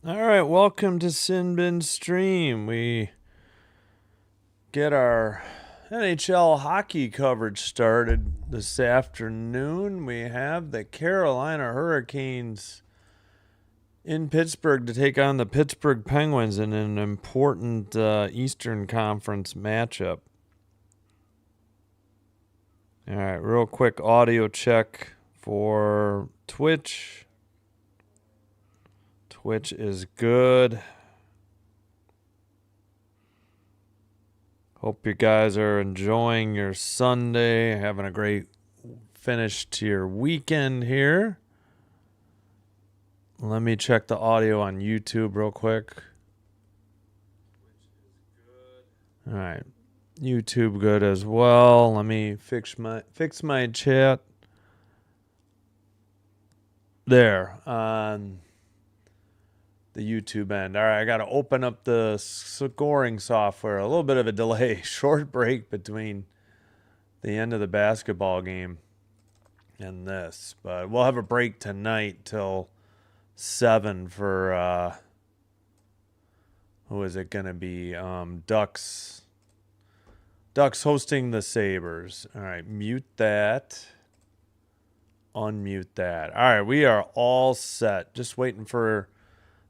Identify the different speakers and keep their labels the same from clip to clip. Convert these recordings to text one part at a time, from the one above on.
Speaker 1: All right, welcome to Sinbin Stream. We get our NHL hockey coverage started this afternoon. We have the Carolina Hurricanes in Pittsburgh to take on the Pittsburgh Penguins in an important Eastern Conference matchup. All right, real quick audio check for Twitch. Twitch is good. Hope you guys are enjoying your Sunday, having a great finish to your weekend here. Let me check the audio on YouTube real quick. All right. YouTube good as well. Let me fix my chat. There on the YouTube end. All right, I got to open up the scoring software. A little bit of a delay, short break between the end of the basketball game and this, but we'll have a break tonight till 7 for who is it gonna be? Ducks hosting the Sabres. All right, mute that. Unmute that. All right, we are all set. Just waiting for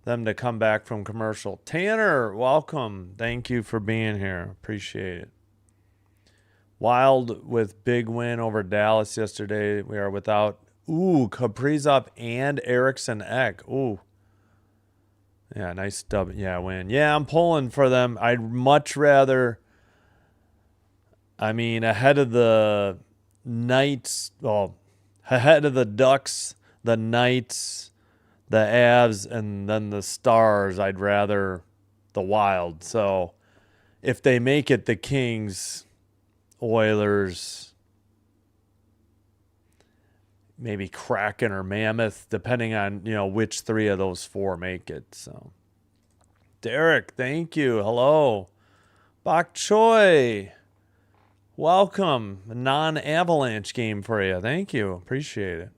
Speaker 1: them to come back from commercial. Tanner, welcome. Thank you for being here. Appreciate it. Wild with big win over Dallas yesterday. We are without Kaprizov and Eriksson Ek. Ooh. Yeah, nice dub. Yeah, win. Yeah, I'm pulling for them. I'd much rather, ahead of the Knights, ahead of the Ducks, the Knights, the Avs, and then the Stars, I'd rather the Wild. So if they make it the Kings, Oilers, maybe Kraken or Mammoth, depending on, which three of those four make it. So Derek, thank you. Hello. Bok Choy, welcome. A non-Avalanche game for you. Thank you. Appreciate it.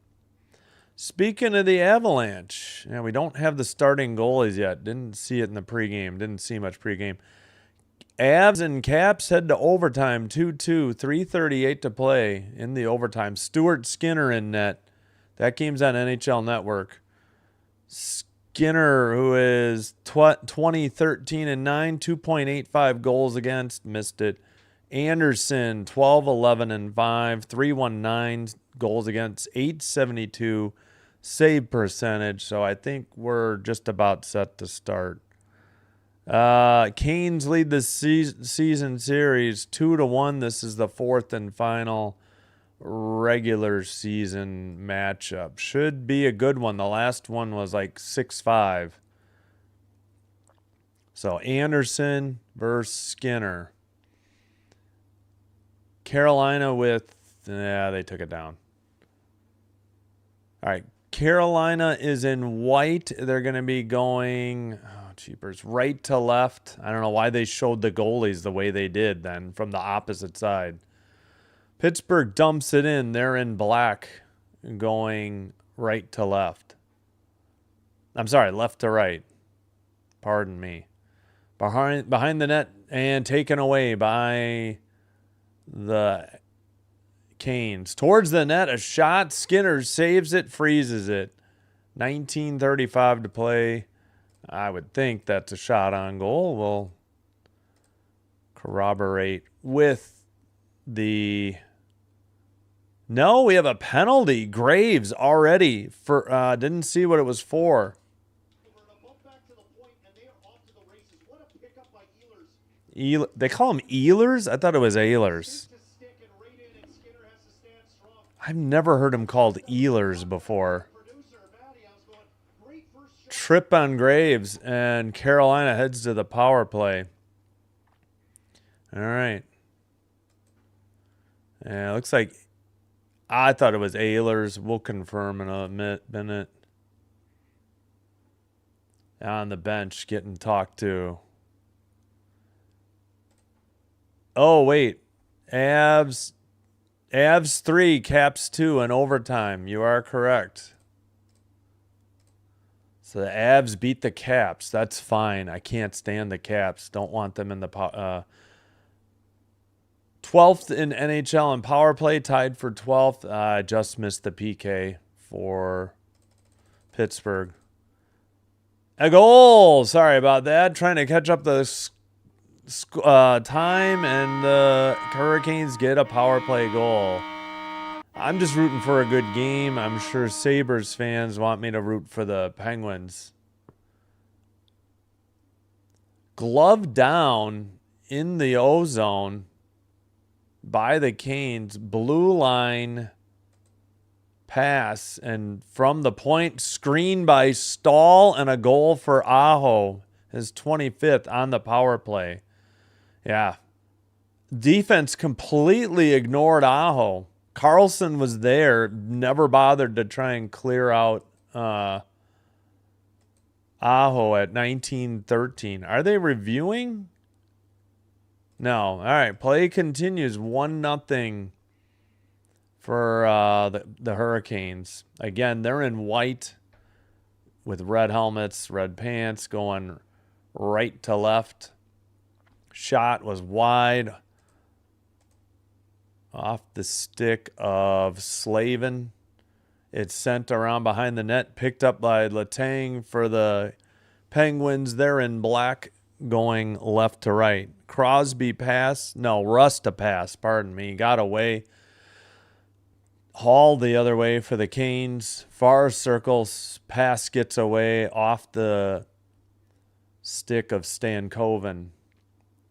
Speaker 1: Speaking of the Avalanche, we don't have the starting goalies yet. Didn't see it in the pregame. Didn't see much pregame. Avs and Caps head to overtime, 2-2, 3:38 to play in the overtime. Stuart Skinner in net. That game's on NHL Network. Skinner, who is 20, 13, and 9, 2.85 goals against, missed it. Anderson, 12, 11, and 5, 319 goals against, 872 save percentage. So I think we're just about set to start. Canes lead the season series 2-1. This is the fourth and final regular season matchup. Should be a good one. The last one was like 6-5. So Anderson versus Skinner. Carolina they took it down. All right. Carolina is in white. They're going to be going, cheapers, right to left. I don't know why they showed the goalies the way they did then from the opposite side. Pittsburgh dumps it in. They're in black going right to left. I'm sorry, left to right. Pardon me. Behind the net and taken away by the Canes. Towards the net, a shot. Skinner saves it, freezes it. 19:35 to play. I would think that's a shot on goal. We'll corroborate with the... No, we have a penalty. Graves already. Didn't see what it was for. They call them Ehlers? I thought it was Ehlers. I've never heard him called Ehlers before. Trip on Graves, and Carolina heads to the power play. All right. Yeah, looks like I thought it was Ehlers. We'll confirm in a minute. On the bench, getting talked to. Oh, wait. Avs 3, Caps 2 in overtime. You are correct. So the Avs beat the Caps. That's fine. I can't stand the Caps. Don't want them in the 12th in NHL in power play, tied for 12th. I just missed the PK for Pittsburgh. A goal. Sorry about that. Trying to catch up the time, and the Hurricanes get a power play goal. I'm just rooting for a good game. I'm sure Sabres fans want me to root for the Penguins. Glove down in the O-zone by the Canes. Blue line pass, and from the point, screen by Stahl, and a goal for Aho, his 25th on the power play. Yeah. Defense completely ignored Aho. Carlson was there, never bothered to try and clear out Aho at 19-13. Are they reviewing? No. All right. Play continues. 1-0 for the Hurricanes. Again, they're in white with red helmets, red pants, going right to left. Shot was wide off the stick of Slavin. It's sent around behind the net, picked up by Letang for the Penguins. They're in black, going left to right. Crosby pass. No, Rust a pass, pardon me. Got away. Hall the other way for the Canes. Far circle pass gets away off the stick of Stankoven.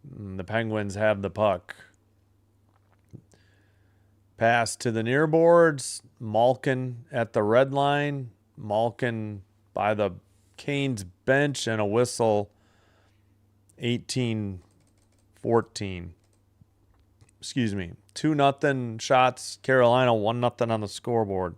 Speaker 1: The Penguins have the puck. Pass to the near boards. Malkin at the red line. Malkin by the Canes bench, and a whistle. 18-14. Excuse me. 2-0 shots. Carolina 1-0 on the scoreboard.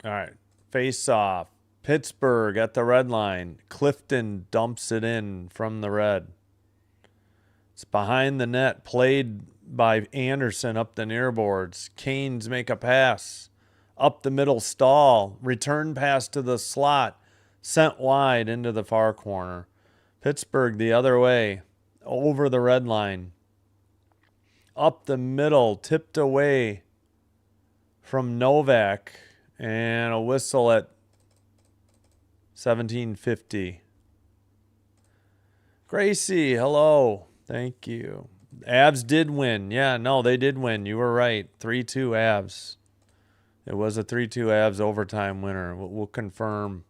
Speaker 1: All right. Face off. Pittsburgh at the red line. Clifton dumps it in from the red. It's behind the net. Played by Anderson up the near boards. Canes make a pass. Up the middle, Stahl. Return pass to the slot. Sent wide into the far corner. Pittsburgh the other way. Over the red line. Up the middle. Tipped away from Novak. And a whistle at 17:50. Gracie, hello. Thank you. Avs did win. Yeah, no, they did win. You were right. 3-2 Avs. It was a 3-2 Avs overtime winner. We'll confirm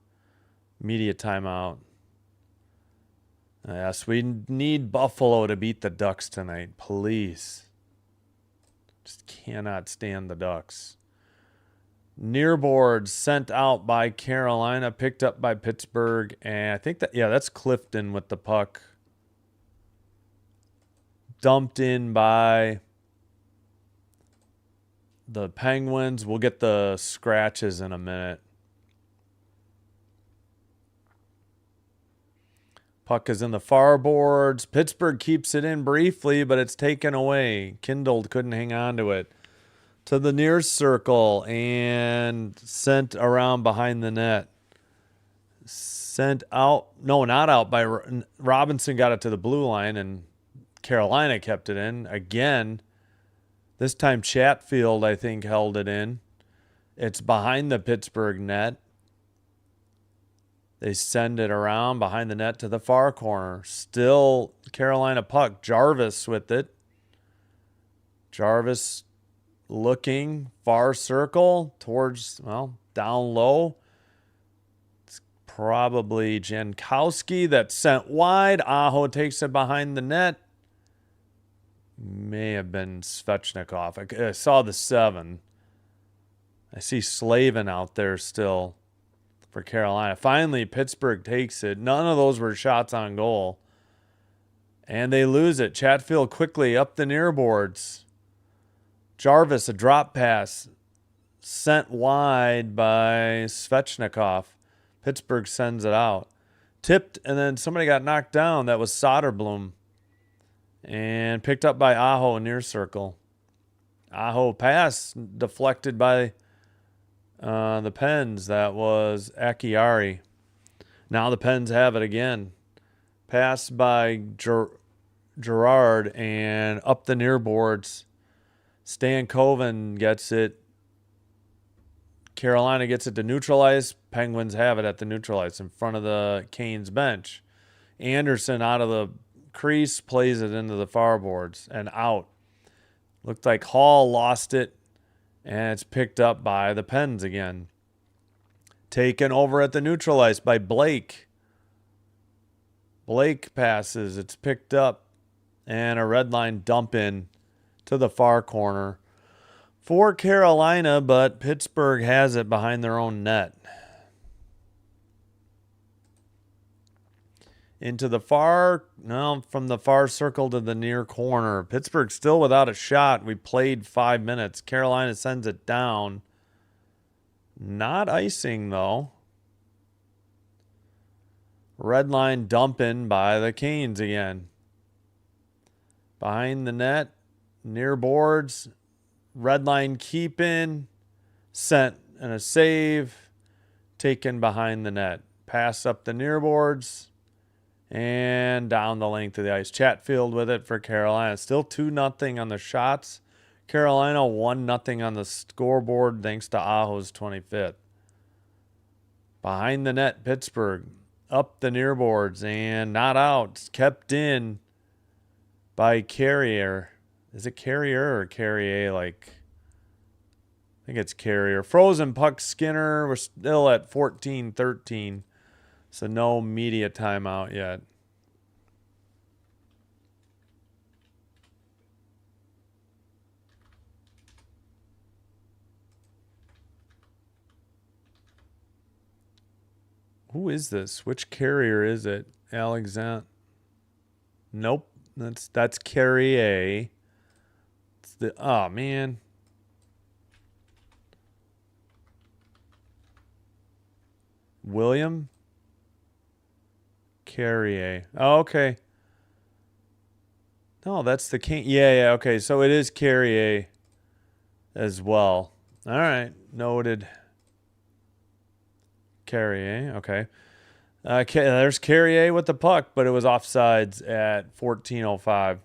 Speaker 1: media timeout. Yes, we need Buffalo to beat the Ducks tonight. Please. Just cannot stand the Ducks. Near boards sent out by Carolina, picked up by Pittsburgh, and I think that, yeah, that's Clifton with the puck. Dumped in by the Penguins. We'll get the scratches in a minute. Puck is in the far boards. Pittsburgh keeps it in briefly, but it's taken away. Kindled couldn't hang on to it. To the near circle and sent around behind the net. Sent out. No, not out by Robinson. Got it to the blue line, and Carolina kept it in. Again, this time Chatfield, I think, held it in. It's behind the Pittsburgh net. They send it around behind the net to the far corner. Still Carolina puck. Jarvis with it. Jarvis looking far circle towards, well, down low. It's probably Jankowski that sent wide. Aho takes it behind the net. May have been Svechnikov. I saw the 7. I see Slavin out there still for Carolina. Finally, Pittsburgh takes it. None of those were shots on goal. And they lose it. Chatfield quickly up the near boards. Jarvis, a drop pass sent wide by Svechnikov. Pittsburgh sends it out. Tipped, and then somebody got knocked down. That was Soderblom. And picked up by Aho near circle. Aho pass deflected by the Pens. That was Akiari. Now the Pens have it again. Pass by Gerard and up the near boards. Stan Coven gets it. Carolina gets it to neutralize. Penguins have it at the neutralize in front of the Canes bench. Anderson out of the crease plays it into the far boards and out. Looked like Hall lost it, and it's picked up by the Pens again. Taken over at the neutralize by Blake. Blake passes. It's picked up, and a red line dump in to the far corner for Carolina, but Pittsburgh has it behind their own net. Into the far, no, from the far circle to the near corner. Pittsburgh still without a shot. We played 5 minutes. Carolina sends it down. Not icing, though. Red line dump in by the Canes again. Behind the net, near boards. Red line keep in. Sent and a save. Taken behind the net. Pass up the near boards. And down the length of the ice. Chatfield with it for Carolina. Still 2-0 on the shots. Carolina 1-0 on the scoreboard thanks to Aho's 25th. Behind the net, Pittsburgh. Up the near boards and not out. It's kept in by Carrier. Is it Carrier or Carrier? I think it's Carrier. Frozen puck Skinner. We're still at 14-13. So no media timeout yet. Who is this? Which Carrier is it? Alexander? Nope. That's Carrier. It's the oh man. William Carrier. Oh, okay. No, that's the King. Yeah, okay. So it is Carrier as well. All right. Noted. Carrier. Okay. There's Carrier with the puck, but it was offsides at 14:05.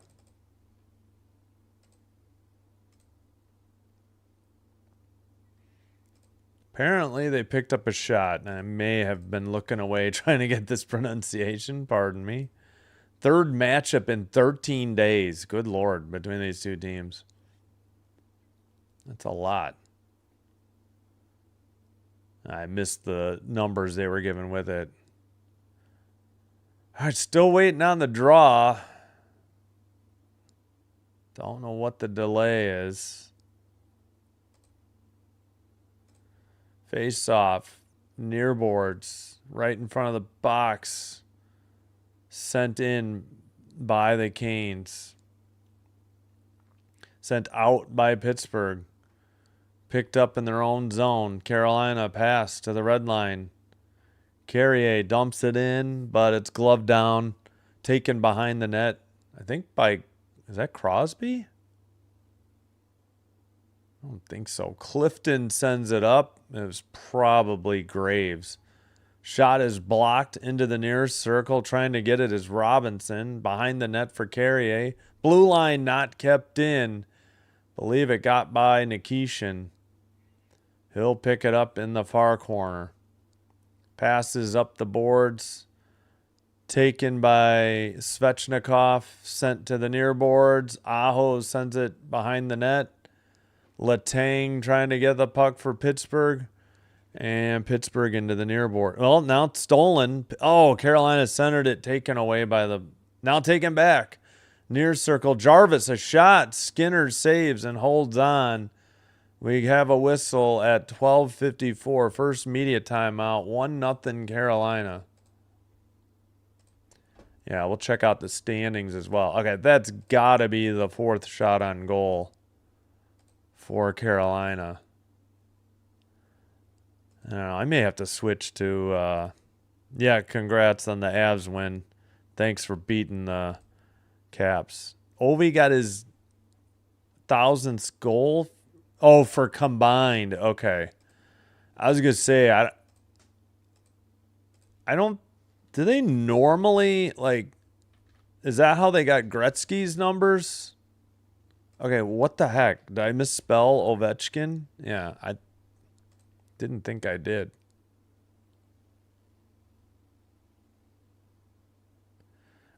Speaker 1: Apparently, they picked up a shot, and I may have been looking away trying to get this pronunciation. Pardon me. Third matchup in 13 days. Good Lord, between these two teams. That's a lot. I missed the numbers they were given with it. All right, still waiting on the draw. Don't know what the delay is. Face off, near boards, right in front of the box. Sent in by the Canes. Sent out by Pittsburgh. Picked up in their own zone. Carolina pass to the red line. Carrier dumps it in, but it's gloved down. Taken behind the net. I think by, is that Crosby? I don't think so. Clifton sends it up. It was probably Graves. Shot is blocked into the nearest circle. Trying to get it is Robinson. Behind the net for Carrier. Blue line not kept in. Believe it got by Nikishin. He'll pick it up in the far corner. Passes up the boards. Taken by Svechnikov. Sent to the near boards. Aho sends it behind the net. Letang trying to get the puck for Pittsburgh. And Pittsburgh into the near board. Well, now it's stolen. Oh, Carolina centered it. Taken away by the... Now taken back. Near circle. Jarvis, a shot. Skinner saves and holds on. We have a whistle at 12:54. First media timeout. 1-0 Carolina. Yeah, we'll check out the standings as well. Okay, that's got to be the fourth shot on goal for Carolina. I don't know. I may have to switch to Yeah, congrats on the Avs win. Thanks for beating the Caps. Ovi got his 1000th goal. Oh, for combined. Okay. I was going to say, I don't. Do they normally, like, is that how they got Gretzky's numbers? Okay, what the heck? Did I misspell Ovechkin? Yeah, I didn't think I did.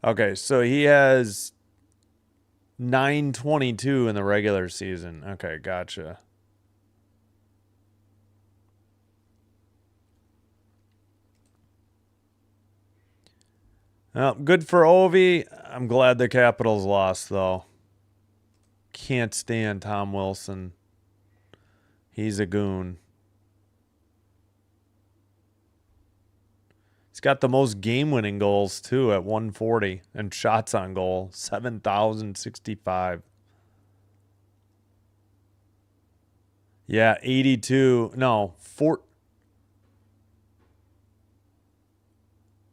Speaker 1: Okay, so he has 922 in the regular season. Okay, gotcha. Well, good for Ovi. I'm glad the Capitals lost, though. Can't stand Tom Wilson. He's a goon. He's got the most game-winning goals, too, at 140. And shots on goal, 7,065. Yeah, 82. No,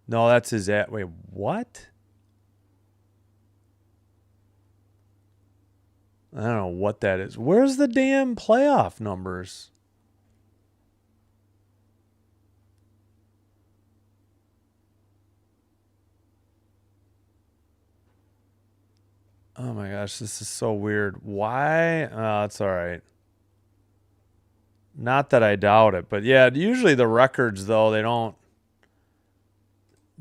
Speaker 1: No, that's his at. Wait, what? I don't know what that is. Where's the damn playoff numbers? Oh my gosh, this is so weird. Why? It's all right. Not that I doubt it, but yeah, usually the records, though, they don't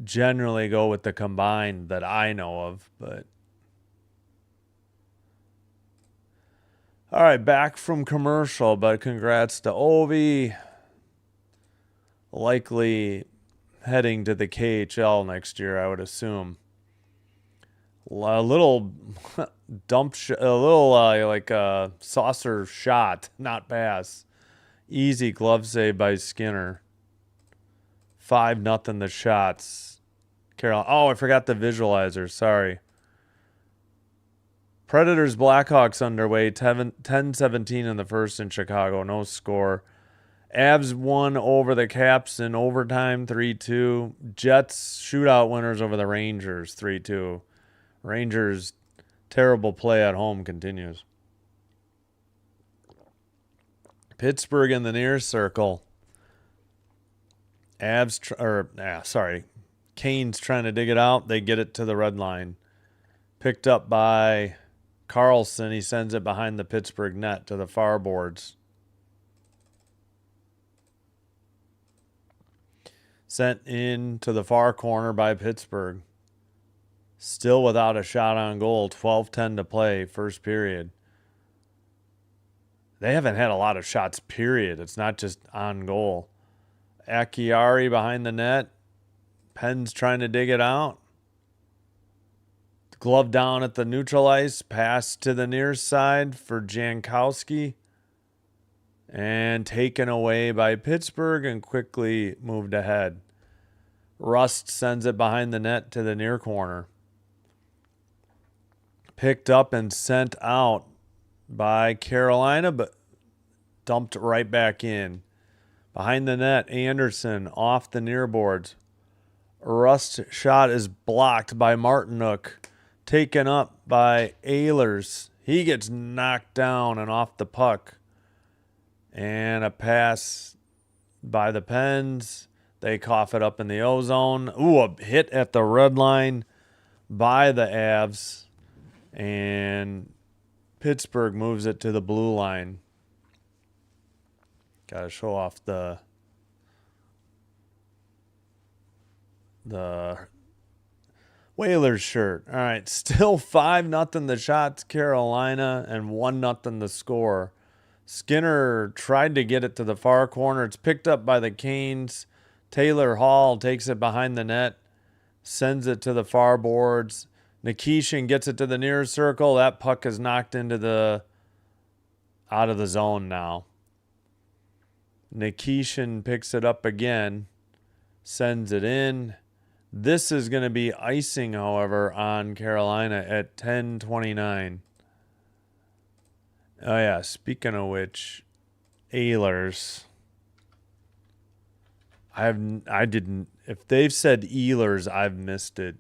Speaker 1: generally go with the combined that I know of. But all right, back from commercial, but congrats to Ovi. Likely heading to the KHL next year, I would assume. A little a little like a saucer shot, not pass. Easy glove save by Skinner. 5-0 the shots. Carolina. Oh, I forgot the visualizer. Sorry. Predators Blackhawks underway. 10-17 in the first in Chicago. No score. Avs won over the Caps in overtime 3-2. Jets shootout winners over the Rangers 3-2. Rangers terrible play at home continues. Pittsburgh in the near circle. Canes trying to dig it out. They get it to the red line. Picked up by Carlson. He sends it behind the Pittsburgh net to the far boards. Sent in to the far corner by Pittsburgh. Still without a shot on goal. 12-10 to play, first period. They haven't had a lot of shots, period. It's not just on goal. Acciari behind the net. Penn's trying to dig it out. Glove down at the neutral ice. Pass to the near side for Jankowski. And taken away by Pittsburgh and quickly moved ahead. Rust sends it behind the net to the near corner. Picked up and sent out by Carolina, but dumped right back in. Behind the net, Anderson off the near boards. Rust shot is blocked by Martinook. Taken up by Ehlers. He gets knocked down and off the puck. And a pass by the Pens. They cough it up in the ozone. Ooh, a hit at the red line by the Avs. And Pittsburgh moves it to the blue line. Got to show off the Whalers shirt. All right, still 5-0 the shots, Carolina, and 1-0 the score. Skinner tried to get it to the far corner. It's picked up by the Canes. Taylor Hall takes it behind the net, sends it to the far boards. Nikishin gets it to the near circle. That puck is knocked out of the zone now. Nikishin picks it up again, sends it in. This is going to be icing, however, on Carolina at 10:29. Oh, yeah. Speaking of which, Ehlers. I didn't. If they've said Ehlers, I've missed it.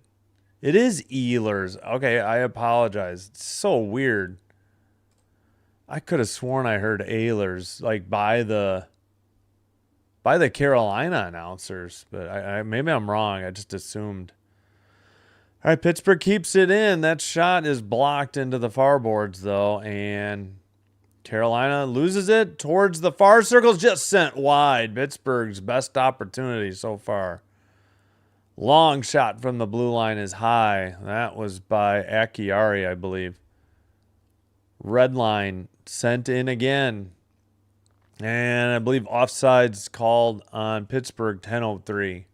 Speaker 1: It is Ehlers. Okay, I apologize. It's so weird. I could have sworn I heard Ehlers like by the Carolina announcers, but I maybe I'm wrong. I just assumed. All right, Pittsburgh keeps it in. That shot is blocked into the far boards though, and Carolina loses it towards the far circles, just sent wide. Pittsburgh's best opportunity so far. Long shot from the blue line is high. That was by Acciari, I believe. Red line sent in again. And I believe offside's called on Pittsburgh, 10:03.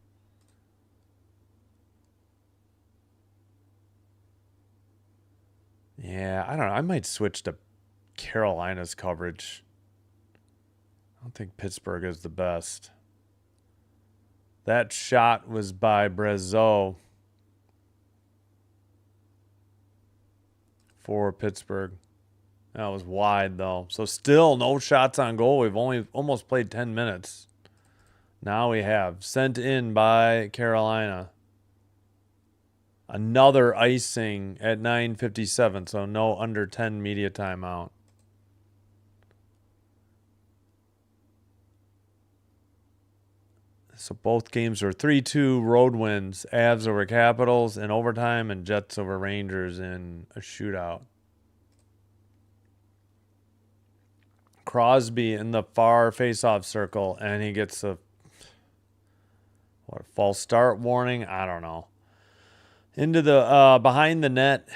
Speaker 1: Yeah, I don't know. I might switch to Carolina's coverage. I don't think Pittsburgh is the best. That shot was by Brezeau for Pittsburgh. That was wide, though. So still no shots on goal. We've only almost played 10 minutes. Now we have. Sent in by Carolina. Another icing at 9:57, so no under 10 media timeout. So both games are 3-2 road wins. Avs over Capitals in overtime and Jets over Rangers in a shootout. Crosby in the far face-off circle, and he gets a false start warning? I don't know. Into the behind the net.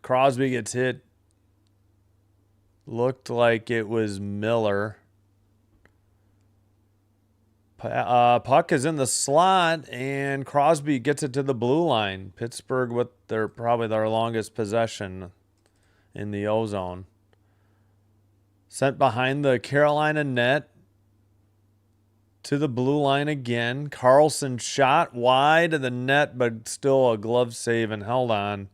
Speaker 1: Crosby gets hit. Looked like it was Miller. Puck is in the slot, and Crosby gets it to the blue line. Pittsburgh with probably their longest possession in the O-zone. Sent behind the Carolina net to the blue line again. Carlson shot wide of the net, but still a glove save and held on.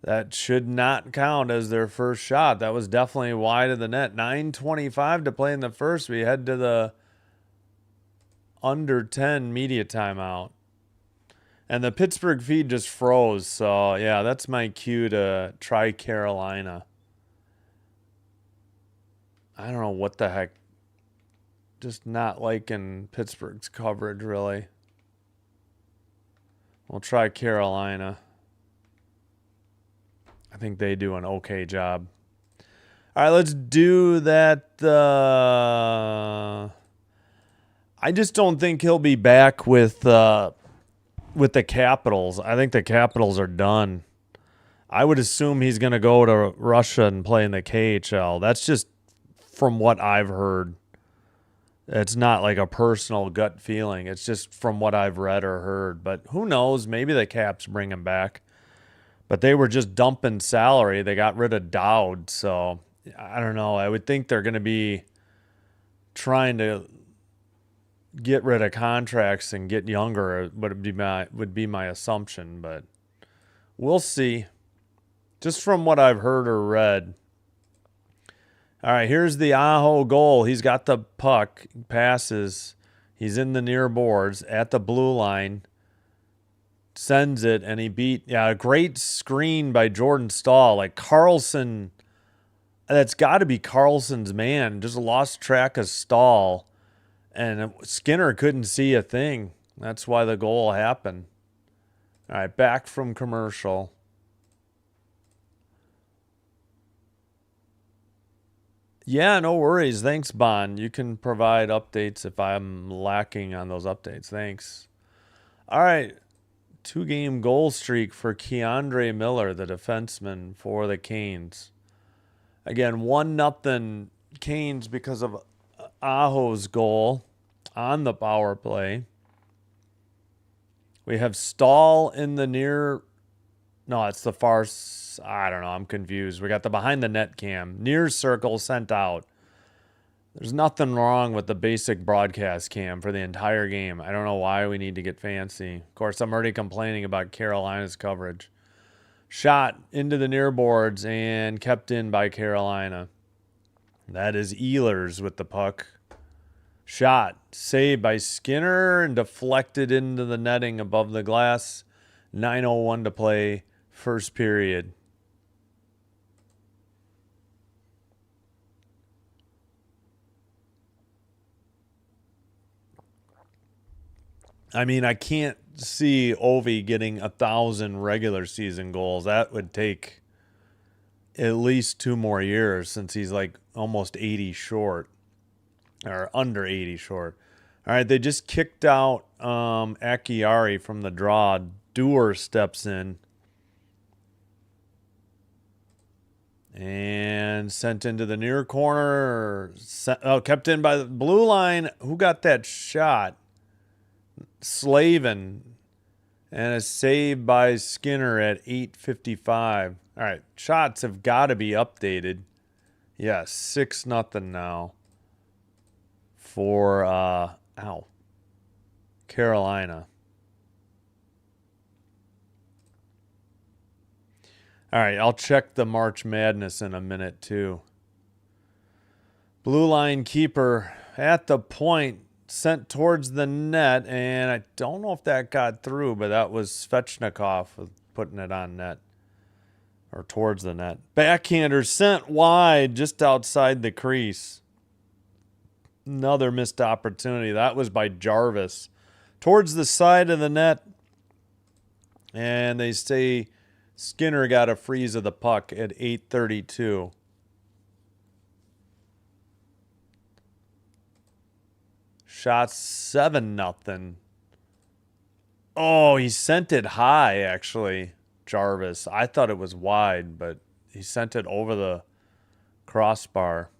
Speaker 1: That should not count as their first shot. That was definitely wide of the net. 9:25 to play in the first. We head to the under 10 media timeout. And the Pittsburgh feed just froze. So, yeah, that's my cue to try Carolina. I don't know what the heck. Just not liking Pittsburgh's coverage, really. We'll try Carolina. I think they do an okay job. All right, let's do that. I just don't think he'll be back with the Capitals. I think the Capitals are done. I would assume he's going to go to Russia and play in the KHL. That's just from what I've heard. It's not like a personal gut feeling. It's just from what I've read or heard. But who knows? Maybe the Caps bring him back. But they were just dumping salary. They got rid of Dowd. So, I don't know. I would think they're going to be trying to get rid of contracts and get younger would be my assumption. But we'll see. Just from what I've heard or read. All right, here's the Aho goal. He's got the puck, passes. He's in the near boards at the blue line. Sends it, and he beat, a great screen by Jordan Stahl. Like Carlson, that's got to be Carlson's man. Just lost track of Stahl, and Skinner couldn't see a thing. That's why the goal happened. All right, back from commercial. Yeah, no worries. Thanks, Bon. You can provide updates if I'm lacking on those updates. Thanks. All right. 2-game goal streak for Keandre Miller, the defenseman for the Canes. Again, 1-0 Canes because of Aho's goal on the power play. We have Stahl in the near... No, it's the far... I don't know. I'm confused. We got the behind the net cam. Near circle sent out. There's nothing wrong with the basic broadcast cam for the entire game. I don't know why we need to get fancy. Of course, I'm already complaining about Carolina's coverage. Shot into the near boards and kept in by Carolina. That is Ehlers with the puck. Shot. Saved by Skinner and deflected into the netting above the glass. 9:01 to play. First period. I mean, I can't see Ovi getting 1,000 regular season goals. That would take at least 2 more years since he's like almost 80 short or under 80 short. All right, they just kicked out Akiari from the draw. Dewar steps in and sent into the near corner. Kept in by the blue line. Who got that shot? Slavin, and a save by Skinner at 8:55. All right, shots have got to be updated. Yes, 6-0 now for Carolina. All right, I'll check the March Madness in a minute too. Blue line keeper at the point, sent towards the net, and I don't know if that got through, but that was Svechnikov putting it on net or towards the net. Backhander sent wide just outside the crease. Another missed opportunity. That was by Jarvis towards the side of the net, and they say Skinner got a freeze of the puck at 8:32. Shots 7-0. Oh, he sent it high, actually, Jarvis. I thought it was wide, but he sent it over the crossbar.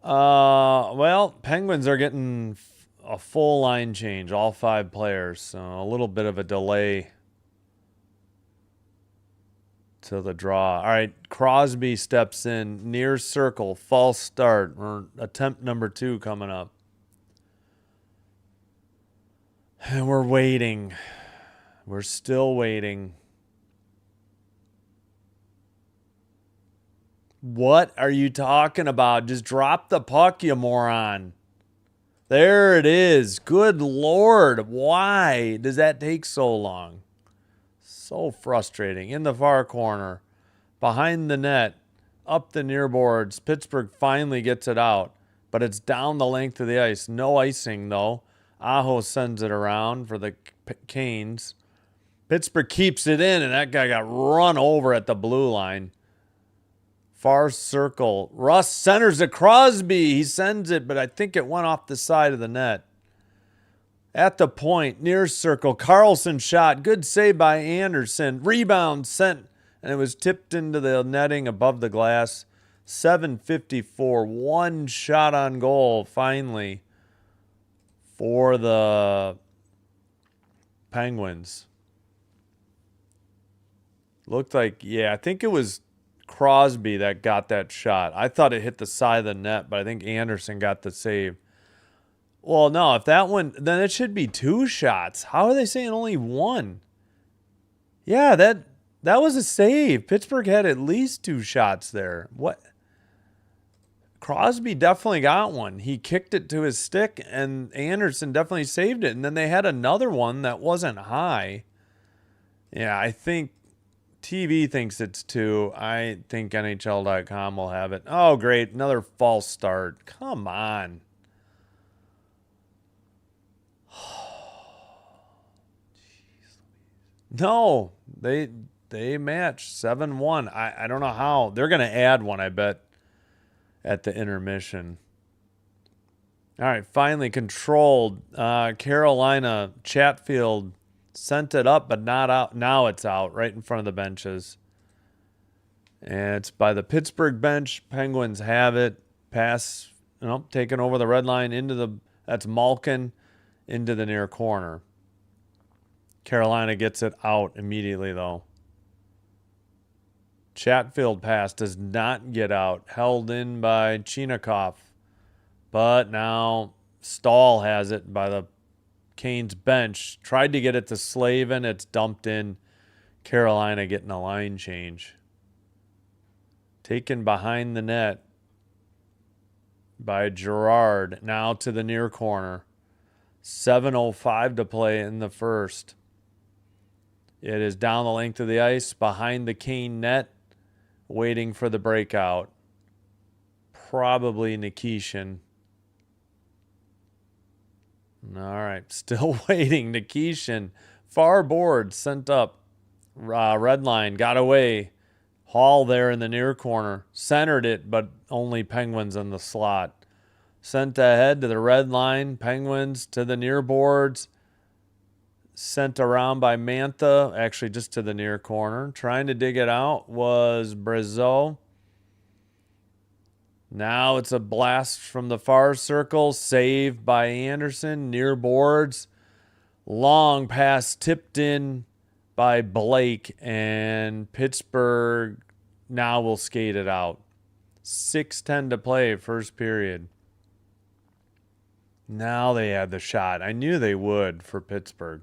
Speaker 1: Well, Penguins are getting a full line change, all 5 players, so a little bit of a delay to the draw. All right, Crosby steps in, near circle, false start, or attempt number 2 coming up. And we're waiting. We're still waiting. What are you talking about? Just drop the puck, you moron. There it is. Good Lord. Why does that take so long? So frustrating. In the far corner, behind the net, up the near boards. Pittsburgh finally gets it out, but it's down the length of the ice. No icing, though. Aho sends it around for the Canes. Pittsburgh keeps it in, and that guy got run over at the blue line. Far circle. Russ centers to Crosby. He sends it, but I think it went off the side of the net. At the point, near circle, Carlson shot. Good save by Anderson. Rebound sent, and it was tipped into the netting above the glass. 7:54. One shot on goal, finally, for the Penguins. Looked like, yeah, I think it was Crosby that got that shot. I thought it hit the side of the net, but I think Anderson got the save. Well, no, if that one, then it should be 2 shots. How are they saying only 1? Yeah, that was a save. Pittsburgh had at least 2 shots there. What? Crosby definitely got one. He kicked it to his stick, and Anderson definitely saved it. And then they had another one that wasn't high. Yeah, I think TV thinks it's 2. I think NHL.com will have it. Oh, great. Another false start. Come on. No, they matched 7-1. I don't know how. They're going to add one, I bet, at the intermission. All right, finally controlled. Carolina, Chatfield sent it up, but not out. Now it's out right in front of the benches. And it's by the Pittsburgh bench. Penguins have it. Pass, taken over the red line that's Malkin, into the near corner. Carolina gets it out immediately, though. Chatfield pass does not get out. Held in by Chinakhov. But now Stahl has it by the Canes bench. Tried to get it to Slavin. It's dumped in. Carolina getting a line change. Taken behind the net. by Gerard. Now to the near corner. 7:05 to play in the first. It is down the length of the ice, behind the Kane net, waiting for the breakout. Probably Nikishin. All right, still waiting. Nikishin, far board, sent up. Red line, got away. Hall there in the near corner. Centered it, but only Penguins in the slot. Sent ahead to the red line. Penguins to the near boards. Sent around by Mantha, actually just to the near corner. Trying to dig it out was Brazeau. Now it's a blast from the far circle. Saved by Anderson. Near boards. Long pass tipped in by Blake. And Pittsburgh now will skate it out. 6:10 to play, first period. Now they had the shot. I knew they would for Pittsburgh.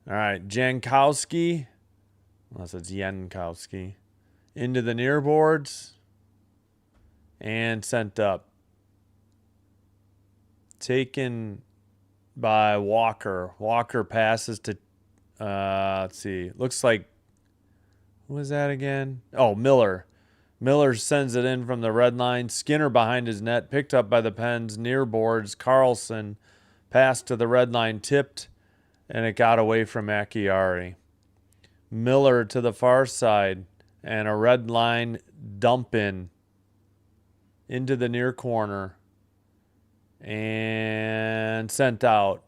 Speaker 1: All right, Jankowski, unless it's Jankowski, into the near boards and sent up. Taken by Walker. Walker passes to, let's see, looks like, who was that again? Oh, Miller. Miller sends it in from the red line. Skinner behind his net, picked up by the Pens, near boards. Carlson passed to the red line, tipped, and it got away from Acciari. Miller to the far side, and a red line dump in into the near corner and sent out.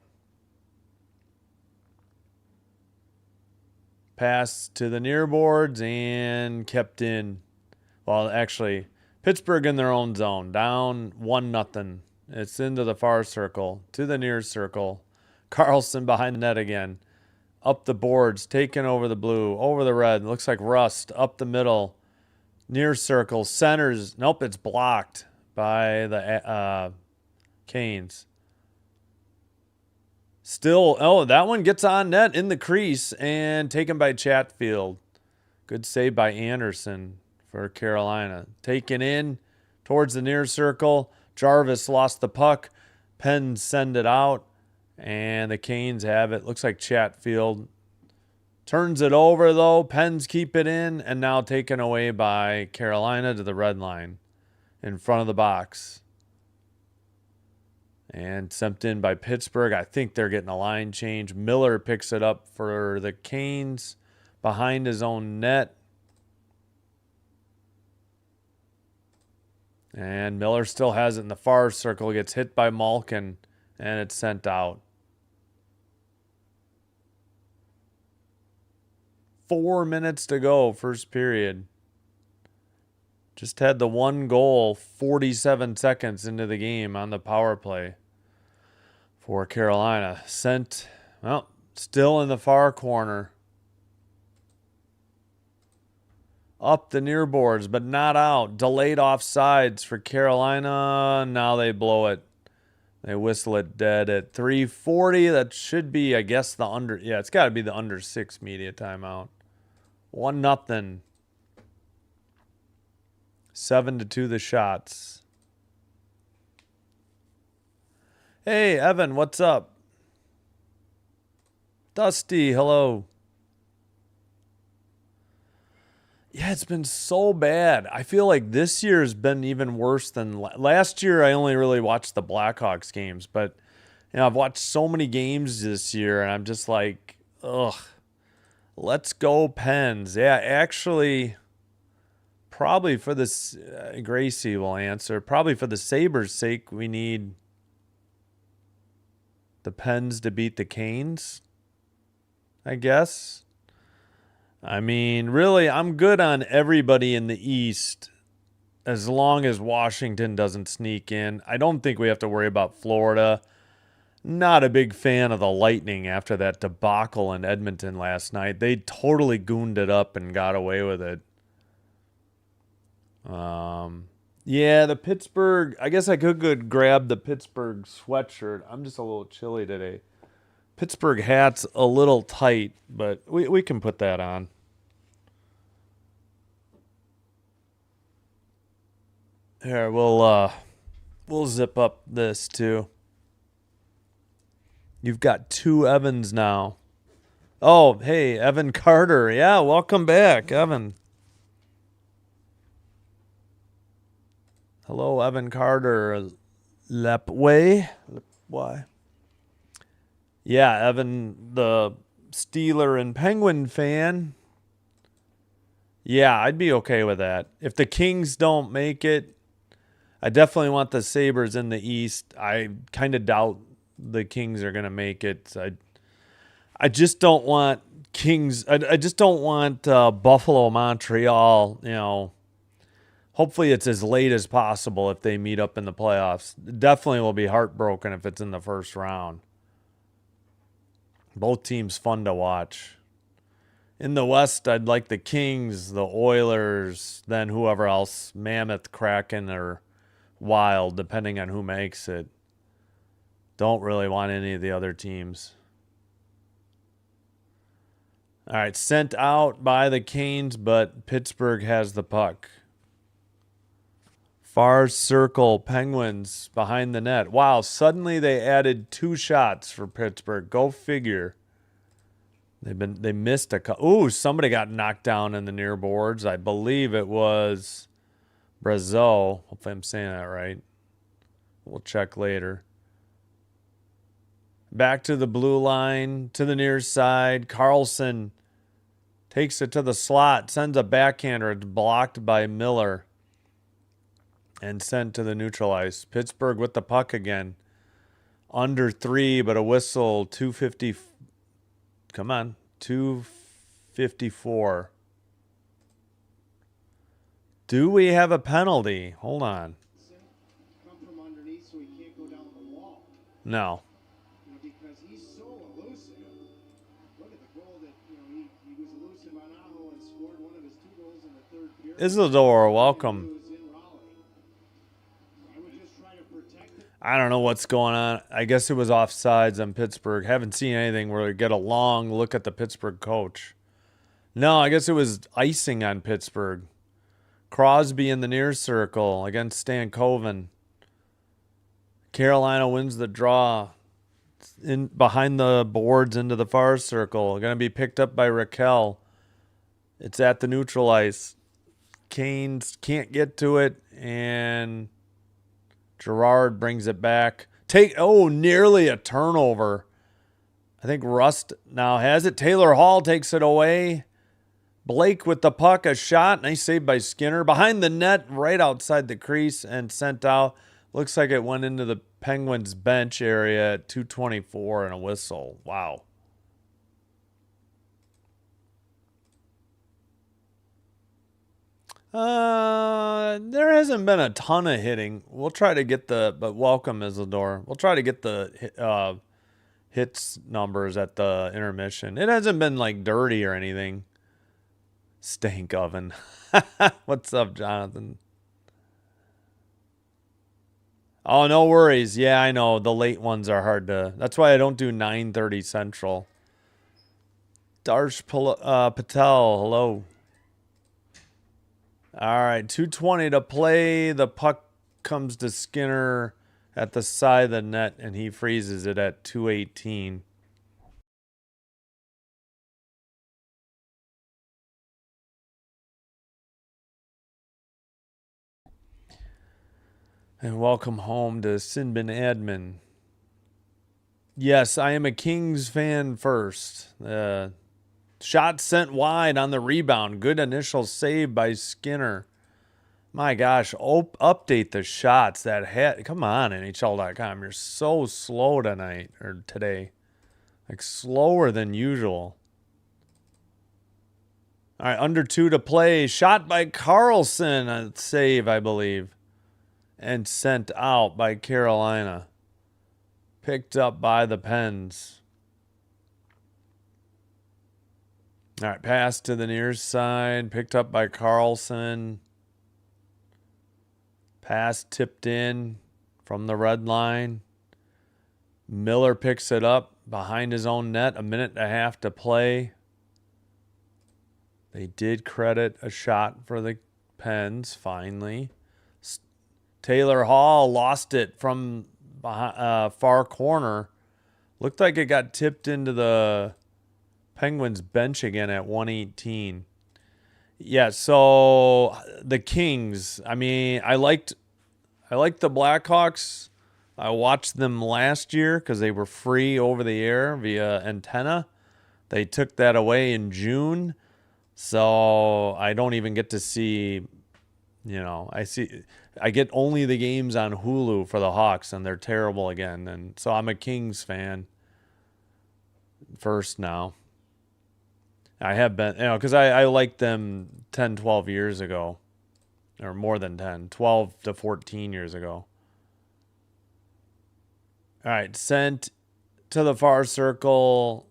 Speaker 1: Pass to the near boards and kept in. Well, actually, Pittsburgh in their own zone, down 1-0. It's into the far circle, to the near circle. Carlson behind the net again. Up the boards, taken over the blue, over the red. Looks like Rust, up the middle. Near circle, centers. Nope, it's blocked by the Canes. Still, oh, that one gets on net in the crease and taken by Chatfield. Good save by Anderson for Carolina. Taken in towards the near circle. Jarvis lost the puck. Pens send it out. And the Canes have it. Looks like Chatfield turns it over, though. Pens keep it in. And now taken away by Carolina to the red line in front of the box. And sent in by Pittsburgh. I think they're getting a line change. Miller picks it up for the Canes behind his own net. And Miller still has it in the far circle. Gets hit by Malkin, and it's sent out. 4 minutes to go, first period. Just had the one goal 47 seconds into the game on the power play for Carolina. Sent, well, still in the far corner. Up the near boards, but not out. Delayed offsides for Carolina. Now they blow it. They whistle it dead at 3:40. That should be, I guess, the under. Yeah, it's got to be the under 6 media timeout. 1-0. 7-2 the shots. Hey, Evan, what's up? Dusty, hello. Yeah, it's been so bad. I feel like this year has been even worse than last year. I only really watched the Blackhawks games, but I've watched so many games this year, and I'm just like, ugh. Let's go Pens. Yeah, actually, probably for this, Gracie will answer. Probably for the Sabres' sake, we need the Pens to beat the Canes, I guess. I mean, really, I'm good on everybody in the East as long as Washington doesn't sneak in. I don't think we have to worry about Florida. Not a big fan of the Lightning after that debacle in Edmonton last night. They totally gooned it up and got away with it. Yeah, the Pittsburgh, I guess I could grab the Pittsburgh sweatshirt. I'm just a little chilly today. Pittsburgh hat's a little tight, but we can put that on. Here, we'll We'll zip up this too. You've got 2 Evans now. Oh, hey, Evan Carter. Yeah, welcome back, Evan. Hello, Evan Carter. Lepway. Why? Yeah, Evan, the Steeler and Penguin fan. Yeah, I'd be okay with that. If the Kings don't make it, I definitely want the Sabres in the East. I kind of doubt the Kings are going to make it. I just don't want Kings. I just don't want Buffalo, Montreal, you know. Hopefully it's as late as possible if they meet up in the playoffs. Definitely will be heartbroken if it's in the first round. Both teams fun to watch. In the West, I'd like the Kings, the Oilers, then whoever else, Mammoth, Kraken, or Wild, depending on who makes it. Don't really want any of the other teams. All right, sent out by the Canes, but Pittsburgh has the puck. Far circle, Penguins behind the net. Wow, suddenly they added 2 shots for Pittsburgh. Go figure. They missed a couple. Ooh, somebody got knocked down in the near boards. I believe it was Brazeau. Hopefully I'm saying that right. We'll check later. Back to the blue line, to the near side. Carlson takes it to the slot, sends a backhander. It's blocked by Miller and sent to the neutral ice. Pittsburgh with the puck again. Under 3, but a whistle. 250. Come on. 2:54. Do we have a penalty? Hold on. No.
Speaker 2: Because he's so elusive. Look at the goal that, he was elusive on Aho and scored one of his 2 goals in the third period.
Speaker 1: Isidore, welcome.
Speaker 2: I would just try to protect it.
Speaker 1: I don't know what's going on. I guess it was offsides on Pittsburgh. Haven't seen anything where we get a long look at the Pittsburgh coach. No, I guess it was icing on Pittsburgh. Crosby in the near circle against Stankoven. Carolina wins the draw. In behind the boards into the far circle. Going to be picked up by Raquel. It's at the neutral ice. Canes can't get to it, and Gerard brings it back. Nearly a turnover. I think Rust now has it. Taylor Hall takes it away. Blake with the puck, a shot. Nice save by Skinner. Behind the net, right outside the crease, and sent out. Looks like it went into the Penguins bench area at 2:24 and a whistle. Wow. There hasn't been a ton of hitting. We'll try to get but welcome Isidore. We'll try to get the hits numbers at the intermission. It hasn't been like dirty or anything. Stank oven. What's up, Jonathan? Oh, no worries. Yeah, I know. The late ones are hard to... That's why I don't do 9:30 Central. Darsh Patel, hello. All right, 2:20 to play. The puck comes to Skinner at the side of the net, and he freezes it at 2:18. And welcome home to Sinbin Admin. Yes, I am a Kings fan first. Shot sent wide on the rebound. Good initial save by Skinner. My gosh, update the shots. Come on, NHL.com. You're so slow tonight or today. Like slower than usual. All right, under 2 to play. Shot by Carlson. A save, I believe. And sent out by Carolina. Picked up by the Pens. All right, pass to the near side. Picked up by Carlson. Pass tipped in from the red line. Miller picks it up behind his own net. 1.5 to play. They did credit a shot for the Pens, finally. Taylor Hall lost it from far corner. Looked like it got tipped into the Penguins bench again at 118. Yeah, so the Kings. I mean, I liked the Blackhawks. I watched them last year because they were free over the air via antenna. They took that away in June, so I don't even get to see. I get only the games on Hulu for the Hawks, and they're terrible again. And so I'm a Kings fan first now. I have been, because I liked them 10, 12 years ago, or more than 10, 12 to 14 years ago. All right, sent to the far circle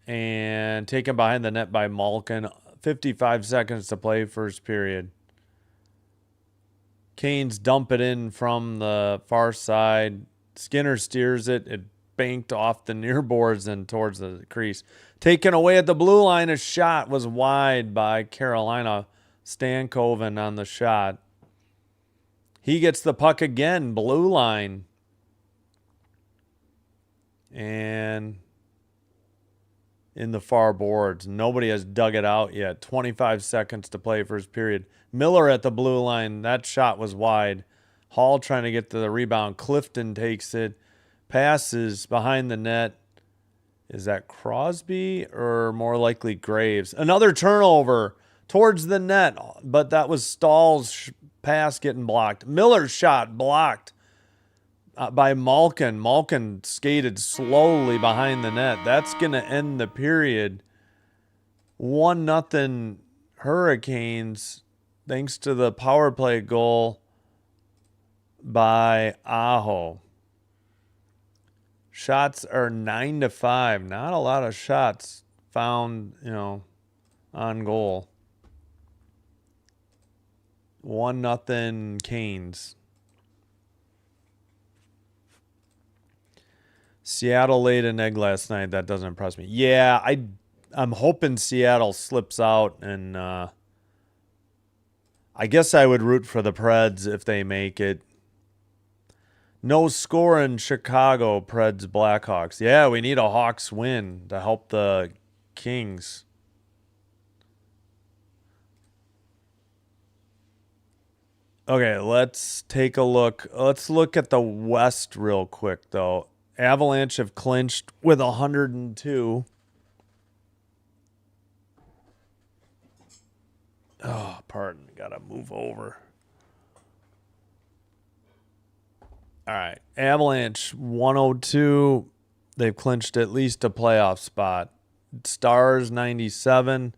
Speaker 1: and taken behind the net by Malkin. 55 seconds to play, first period. Canes dump it in from the far side. Skinner steers it. It banked off the near boards and towards the crease. Taken away at the blue line. A shot was wide by Carolina. Stankoven on the shot. He gets the puck again. Blue line. And in the far boards. Nobody has dug it out yet. 25 seconds to play first period. Miller at the blue line. That shot was wide. Hall trying to get to the rebound. Clifton takes it. Passes behind the net. Is that Crosby or more likely Graves? Another turnover towards the net, but that was Stahl's pass getting blocked. Miller's shot blocked by Malkin. Malkin skated slowly behind the net. That's going to end the period. 1-0 Hurricanes thanks to the power play goal by Aho. Shots are 9-5. Not a lot of shots found, on goal. 1-0 Canes. Seattle laid an egg last night. That doesn't impress me. Yeah, I'm hoping Seattle slips out, and I guess I would root for the Preds if they make it. No score in Chicago, Preds Blackhawks. Yeah, we need a Hawks win to help the Kings. Okay, let's take a look. Let's look at the West real quick, though. Avalanche have clinched with 102. Oh, pardon. Gotta move over. All right. Avalanche 102. They've clinched at least a playoff spot. Stars 97.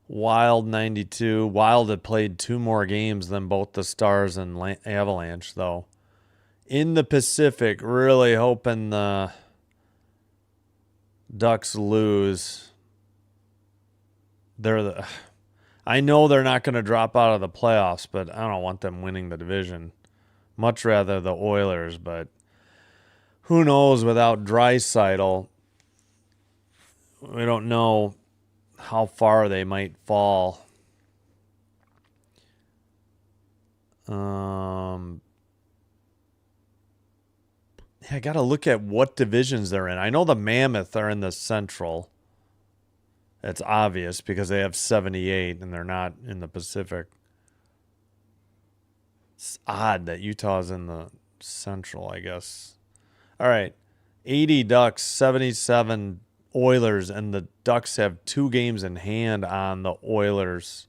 Speaker 1: Wild 92. Wild had played 2 more games than both the Stars and Avalanche, though. In the Pacific, really hoping the Ducks lose. I know they're not going to drop out of the playoffs, but I don't want them winning the division. Much rather the Oilers, but who knows without Draisaitl. We don't know how far they might fall. I got to look at what divisions they're in. I know the Mammoth are in the Central. It's obvious because they have 78 and they're not in the Pacific. It's odd that Utah's in the Central, I guess. All right. 80 Ducks, 77 Oilers, and the Ducks have 2 games in hand on the Oilers.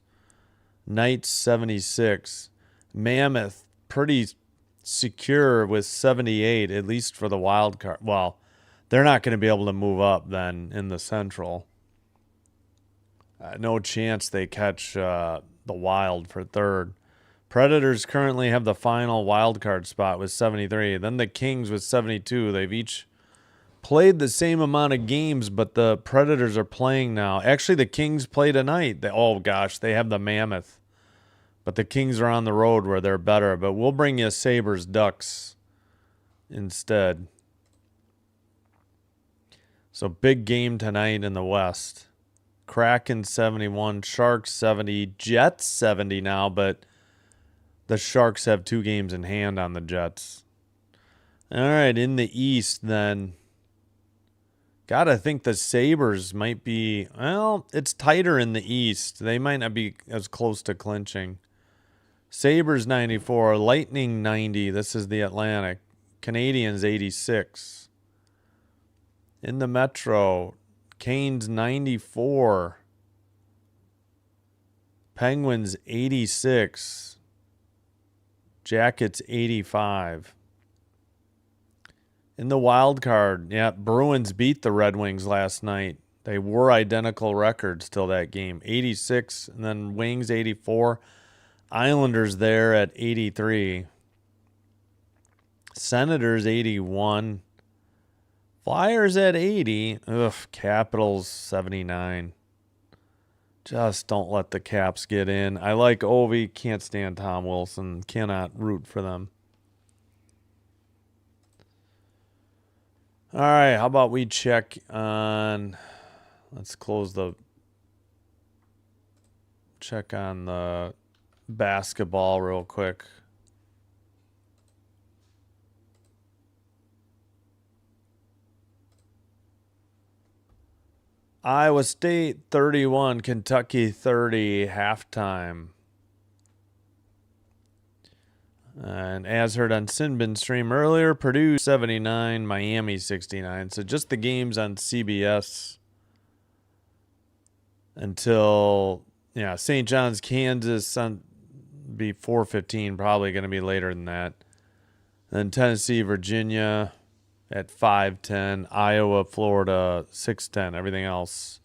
Speaker 1: Knights, 76. Mammoth, pretty secure with 78, at least for the wild card. Well, they're not going to be able to move up then in the Central. No chance they catch the Wild for third. Predators currently have the final wild card spot with 73. Then the Kings with 72. They've each played the same amount of games, but the Predators are playing now. Actually, the Kings play tonight. They have the Mammoth. But the Kings are on the road where they're better. But we'll bring you Sabres Ducks instead. So big game tonight in the West. Kraken 71, Sharks 70, Jets 70 now, but The Sharks have 2 games in hand on the Jets. All right, in the East then. Gotta think the Sabres might be, well, it's tighter in the East. They might not be as close to clinching. Sabres 94, Lightning 90. This is the Atlantic. Canadiens 86. In the Metro, Canes 94. Penguins 86. Jackets 85. In the wild card, yeah, Bruins beat the Red Wings last night. They were identical records till that game. 86 and then Wings 84. Islanders there at 83. Senators 81. Flyers at 80. Ugh, Capitals 79. Just don't let the Caps get in. I like Ovi. Can't stand Tom Wilson. Cannot root for them. All right, how about we check on... Let's check on the basketball real quick. Iowa State 31, Kentucky 30, halftime. And as heard on Sinbin stream earlier, Purdue 79, Miami 69. So just the games on CBS until, St. John's, Kansas be 4:15, probably going to be later than that. Then Tennessee, Virginia at 5:10, Iowa, Florida 6:10. Everything else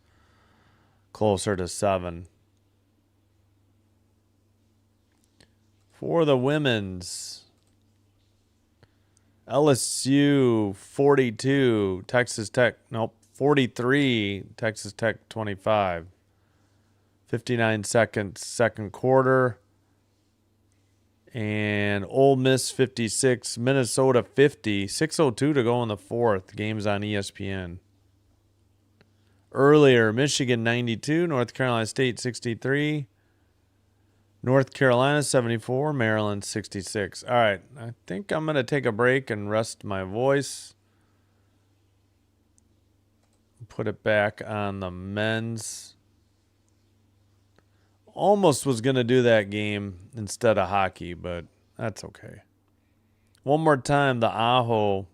Speaker 1: closer to 7. For the women's, LSU 42, 43, Texas Tech 25. 59 seconds, second quarter. And Ole Miss 56, Minnesota 50, 6:02 to go in the fourth. Game's on ESPN. Earlier, Michigan 92, North Carolina State 63. North Carolina 74, Maryland 66. All right, I think I'm going to take a break and rest my voice. Put it back on the men's. Almost was going to do that game instead of hockey, but that's okay. One more time, the Aho.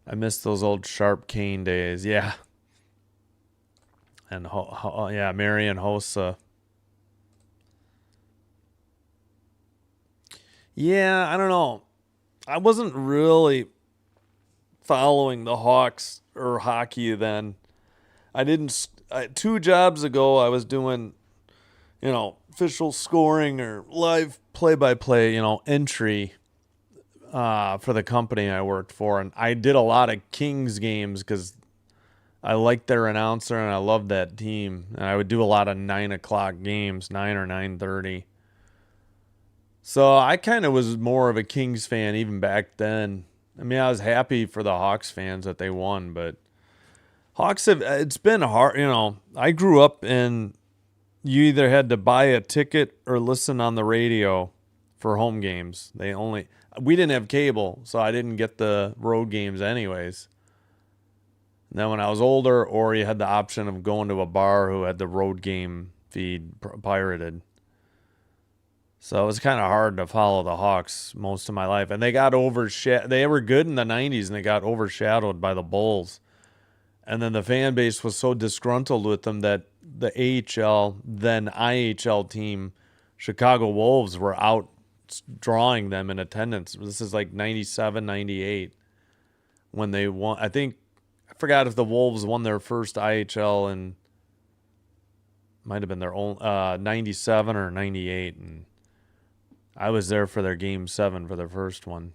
Speaker 1: I miss those old Sharp Cane days. Yeah. And Marion Hossa. Yeah, I don't know. I wasn't really following the Hawks or hockey then. I didn't. 2 jobs ago, I was doing, official scoring or live play-by-play, entry for the company I worked for. And I did a lot of Kings games because I liked their announcer and I loved that team. And I would do a lot of 9 o'clock games, 9 or 9:30. So I kind of was more of a Kings fan even back then. I mean, I was happy for the Hawks fans that they won, but Hawks it's been hard. I grew up and you either had to buy a ticket or listen on the radio for home games. We didn't have cable, so I didn't get the road games anyways. And then when I was older, or you had the option of going to a bar who had the road game feed pirated. So it was kind of hard to follow the Hawks most of my life. And they got overshadowed. They were good in the 90s, and they got overshadowed by the Bulls. And then the fan base was so disgruntled with them that the AHL, then IHL team, Chicago Wolves, were out drawing them in attendance. This is like 97, 98 when they won. I forgot if the Wolves won their first IHL and might have been their own 97 or 98. And I was there for their game 7 for their first one.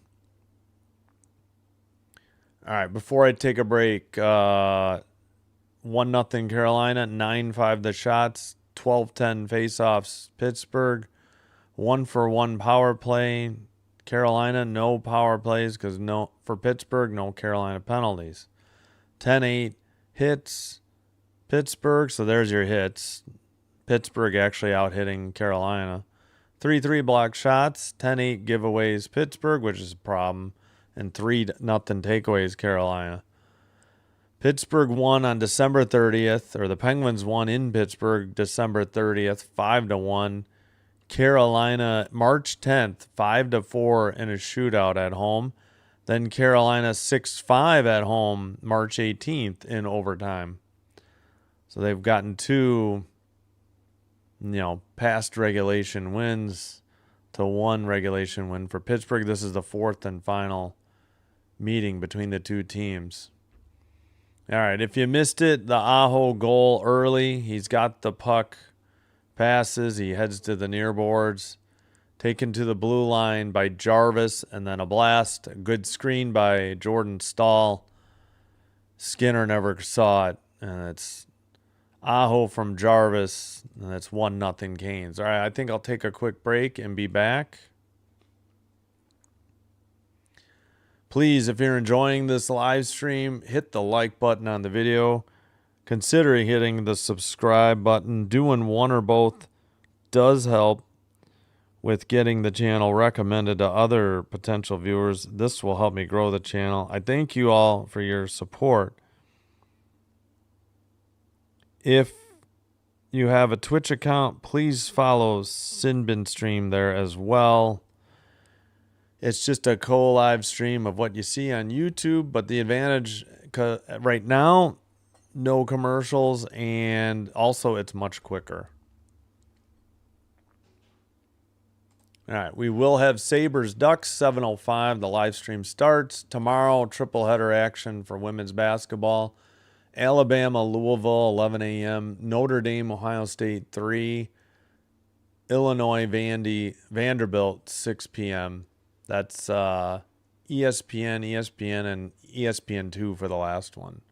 Speaker 1: All right, before I take a break, 1-0 Carolina, 9-5 the shots, 12-10 faceoffs Pittsburgh, 1-for-1 power play. Carolina, no power plays for Pittsburgh, no Carolina penalties. 10-8 hits Pittsburgh, so there's your hits. Pittsburgh actually out-hitting Carolina. 3-3 block shots, 10-8 giveaways Pittsburgh, which is a problem, and 3-0 takeaways Carolina. Pittsburgh won on December 30th, or the Penguins won in Pittsburgh December 30th, 5-1. Carolina March 10th, 5-4 in a shootout at home. Then Carolina 6-5 at home March 18th in overtime. So they've gotten two, past regulation wins to one regulation win for Pittsburgh. This is the fourth and final meeting between the two teams. All right, if you missed it, the Aho goal early. He's got the puck, passes. He heads to the near boards. Taken to the blue line by Jarvis, and then a blast. A good screen by Jordan Stahl. Skinner never saw it, and it's Aho from Jarvis, and it's 1-0 Canes. All right, I think I'll take a quick break and be back. Please, if you're enjoying this live stream, hit the like button on the video. Consider hitting the subscribe button. Doing one or both does help with getting the channel recommended to other potential viewers. This will help me grow the channel. I thank you all for your support. If you have a Twitch account, please follow Sinbin Stream there as well. It's just a co-live stream of what you see on YouTube, but the advantage right now, no commercials, and also it's much quicker. All right, we will have Sabres Ducks 7:05. The live stream starts tomorrow. Triple header action for women's basketball. Alabama, Louisville, 11 a.m. Notre Dame, Ohio State, 3. Illinois, Vanderbilt, 6 p.m. That's ESPN, and ESPN2 for the last one.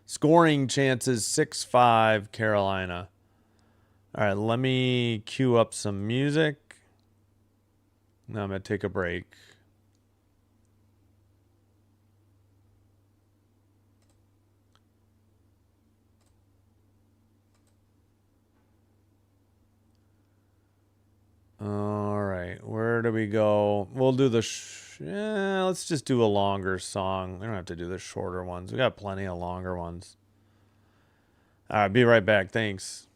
Speaker 1: Scoring chances, 6-5 Carolina. All right, let me cue up some music. Now I'm going to take a break. All right, where do we go? We'll do the... let's just do a longer song. We don't have to do the shorter ones. We got plenty of longer ones. All right, be right back. Thanks.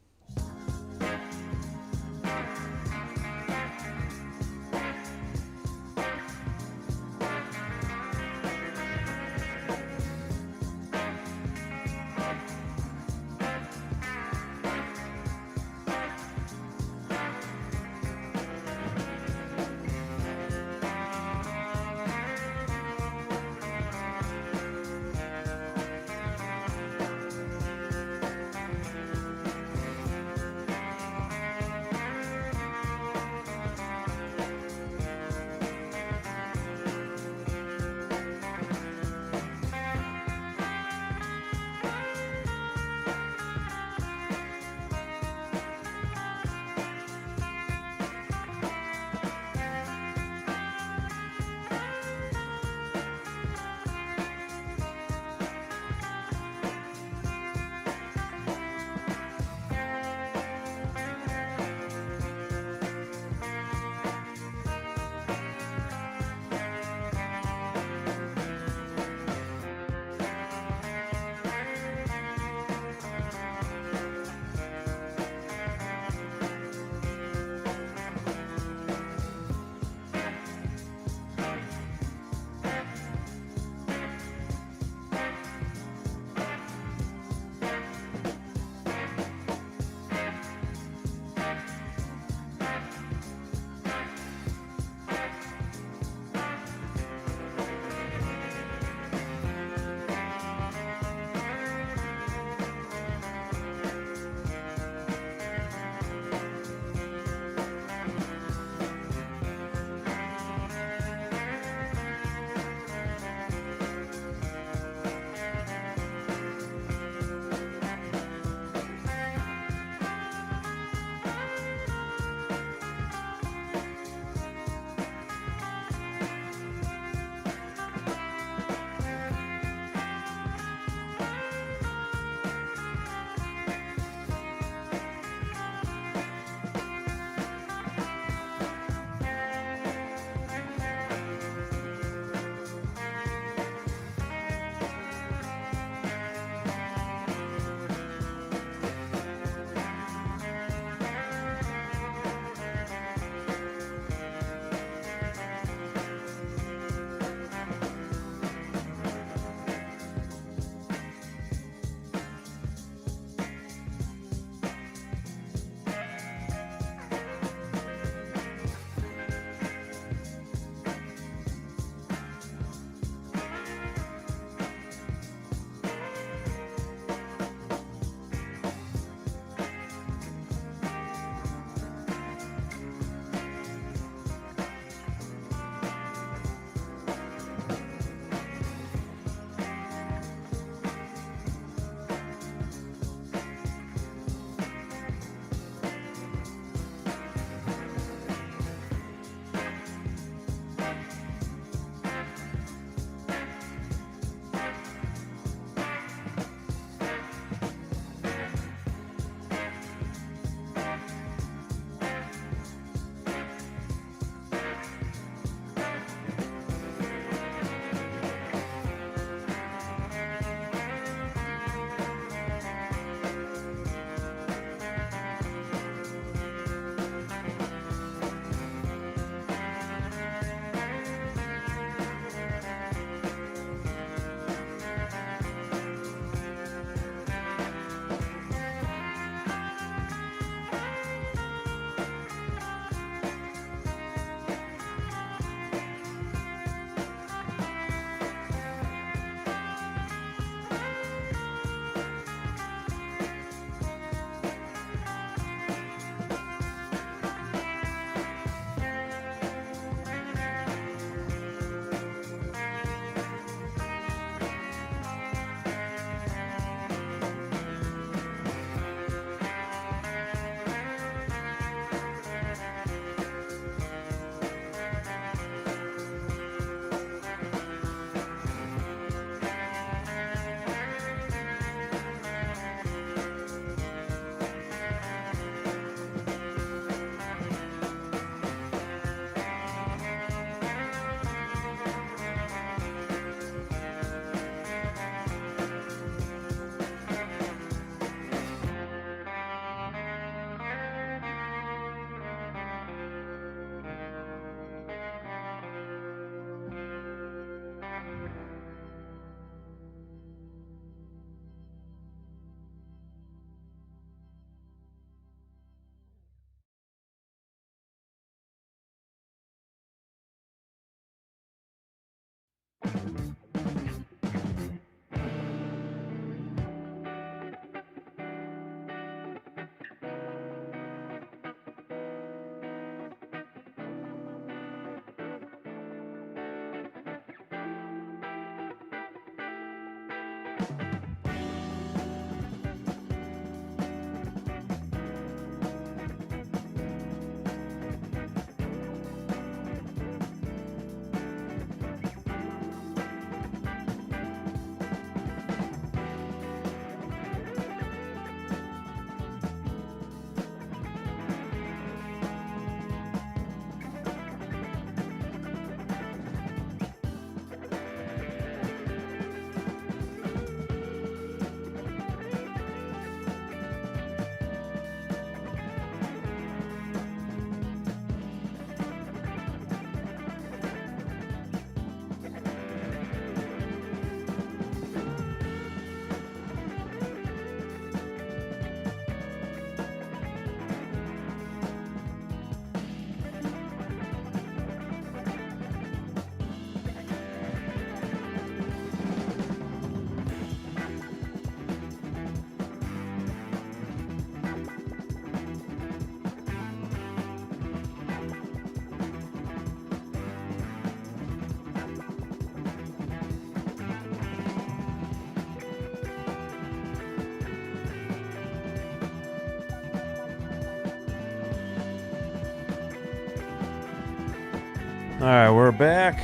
Speaker 1: All right, we're back.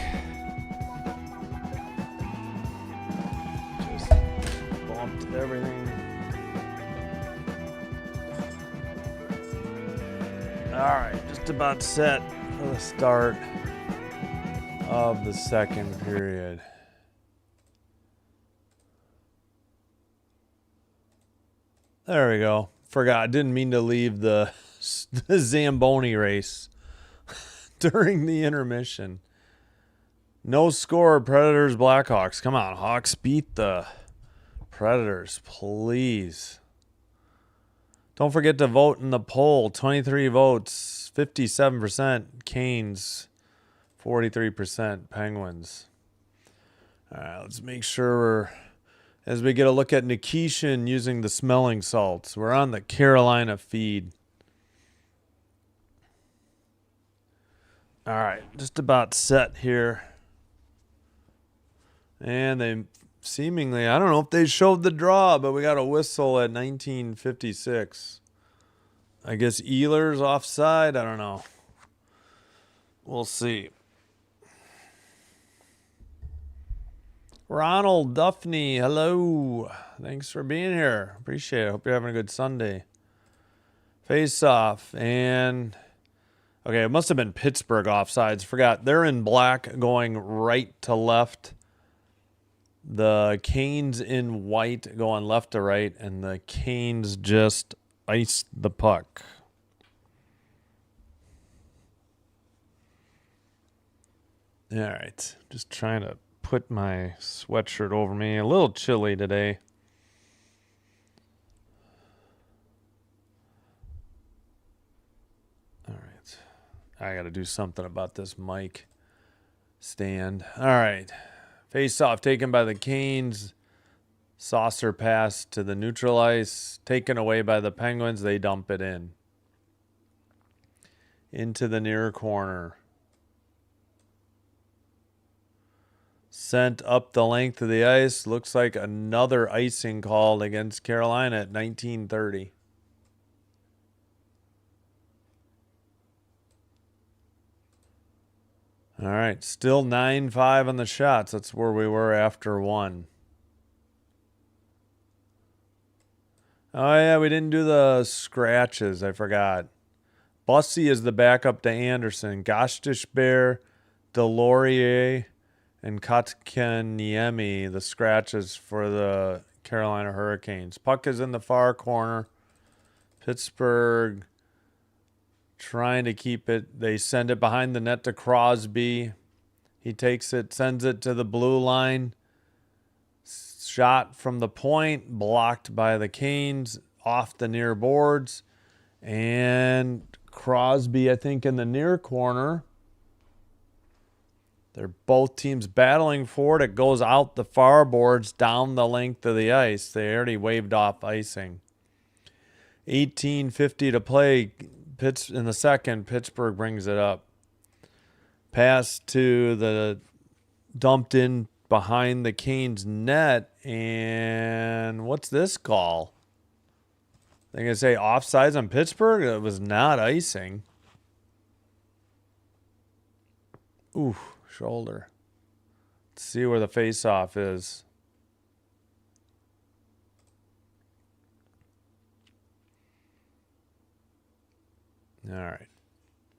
Speaker 1: Just bumped everything. All right, just about set for the start of the second period. There we go. Forgot. Didn't mean to leave the Zamboni race during the intermission. No score, Predators, Blackhawks. Come on, Hawks, beat the Predators, please. Don't forget to vote in the poll. 23 votes, 57% Canes, 43% Penguins. All right, let's make sure as we get a look at Nikishin using the smelling salts. We're on the Carolina feed. All right, just about set here. And they seemingly, I don't know if they showed the draw, but we got a whistle at 1956. I guess Ehlers offside. I don't know. We'll see. Ronald Duffney, hello. Thanks for being here. Appreciate it. Hope you're having a good Sunday. Face off. And okay, it must have been Pittsburgh offsides. Forgot. They're in black going right to left. The Canes in white going left to right. And the Canes just iced the puck. All right. Just trying to put my sweatshirt over me. A little chilly today. All right. I got to do something about this mic stand. All right. Face off taken by the Canes. Saucer pass to the neutral ice. Taken away by the Penguins. They dump it in. Into the near corner. Sent up the length of the ice. Looks like another icing called against Carolina at 19:30. All right, still 9-5 on the shots. That's where we were after one. Oh, yeah, we didn't do the scratches. I forgot. Bussy is the backup to Anderson. Gostishbear, Delorier, and Kotkaniemi, the scratches for the Carolina Hurricanes. Puck is in the far corner. Pittsburgh trying to keep it. They send it behind the net to Crosby. He takes it, sends it to the blue line. Shot from the point, blocked by the Canes, off the near boards. And Crosby, I think, in the near corner. They're both teams battling for it. It goes out the far boards, down the length of the ice. They already waved off icing. 18:50 to play. In the second, Pittsburgh brings it up. Pass to the dumped in behind the Canes net. And what's this call? They're going to say offsides on Pittsburgh? It was not icing. Ooh, shoulder. Let's see where the face-off is. All right.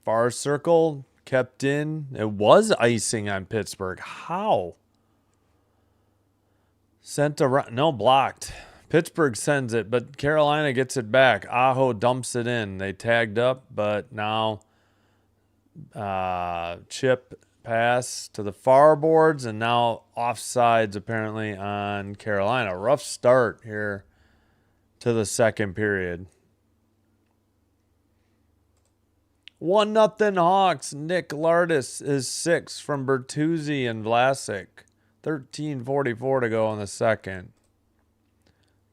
Speaker 1: Far circle, kept in. It was icing on Pittsburgh. How? Sent around. No, blocked. Pittsburgh sends it, but Carolina gets it back. Aho dumps it in. They tagged up, but now chip pass to the far boards, and now offsides apparently on Carolina. Rough start here to the second period. 1-0 Hawks. Nick Lardis is 6 from Bertuzzi and Vlasic. 13:44 to go in the second.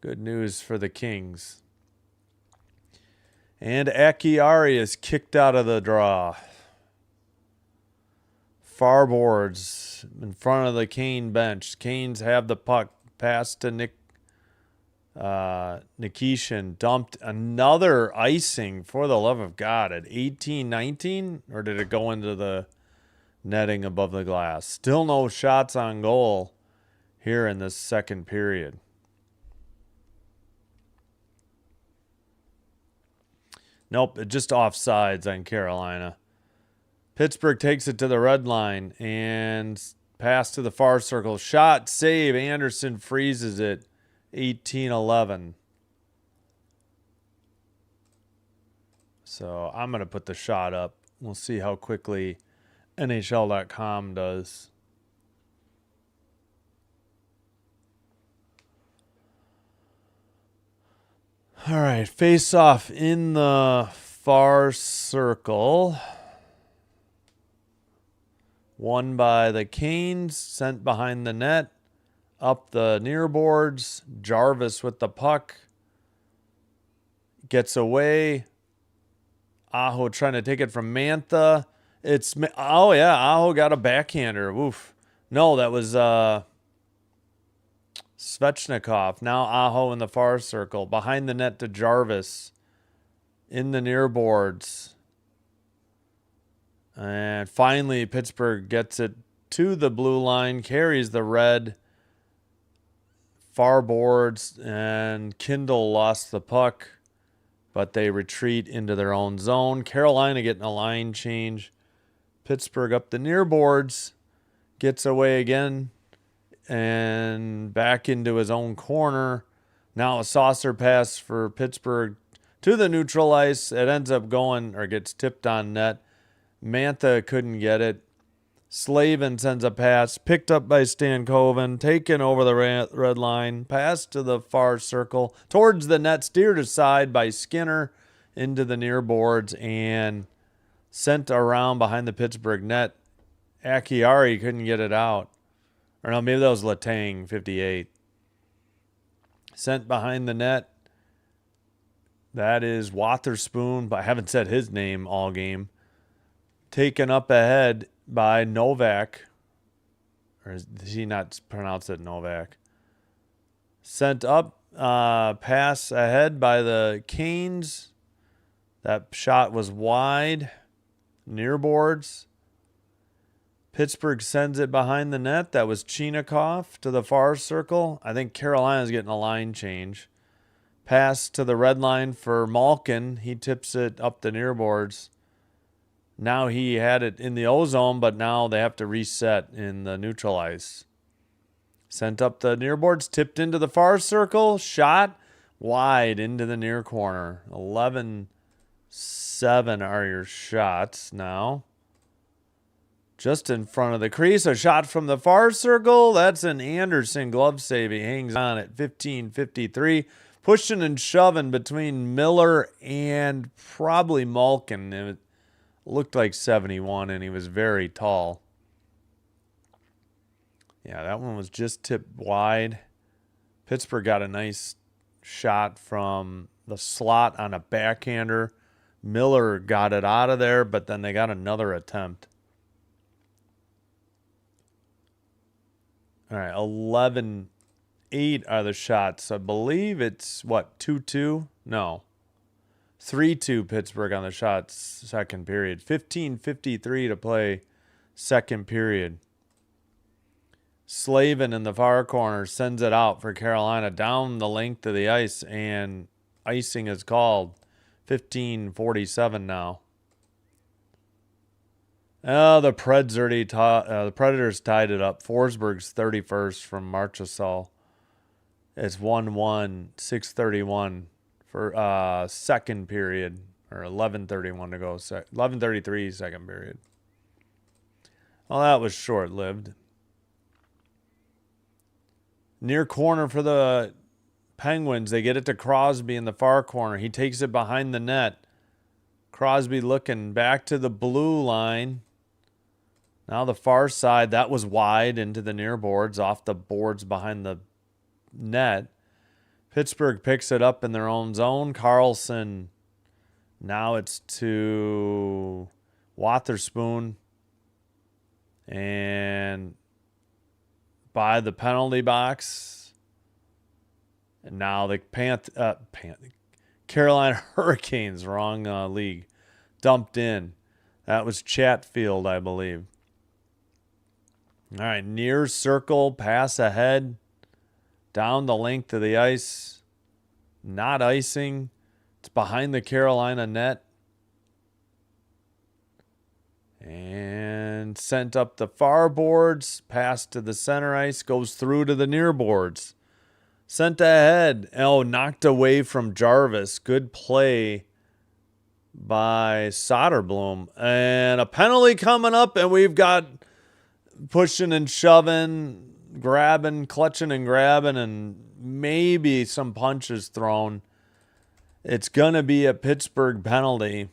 Speaker 1: Good news for the Kings. And Akiari is kicked out of the draw. Far boards in front of the Kane bench. Canes have the puck. Pass to Nikishin. Dumped another icing, for the love of God, at 18-19? Or did it go into the netting above the glass? Still no shots on goal here in this second period. Nope, it just offsides on Carolina. Pittsburgh takes it to the red line and pass to the far circle. Shot, save. Anderson freezes it. 18-11. So I'm going to put the shot up. We'll see how quickly NHL.com does. All right, face off in the far circle. Won by the Canes, sent behind the net, up the near boards. Jarvis with the puck. Gets away. Aho trying to take it from Mantha. Oh yeah, Aho got a backhander. Oof. No, that was Svechnikov. Now Aho in the far circle. Behind the net to Jarvis. In the near boards. And finally, Pittsburgh gets it to the blue line. Carries the red. Far boards. And Kindle lost the puck. But they retreat into their own zone. Carolina getting a line change. Pittsburgh up the near boards. Gets away again. And back into his own corner. Now a saucer pass for Pittsburgh to the neutral ice. It ends up going, or gets tipped on net. Mantha couldn't get it. Slavin sends a pass. Picked up by Stankoven. Taken over the red line. Pass to the far circle. Towards the net. Steered aside by Skinner. Into the near boards. And sent around behind the Pittsburgh net. Akiari couldn't get it out. Or no, maybe that was Letang, 58. Sent behind the net. That is Wotherspoon, but I haven't said his name all game. Taken up ahead by Novak. Or does he not pronounce it Novak? Sent up, pass ahead by the Canes. That shot was wide. Near boards. Pittsburgh sends it behind the net. That was Chinikov to the far circle. I think Carolina's getting a line change. Pass to the red line for Malkin. He tips it up the near boards. Now he had it in the O-zone, but now they have to reset in the neutral ice. Sent up the near boards, tipped into the far circle. Shot wide into the near corner. 11-7 are your shots now. Just in front of the crease, a shot from the far circle. That's an Anderson glove save. He hangs on at 15:53. Pushing and shoving between Miller and probably Malkin. It looked like 71, and he was very tall. Yeah, that one was just tipped wide. Pittsburgh got a nice shot from the slot on a backhander. Miller got it out of there, but then they got another attempt. All right, 11-8 are the shots. I believe it's, what, 2-2? No. 3-2 Pittsburgh on the shots second period. 15:53 to play second period. Slavin in the far corner sends it out for Carolina down the length of the ice, and icing is called. 15:47 now. Oh, the the Predators tied it up. Forsberg's 31st from Marchessault. It's 1-1, 6:31 for second period, or 11:31 to go. 11:33 second period. Well, that was short-lived. Near corner for the Penguins. They get it to Crosby in the far corner. He takes it behind the net. Crosby looking back to the blue line. Now the far side. That was wide into the near boards, off the boards behind the net. Pittsburgh picks it up in their own zone. Carlson. Now it's to Wotherspoon. And by the penalty box. And now the Carolina Hurricanes, wrong league, dumped in. That was Chatfield, I believe. All right, near circle, pass ahead, down the length of the ice. Not icing. It's behind the Carolina net. And sent up the far boards, pass to the center ice, goes through to the near boards. Sent ahead. Oh, knocked away from Jarvis. Good play by Soderblom. And a penalty coming up, and we've got pushing and shoving, grabbing, clutching and grabbing, and maybe some punches thrown. It's going to be a Pittsburgh penalty.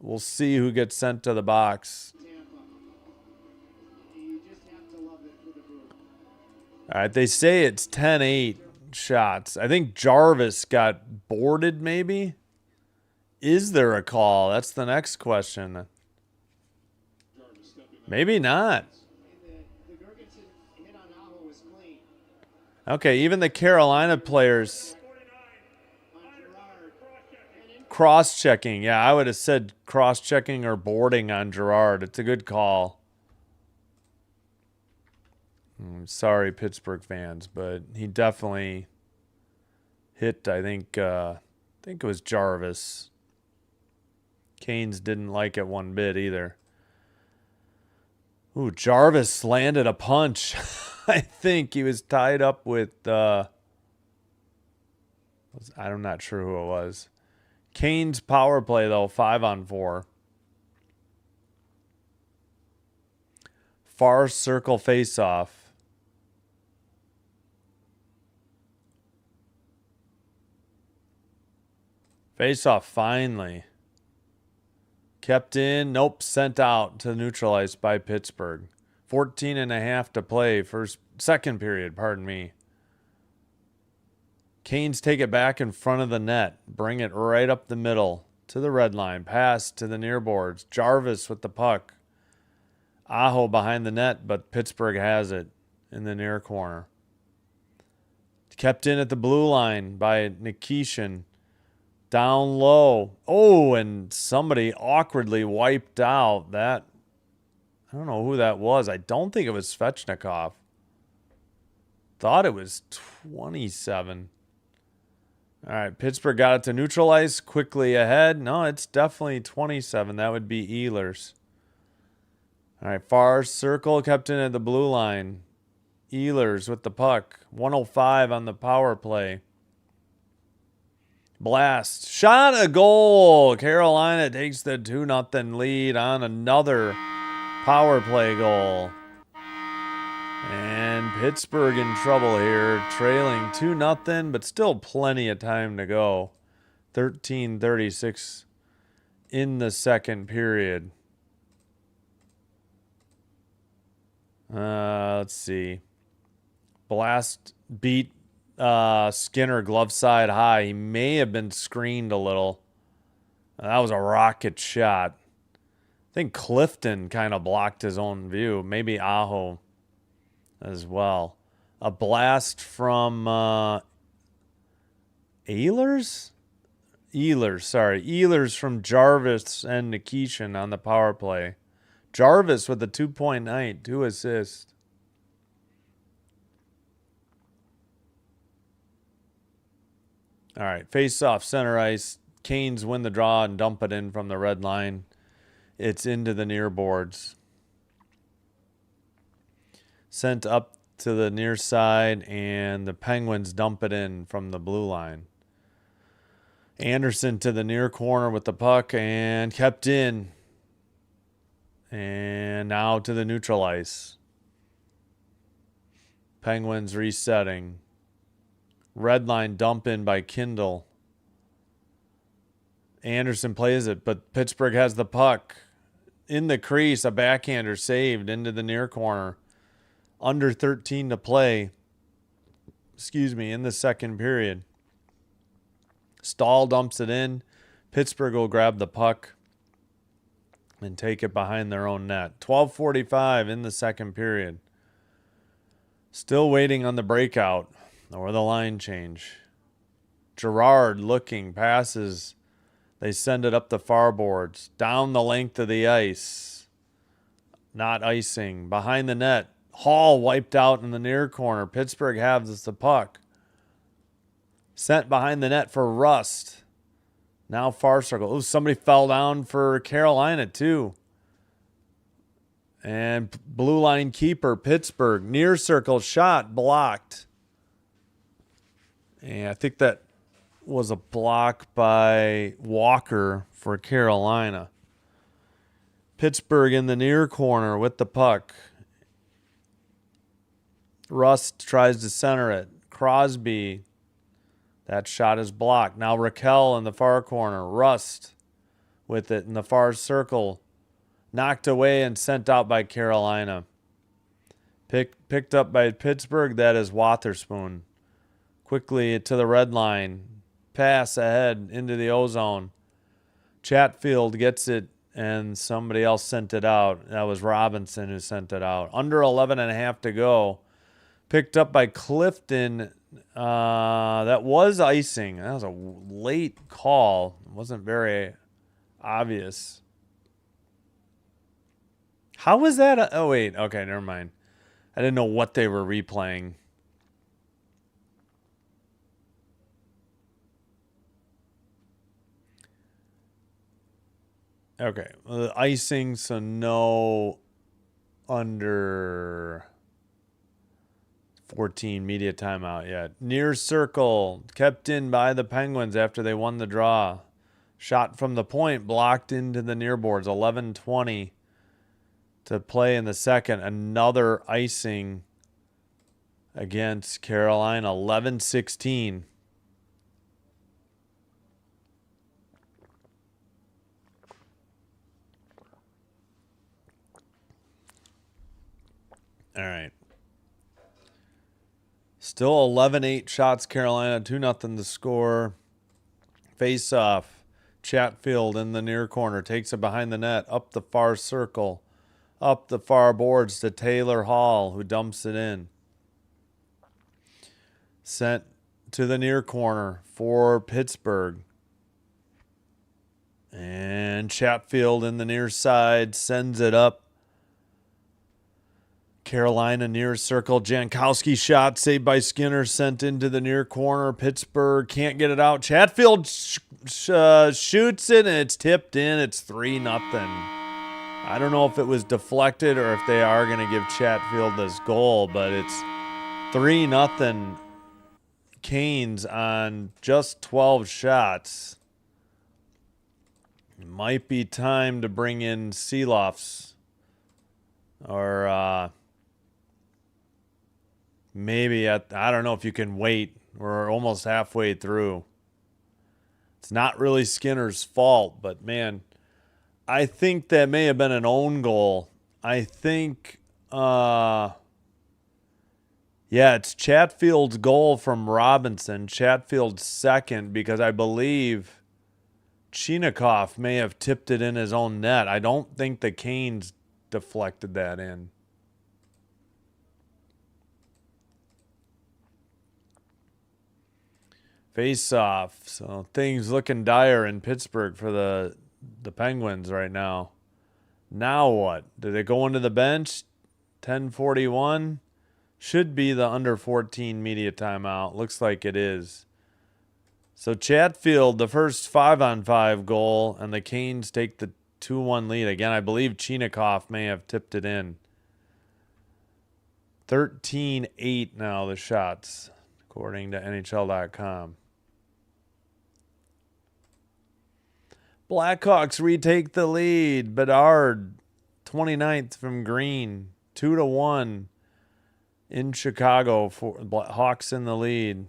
Speaker 1: We'll see who gets sent to the box. All right, they say it's 10-8 shots. I think Jarvis got boarded, maybe? Is there a call? That's the next question. Maybe not. Okay, even the Carolina players cross-checking. Yeah, I would have said cross-checking or boarding on Girard. It's a good call. Sorry, Pittsburgh fans, but he definitely hit, I think it was Jarvis. Canes didn't like it one bit either. Ooh, Jarvis landed a punch. I think he was tied up with, I'm not sure who it was. Canes power play, though, 5-on-4. Far circle face-off. Face-off finally. Kept in. Nope, sent out to neutralize by Pittsburgh. 14.5 to play. Second period, pardon me. Canes take it back in front of the net. Bring it right up the middle to the red line. Pass to the near boards. Jarvis with the puck. Aho behind the net, but Pittsburgh has it in the near corner. Kept in at the blue line by Nikishin. Down low. Oh, and somebody awkwardly wiped out. I don't know who that was. I don't think it was Svechnikov. Thought it was 27. All right, Pittsburgh got it to neutralize. Quickly ahead. No, it's definitely 27. That would be Ehlers. All right, far circle, kept in at the blue line. Ehlers with the puck. 105 on the power play. Blast. Shot, a goal. Carolina takes the 2-0 lead on another power play goal. And Pittsburgh in trouble here, trailing 2-0, but still plenty of time to go. 13:36 in the second period. Let's see. Blast beat Skinner glove side high. He may have been screened a little. That was a rocket shot. I think Clifton kind of blocked his own view. Maybe Aho. as well. A blast from Ehlers? Ehlers from Jarvis and Nikishin on the power play. Jarvis with a 2-point night, 2 assists. All right, face off, center ice. Canes win the draw and dump it in from the red line. It's into the near boards. Sent up to the near side, and the Penguins dump it in from the blue line. Anderson to the near corner with the puck and kept in. And now to the neutral ice. Penguins resetting. Red line dump in by Kindle. Anderson plays it, but Pittsburgh has the puck. In the crease, a backhander saved into the near corner. Under 13 to play. In the second period. Stahl dumps it in. Pittsburgh will grab the puck and take it behind their own net. 12:45 in the second period. Still waiting on the breakout or the line change. Gerard looking, passes. They send it up the far boards. Down the length of the ice. Not icing. Behind the net. Hall wiped out in the near corner. Pittsburgh has the puck. Sent behind the net for Rust. Now far circle. Oh, somebody fell down for Carolina too. And blue line keeper, Pittsburgh. Near circle shot blocked. And I think that was a block by Walker for Carolina. Pittsburgh in the near corner with the puck. Rust tries to center it. Crosby. That shot is blocked. Now Raquel in the far corner. Rust with it in the far circle. Knocked away and sent out by Carolina. Picked up by Pittsburgh. That is Wotherspoon. Quickly to the red line. Pass ahead into the O-zone. Chatfield gets it, and somebody else sent it out. That was Robinson who sent it out. Under 11.5 to go. Picked up by Clifton. That was icing. That was a late call. It wasn't very obvious. How was that? Oh, wait. Okay, never mind. I didn't know what they were replaying. Okay. Icing, so no under 14 media timeout yet. Near circle kept in by the Penguins after they won the draw. Shot from the point blocked into the near boards. 11:20 to play in the second. Another icing against Carolina. 11:16. All right. Still 11-8 shots, Carolina. 2-0 to score. Face off. Chatfield in the near corner. Takes it behind the net. Up the far circle. Up the far boards to Taylor Hall, who dumps it in. Sent to the near corner for Pittsburgh. And Chatfield in the near side sends it up. Carolina near circle. Jankowski shot saved by Skinner. Sent into the near corner. Pittsburgh can't get it out. Chatfield shoots it, and it's tipped in. It's 3-0. I don't know if it was deflected or if they are going to give Chatfield this goal, but it's 3-0 Canes on just 12 shots. It might be time to bring in Seelofs or maybe I don't know if you can wait. We're almost halfway through. It's not really Skinner's fault, but man, I think that may have been an own goal. I think, it's Chatfield's goal from Robinson. Chatfield's second, because I believe Chinakhov may have tipped it in his own net. I don't think the Canes deflected that in. Face off. So things looking dire in Pittsburgh for the Penguins right now. Now what? Do they go into the bench? 10:41. Should be the under 14 media timeout. Looks like it is. So Chatfield, the first 5-on-5 goal, and the Canes take the 2-1 lead. Again, I believe Chinakhov may have tipped it in. 13-8 now the shots, according to NHL.com. Blackhawks retake the lead. Bedard, 29th from Green, 2-1 in Chicago. For Hawks in the lead.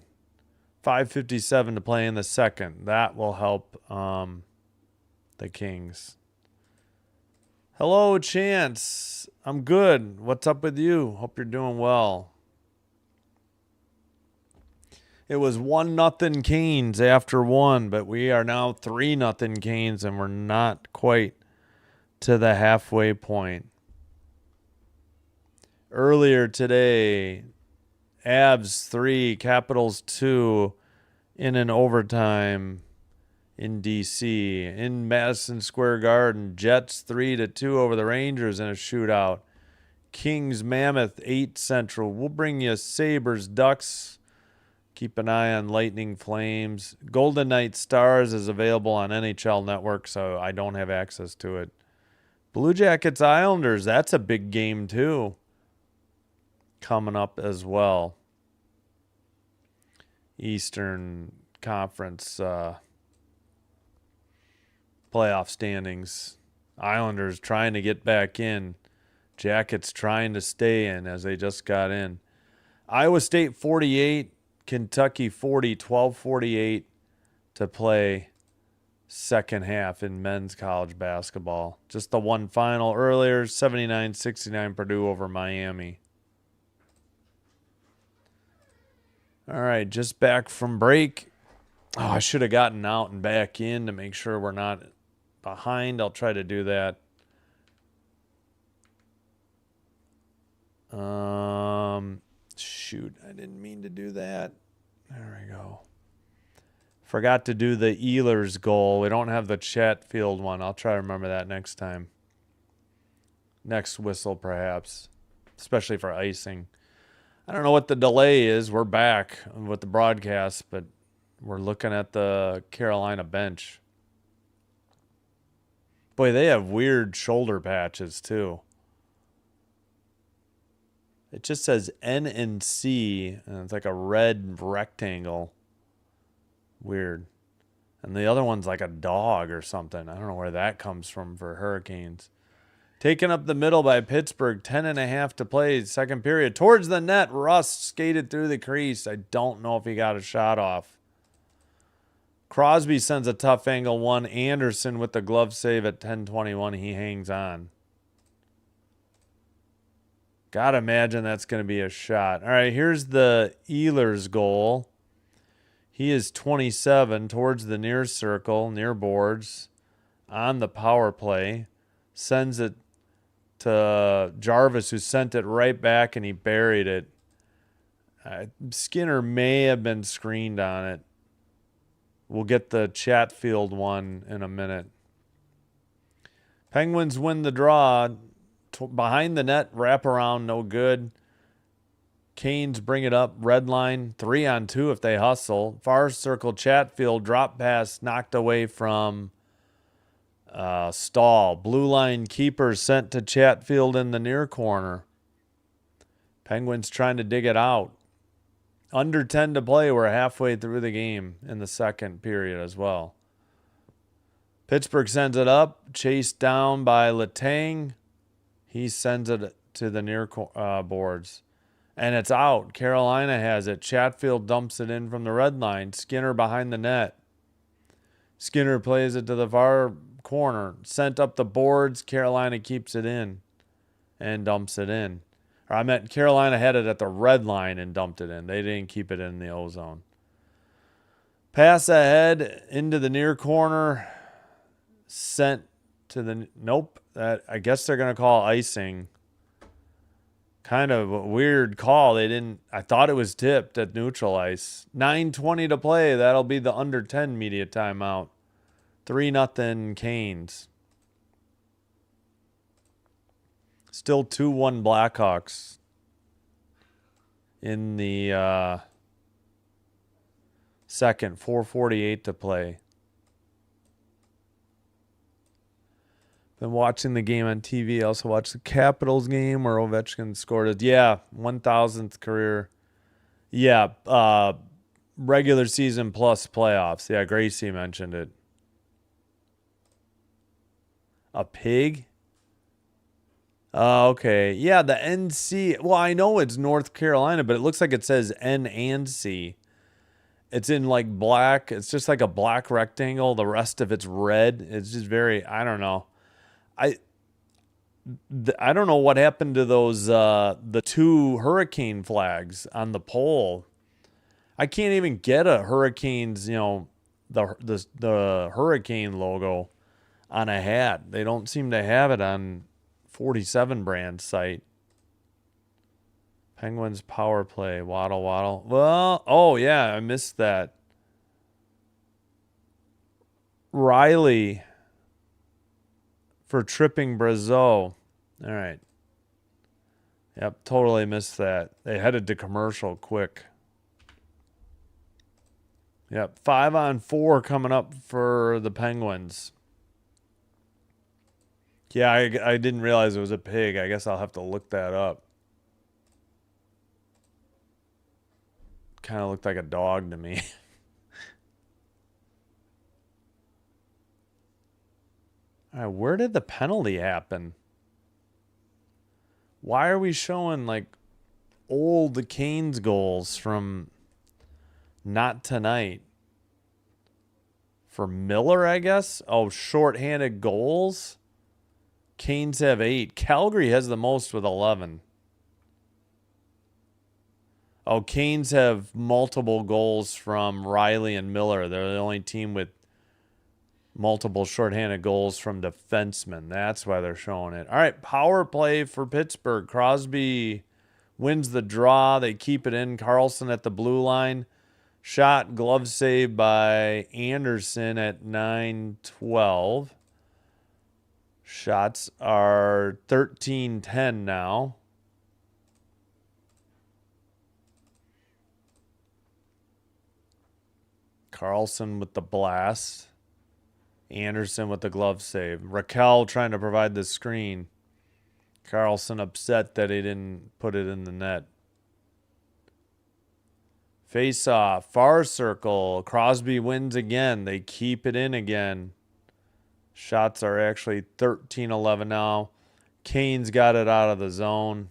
Speaker 1: 5:57 to play in the second. That will help the Kings. Hello, Chance. I'm good. What's up with you? Hope you're doing well. It was 1-0 Canes after one, but we are now 3-0 Canes, and we're not quite to the halfway point. Earlier today, Avs 3, Capitals 2 in an overtime in D.C. In Madison Square Garden, Jets 3-2 over the Rangers in a shootout. Kings Mammoth 8 Central. We'll bring you Sabres Ducks. Keep an eye on Lightning Flames. Golden Knights Stars is available on NHL Network, so I don't have access to it. Blue Jackets Islanders, that's a big game too. Coming up as well. Eastern Conference playoff standings. Islanders trying to get back in. Jackets trying to stay in as they just got in. Iowa State 48, Kentucky 40, 12:48 to play second half in men's college basketball. Just the one final earlier, 79-69 Purdue over Miami. All right, just back from break. Oh, I should have gotten out and back in to make sure we're not behind. I'll try to do that. Shoot, I didn't mean to do that. There we go. Forgot to do the Ehlers goal. We don't have the Chatfield one. I'll try to remember that next time. Next whistle, perhaps, especially for icing. I don't know what the delay is. We're back with the broadcast, but we're looking at the Carolina bench. Boy, they have weird shoulder patches, too. It just says N and C, and it's like a red rectangle. Weird. And the other one's like a dog or something. I don't know where that comes from for Hurricanes. Taken up the middle by Pittsburgh, 10.5 to play, second period. Towards the net, Rust skated through the crease. I don't know if he got a shot off. Crosby sends a tough angle one. Anderson with the glove save at 10:21. He hangs on. Gotta imagine that's going to be a shot. All right, here's the Ehlers goal. He is 27 towards the near circle, near boards, on the power play. Sends it to Jarvis, who sent it right back, and he buried it. Skinner may have been screened on it. We'll get the Chatfield one in a minute. Penguins win the draw. Behind the net, wrap around, no good. Canes bring it up, red line, 3-on-2 if they hustle. Far circle, Chatfield, drop pass, knocked away from Stahl. Blue line keeper sent to Chatfield in the near corner. Penguins trying to dig it out. Under 10 to play. We're halfway through the game in the second period as well. Pittsburgh sends it up, chased down by Letang. He sends it to the near boards. And it's out. Carolina has it. Chatfield dumps it in from the red line. Skinner behind the net. Skinner plays it to the far corner. Sent up the boards. Carolina keeps it in and dumps it in. Or I meant Carolina had it at the red line and dumped it in. They didn't keep it in the O-zone. Pass ahead into the near corner. Sent to the... Nope. I guess they're going to call icing. Kind of a weird call. They didn't. I thought it was tipped at neutral ice. 9:20 to play. That'll be the under 10 media timeout. 3-0 Canes. Still 2-1 Blackhawks in the second. 4:48 to play. Been watching the game on TV. Also watched the Capitals game where Ovechkin scored it. Yeah, 1,000th career. Yeah, regular season plus playoffs. Yeah, Gracie mentioned it. A pig? Okay. Yeah, the NC. Well, I know it's North Carolina, but it looks like it says N and C. It's in like black. It's just like a black rectangle. The rest of it's red. It's just very, I don't know. I don't know what happened to those the 2 hurricane flags on the pole. I can't even get a Hurricanes, the hurricane logo on a hat. They don't seem to have it on 47 brand site. Penguins power play. Waddle. Well, oh yeah, I missed that. Riley for tripping Brazeau. All right. Yep, totally missed that. They headed to commercial quick. Yep, 5-on-4 coming up for the Penguins. Yeah, I didn't realize it was a pig. I guess I'll have to look that up. Kind of looked like a dog to me. All right, where did the penalty happen? Why are we showing like old Canes goals from not tonight? For Miller, I guess? Oh, shorthanded goals? Canes have 8. Calgary has the most with 11. Oh, Canes have multiple goals from Riley and Miller. They're the only team with multiple shorthanded goals from defensemen. That's why they're showing it. All right, power play for Pittsburgh. Crosby wins the draw. They keep it in. Carlson at the blue line. Shot, glove save by Anderson at 9:12. Shots are 13-10 now. Carlson with the blast. Anderson with the glove save. Raquel trying to provide the screen. Carlson upset that he didn't put it in the net. Face off. Far circle. Crosby wins again. They keep it in again. Shots are actually 13-11 now. Canes got it out of the zone.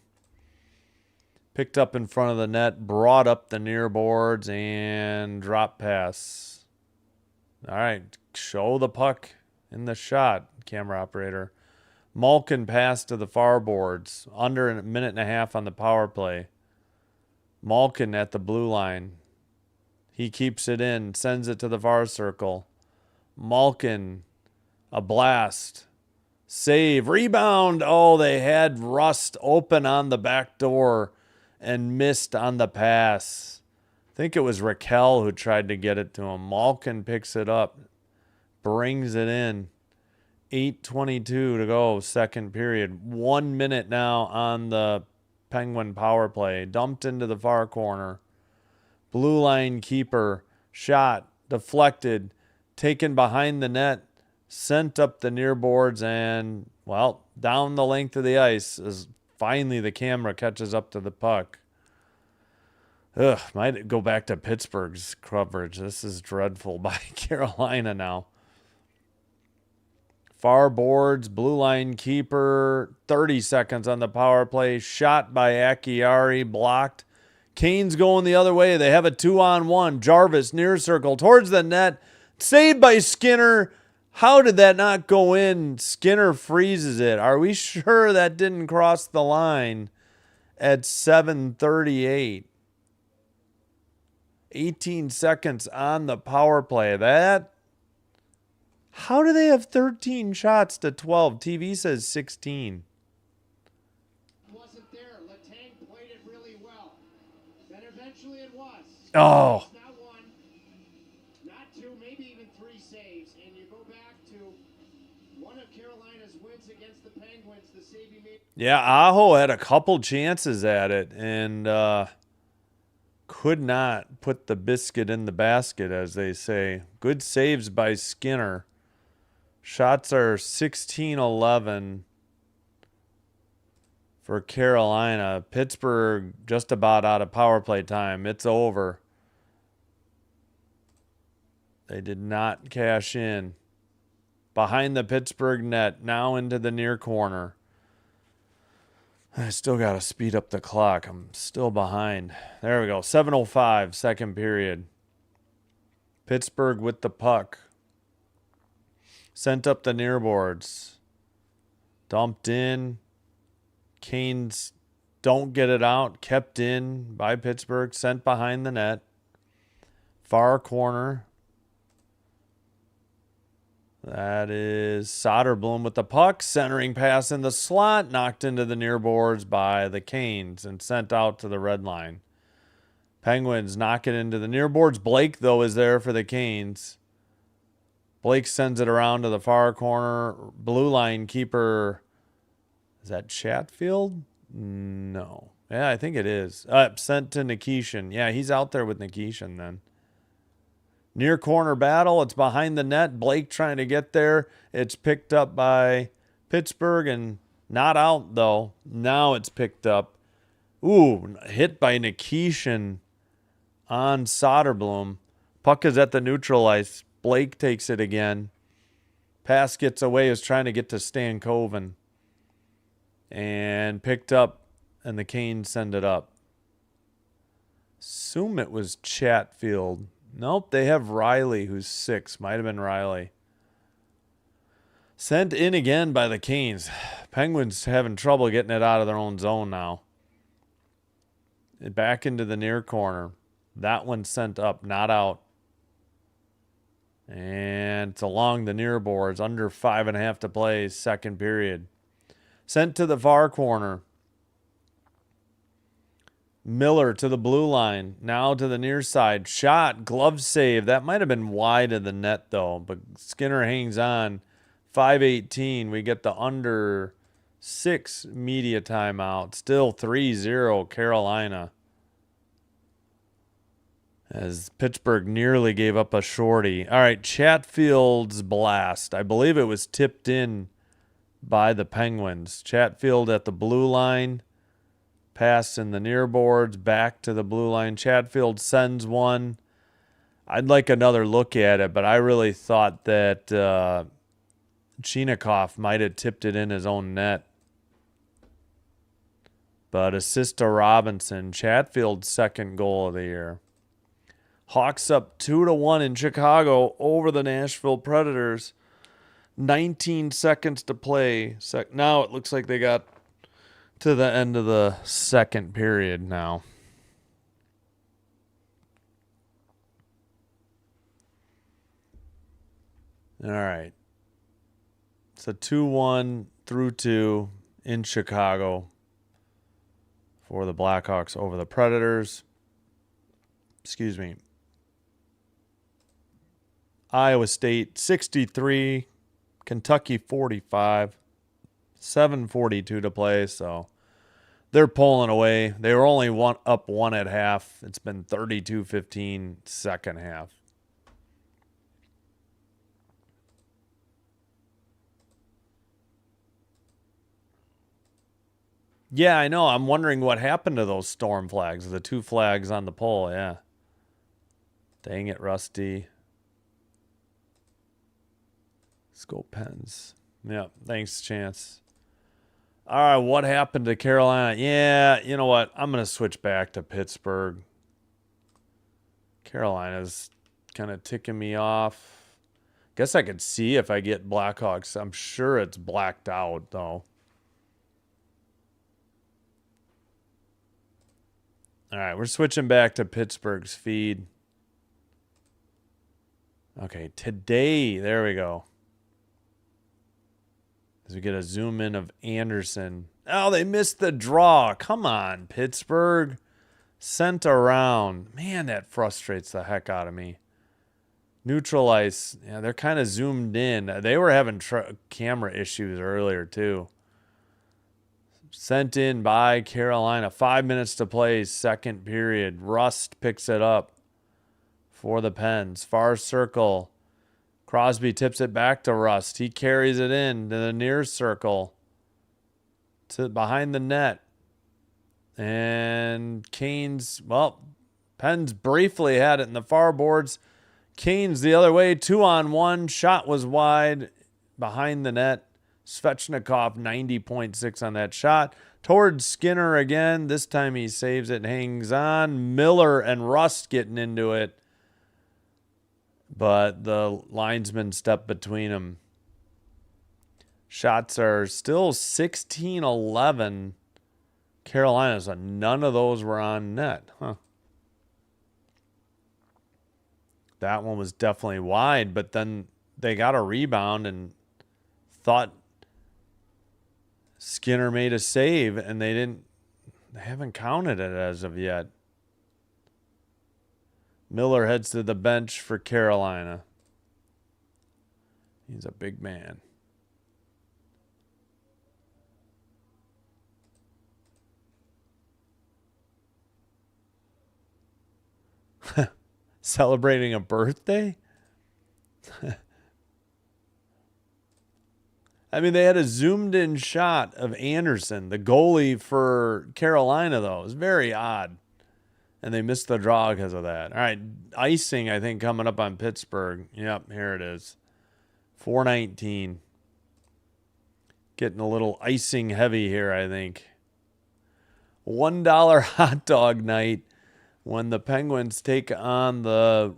Speaker 1: Picked up in front of the net. Brought up the near boards and drop pass. All right. Show the puck in the shot, camera operator. Malkin pass to the far boards. Under a minute and a half on the power play. Malkin at the blue line. He keeps it in. Sends it to the far circle. Malkin. A blast. Save. Rebound. Oh, they had Rust open on the back door and missed on the pass. I think it was Raquel who tried to get it to him. Malkin picks it up. Brings it in. 8:22 to go, second period. 1 minute now on the Penguin power play. Dumped into the far corner. Blue line keeper. Shot. Deflected. Taken behind the net. Sent up the near boards and, well, down the length of the ice as finally the camera catches up to the puck. Ugh, might go back to Pittsburgh's coverage. This is dreadful by Carolina now. Far boards, blue line keeper, 30 seconds on the power play. Shot by Acciari, blocked. Canes going the other way. They have a 2-on-1. Jarvis near circle towards the net. Saved by Skinner. How did that not go in? Skinner freezes it. Are we sure that didn't cross the line at 7:38? 18 seconds on the power play. How do they have 13 shots to 12? TV says 16.
Speaker 2: Plus wasn't there. Letang played it really well. Then eventually it was.
Speaker 1: Oh.
Speaker 2: Not one, not two, maybe even three saves. And you go back to one of Carolina's wins against the Penguins, the save he made.
Speaker 1: Yeah, Aho had a couple chances at it and could not put the biscuit in the basket, as they say. Good saves by Skinner. Shots are 16-11 for Carolina. Pittsburgh just about out of power play time. It's over. They did not cash in. Behind the Pittsburgh net, now into the near corner. I still got to speed up the clock. I'm still behind. There we go. 7:05, second period. Pittsburgh with the puck. Sent up the near boards. Dumped in. Canes don't get it out. Kept in by Pittsburgh. Sent behind the net. Far corner. That is Soderblom with the puck. Centering pass in the slot. Knocked into the near boards by the Canes and sent out to the red line. Penguins knock it into the near boards. Blake, though, is there for the Canes. Blake sends it around to the far corner. Blue line keeper. Is that Chatfield? No. Yeah, I think it is. Sent to Nikishin. Yeah, he's out there with Nikishin then. Near corner battle. It's behind the net. Blake trying to get there. It's picked up by Pittsburgh and not out, though. Now it's picked up. Ooh, hit by Nikishin on Soderblom. Puck is at the neutral ice. Blake takes it again. Pass gets away. Is trying to get to Stan Coven. And picked up, and the Canes send it up. Assume it was Chatfield. Nope, they have Riley, who's 6. Might have been Riley. Sent in again by the Canes. Penguins having trouble getting it out of their own zone now. Back into the near corner. That one sent up, not out. And it's along the near boards. Under 5.5 to play, second period. Sent to the far corner. Miller to the blue line. Now to the near side. Shot. Glove save. That might have been wide of the net, though. But Skinner hangs on. 5:18. We get the under 6 media timeout. Still 3-0 Carolina. As Pittsburgh nearly gave up a shorty. All right, Chatfield's blast. I believe it was tipped in by the Penguins. Chatfield at the blue line. Pass in the near boards. Back to the blue line. Chatfield sends one. I'd like another look at it, but I really thought that Chinakhov might have tipped it in his own net. But assist to Robinson. Chatfield's second goal of the year. Hawks up 2-1 in Chicago over the Nashville Predators. 19 seconds to play. Now it looks like they got to the end of the second period now. All right. It's a 2-1 through 2 in Chicago for the Blackhawks over the Predators. Excuse me. Iowa State 63, Kentucky 45, 7:42 to play, so they're pulling away. They were only up one at half. It's been 32-15 second half. Yeah, I know. I'm wondering what happened to those storm flags, the 2 flags on the pole, yeah. Dang it, Rusty. Scope pens. Yeah, thanks, Chance. All right, what happened to Carolina? Yeah, you know what? I'm going to switch back to Pittsburgh. Carolina's kind of ticking me off. Guess I could see if I get Blackhawks. I'm sure it's blacked out, though. All right, we're switching back to Pittsburgh's feed. Okay, today, there we go. As we get a zoom in of Anderson. Oh, they missed the draw. Come on, Pittsburgh. Sent around. Man, that frustrates the heck out of me. Neutral ice. Yeah, they're kind of zoomed in. They were having camera issues earlier, too. Sent in by Carolina. 5 minutes to play, second period. Rust picks it up for the Pens. Far circle. Crosby tips it back to Rust. He carries it in to the near circle. To behind the net. And Canes, well, Pens briefly had it in the far boards. Canes the other way, 2-on-1. Shot was wide behind the net. Svechnikov, 90.6 on that shot. Towards Skinner again. This time he saves it, hangs on. Miller and Rust getting into it. But the linesman stepped between them. Shots are still 16-11. Carolina, so none of those were on net. Huh. That one was definitely wide, but then they got a rebound and thought Skinner made a save, and they haven't counted it as of yet. Miller heads to the bench for Carolina. He's a big man. Celebrating a birthday? I mean, they had a zoomed in shot of Anderson, the goalie for Carolina, though. It was very odd. And they missed the draw because of that. All right, icing, I think, coming up on Pittsburgh. Yep, here it is. 4:19. Getting a little icing heavy here, I think. $1 hot dog night when the Penguins take on the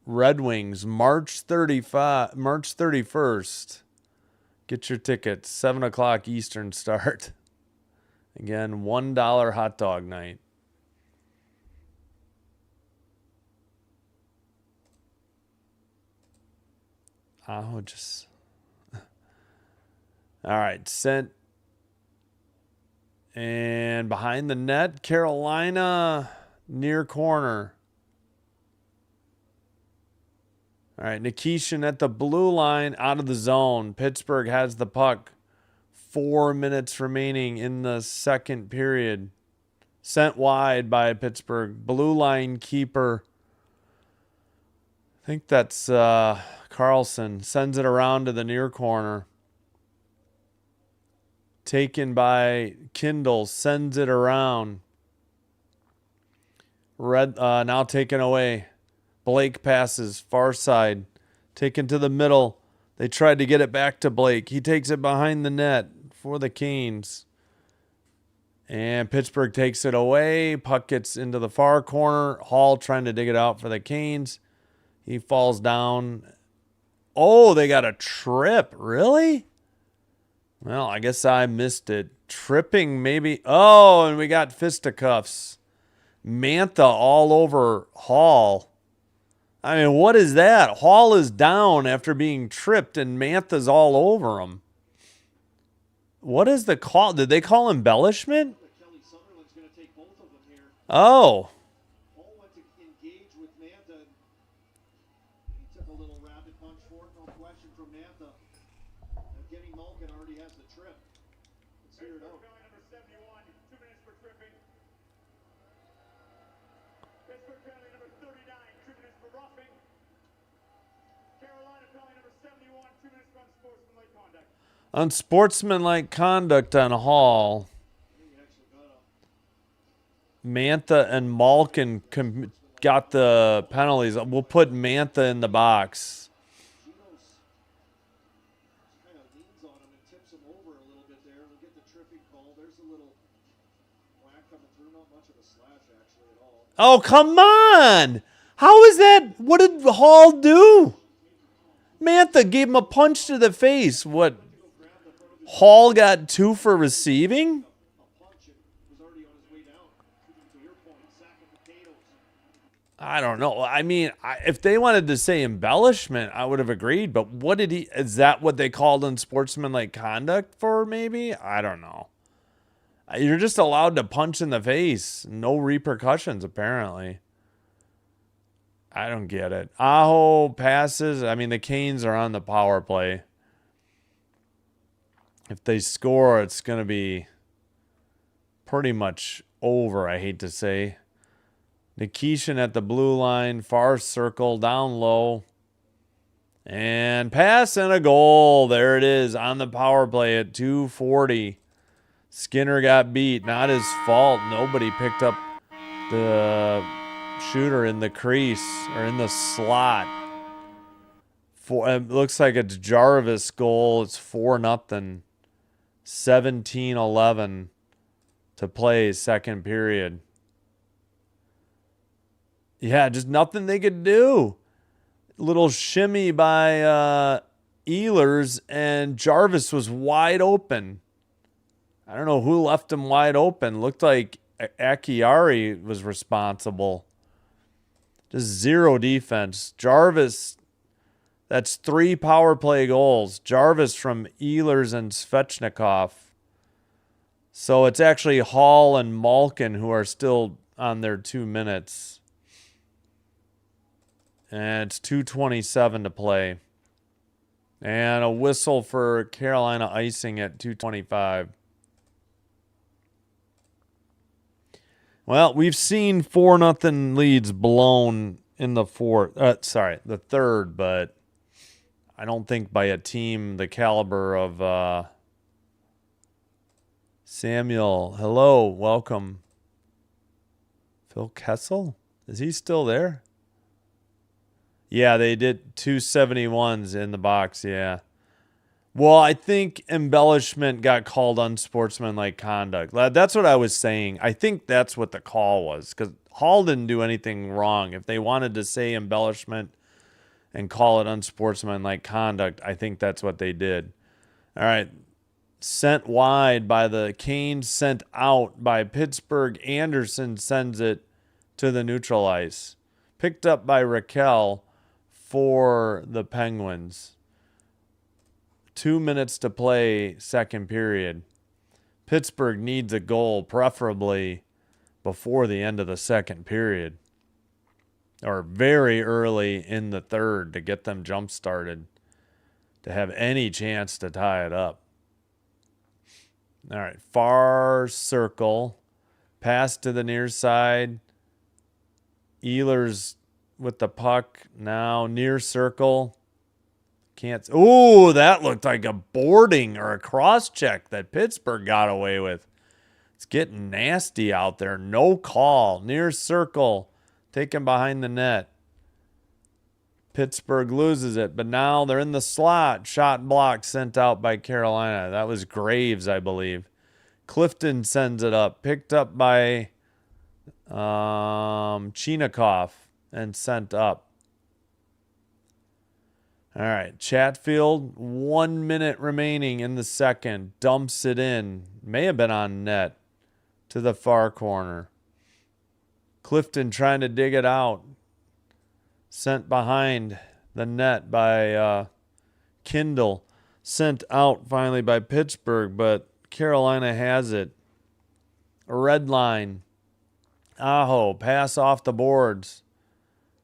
Speaker 1: Red Wings March 31st. Get your tickets. 7 o'clock Eastern start. Again, $1 hot dog night. Oh, just... All right, sent. And behind the net, Carolina, near corner. All right, Nikishin at the blue line, out of the zone. Pittsburgh has the puck. 4 minutes remaining in the second period. Sent wide by Pittsburgh. Blue line keeper. I think that's Carlson. Sends it around to the near corner. Taken by Kindle. Sends it around. Now taken away. Blake passes. Far side. Taken to the middle. They tried to get it back to Blake. He takes it behind the net for the Canes. And Pittsburgh takes it away. Puck gets into the far corner. Hall trying to dig it out for the Canes. He falls down. Oh, they got a trip. Really? Well, I guess I missed it. Tripping maybe. Oh, and we got fisticuffs. Mantha all over Hall. I mean, what is that? Hall is down after being tripped, and Mantha's all over him. What is the call? Did they call embellishment? Oh.
Speaker 2: Hall went to engage with Mantha. He took a little rapid punch for it, no question from Mantha. Getting Malkin already has the trip. Let's hear it out. Number 71, 2 minutes for tripping. Pittsburgh penalty number 39, 2 minutes for roughing. Carolina penalty number 71, 2 minutes for unsportsmanlike conduct.
Speaker 1: Unsportsmanlike conduct on Hall. Mantha and Malkin got the penalties. We'll put Mantha in the box.
Speaker 2: Kind of leans on him and tips him over a little bit there. We'll get the tripping call. There's a little whack coming through. Not much of a slash actually at all.
Speaker 1: Oh, come on. How is that? What did Hall do? Mantha gave him a punch to the face. What? Hall got 2 for receiving? I don't know. I mean, if they wanted to say embellishment, I would have agreed. But what did he? Is that what they called unsportsmanlike conduct for? Maybe, I don't know. You're just allowed to punch in the face. No repercussions, apparently. I don't get it. Aho passes. I mean, the Canes are on the power play. If they score, it's going to be pretty much over, I hate to say. Nikishin at the blue line, far circle, down low. And pass and a goal. There it is on the power play at 2:40. Skinner got beat. Not his fault. Nobody picked up the shooter in the crease or in the slot. It looks like it's Jarvis' goal. It's 4-0. 17-11 to play second period. Yeah, just nothing they could do. Little shimmy by Ehlers, and Jarvis was wide open. I don't know who left him wide open. Looked like Akiari was responsible. Just zero defense. Jarvis, that's 3 power play goals. Jarvis from Ehlers and Svechnikov. So it's actually Hall and Malkin who are still on their 2 minutes. And it's 2:27 to play. And a whistle for Carolina icing at 2:25. Well, we've seen 4-0 leads blown in the the third, but I don't think by a team the caliber of Samuel. Hello, welcome. Phil Kessel? Is he still there? Yeah, they did 271s in the box, yeah. Well, I think embellishment got called unsportsmanlike conduct. That's what I was saying. I think that's what the call was, because Hall didn't do anything wrong. If they wanted to say embellishment and call it unsportsmanlike conduct, I think that's what they did. All right. Sent wide by the Canes, sent out by Pittsburgh. Anderson sends it to the neutral ice. Picked up by Raquel for the Penguins. 2 minutes to play, second period. Pittsburgh needs a goal, preferably before the end of the second period, or very early in the third, to get them jump started, to have any chance to tie it up. All right, far circle, pass to the near side. Ehlers with the puck now, near circle. Can't. Ooh, that looked like a boarding or a cross check that Pittsburgh got away with. It's getting nasty out there. No call. Near circle. Taken behind the net. Pittsburgh loses it, but now they're in the slot. Shot block sent out by Carolina. That was Graves, I believe. Clifton sends it up. Picked up by Chinikov and sent up. All right, Chatfield, 1 minute remaining in the second. Dumps it in. May have been on net to the far corner. Clifton trying to dig it out. Sent behind the net by Kindle. Sent out finally by Pittsburgh, but Carolina has it. A red line. Aho, pass off the boards.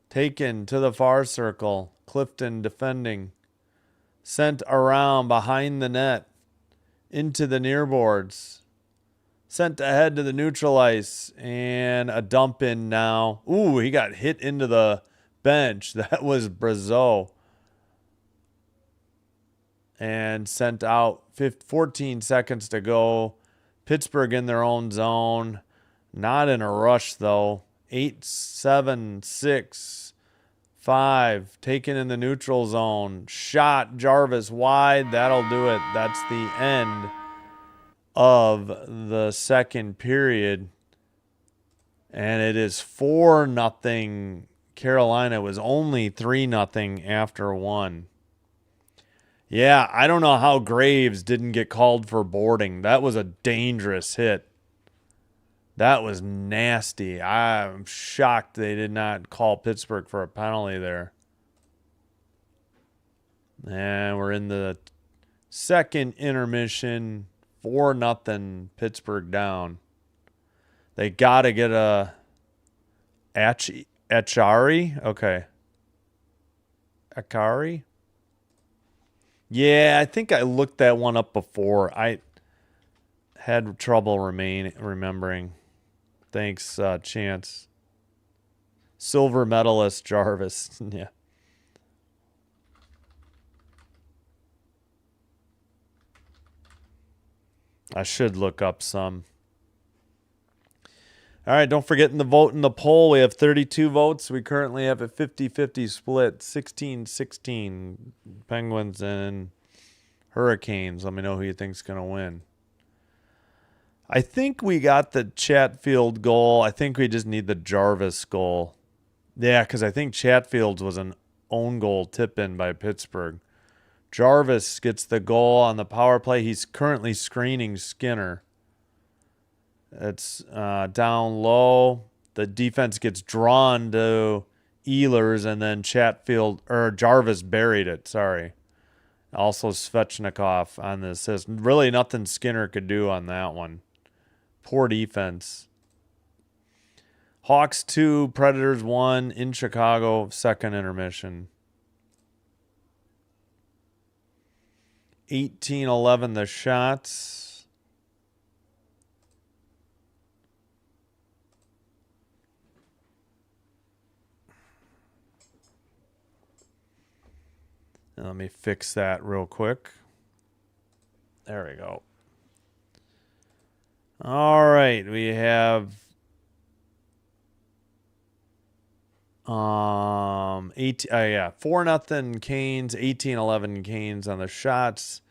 Speaker 1: Taken to the far circle. Clifton defending. Sent around behind the net. Into the near boards. Sent ahead to the neutral ice. And a dump in now. Ooh, he got hit into the bench. That was Brazeau. And sent out. 14 seconds to go. Pittsburgh in their own zone. Not in a rush, though. 8, 7, 6, 5. Taken in the neutral zone. Shot Jarvis wide. That'll do it. That's the end of the second period. And it is 4-0. Carolina was only 3-0 after 1. Yeah, I don't know how Graves didn't get called for boarding. That was a dangerous hit. That was nasty. I'm shocked they did not call Pittsburgh for a penalty there. And we're in the second intermission. 4-0 Pittsburgh down. They got to get a Achari? Okay. Akari? Yeah, I think I looked that one up before. I had trouble remembering. Thanks, Chance. Silver medalist Jarvis. Yeah. I should look up some. All right, don't forget in the vote in the poll, we have 32 votes. We currently have a 50-50 split, 16-16 Penguins and Hurricanes. Let me know who you think's going to win. I think we got the Chatfield goal. I think we just need the Jarvis goal. Yeah, because I think Chatfield's was an own goal tip-in by Pittsburgh. Jarvis gets the goal on the power play. He's currently screening Skinner. It's down low. The defense gets drawn to Ehlers, and then Jarvis buried it. Sorry. Also Svechnikov on the assist. Really nothing Skinner could do on that one. Poor defense. Hawks 2, Predators 1 in Chicago, second intermission. 18-11 the shots. Let me fix that real quick. There we go. All right, we have 4-0 Canes, 18-11 Canes on the shots.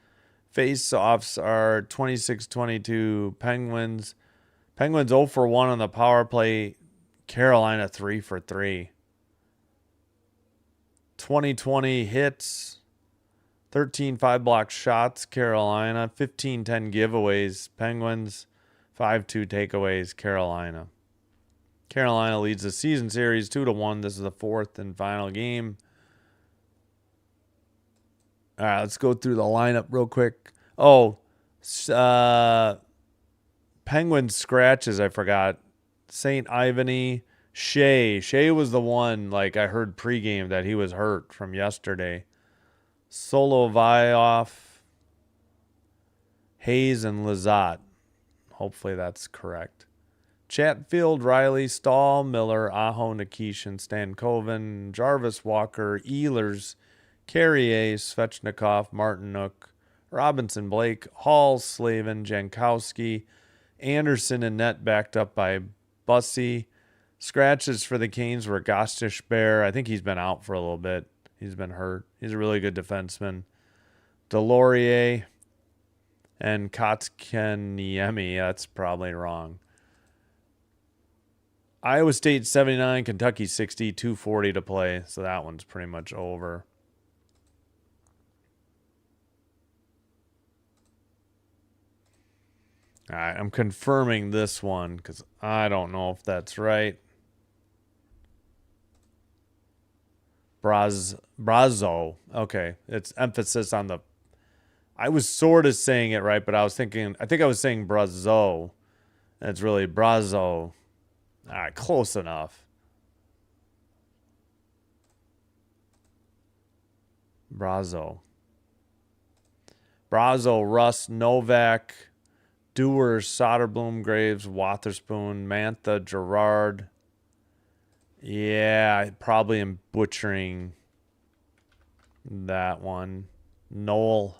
Speaker 1: Face-offs are 26-22 Penguins. Penguins 0 for 1 on the power play. Carolina 3 for 3. 20-20 hits. 13 5-block shots, Carolina. 15-10 giveaways, Penguins. 5-2 takeaways, Carolina. Carolina leads the season series 2-1. This is the fourth and final game. All right, let's go through the lineup real quick. Oh, Penguins scratches, I forgot. St. Ivany, Shea. Shea was the one, like I heard pregame that he was hurt from yesterday. Solovyov, Hayes, and Lizotte. Hopefully that's correct. Chatfield, Riley, Stahl, Miller, Aho, Nikishin, Stankoven, Jarvis, Walker, Ehlers, Carrier, Svechnikov, Martinuk, Robinson, Blake, Hall, Slavin, Jankowski, Anderson, and net backed up by Bussy. Scratches for the Canes were Gostish Bear. I think he's been out for a little bit. He's been hurt. He's a really good defenseman. Delorier and Kotkaniemi. That's probably wrong. Iowa State 79, Kentucky 60, 2:40 to play. So that one's pretty much over. All right, I'm confirming this one because I don't know if that's right. Brazo. Okay. It's emphasis on the... I was sort of saying it right, but I think I was saying Brazo. It's really Brazo. All right, close enough. Brazo. Russ, Novak, Dewar, Soderblom, Graves, Wotherspoon, Mantha, Gerard. Yeah, I probably am butchering that one. Noel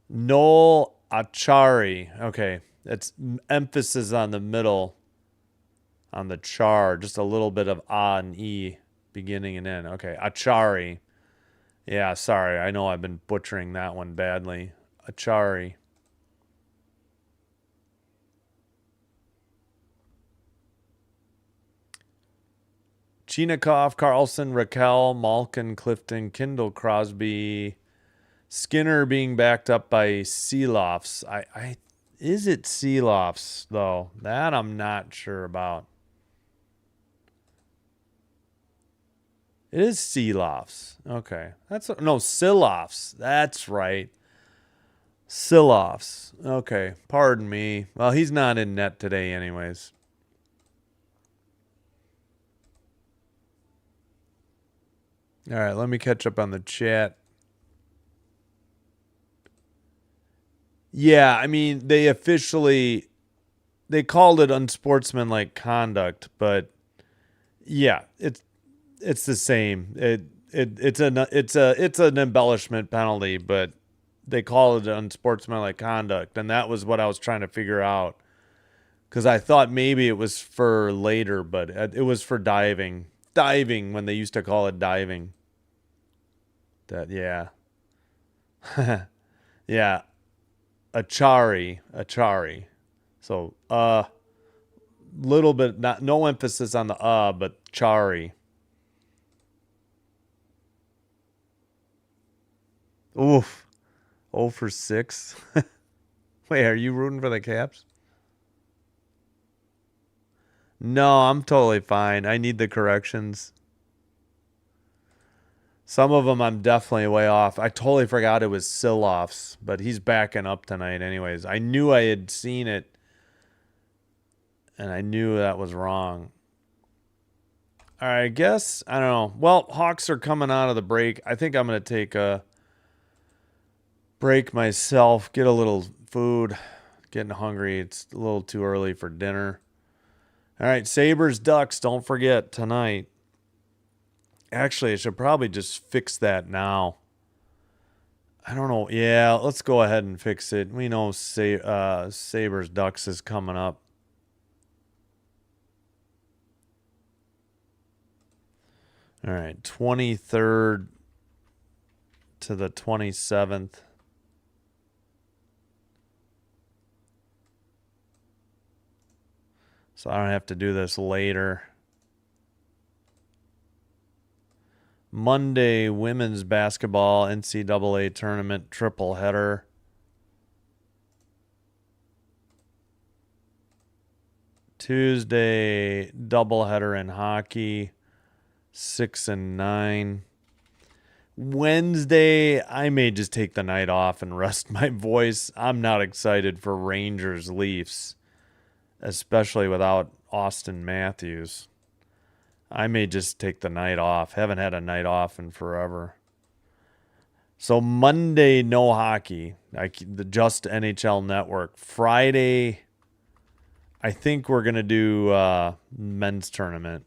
Speaker 1: Achari. Okay, it's emphasis on the middle, on the char. Just a little bit of ah and e beginning and end. Okay, Achari. Yeah, sorry. I know I've been butchering that one badly. Achari. Chinikov, Carlson, Raquel, Malkin, Clifton, Kindle, Crosby, Skinner being backed up by Seelofs. Is it Seelofs though? That I'm not sure about. It is Seelofs. Okay, Silofs. That's right. Siloffs. Okay, pardon me. Well, he's not in net today anyways. All right, let me catch up on the chat. Yeah, I mean, they called it unsportsmanlike conduct, but yeah, it's the same. It's an embellishment penalty, but they call it unsportsmanlike conduct, and that was what I was trying to figure out because I thought maybe it was for later, but it was for diving. Diving when they used to call it diving. That yeah, yeah, achari. So little bit not no emphasis on the but chari. Oof. 0 for 6. Wait, are you rooting for the Caps? No, I'm totally fine. I need the corrections. Some of them I'm definitely way off. I totally forgot it was Siloffs, but he's backing up tonight anyways. I knew I had seen it, and I knew that was wrong. All right, I guess, I don't know. Well, Hawks are coming out of the break. I think I'm going to take a break myself, get a little food. Getting hungry. It's a little too early for dinner. All right, Sabres, Ducks, don't forget tonight. Actually, I should probably just fix that now. I don't know. Yeah, let's go ahead and fix it. We know Sabres, Ducks is coming up. All right, 23rd to the 27th. So I don't have to do this later. Monday, women's basketball NCAA tournament triple header. Tuesday, doubleheader in hockey, 6 and 9. Wednesday, I may just take the night off and rest my voice. I'm not excited for Rangers Leafs, especially without Austin Matthews. I may just take the night off. Haven't had a night off in forever. So Monday, no hockey. Just NHL Network. Friday, I think we're going to do men's tournament.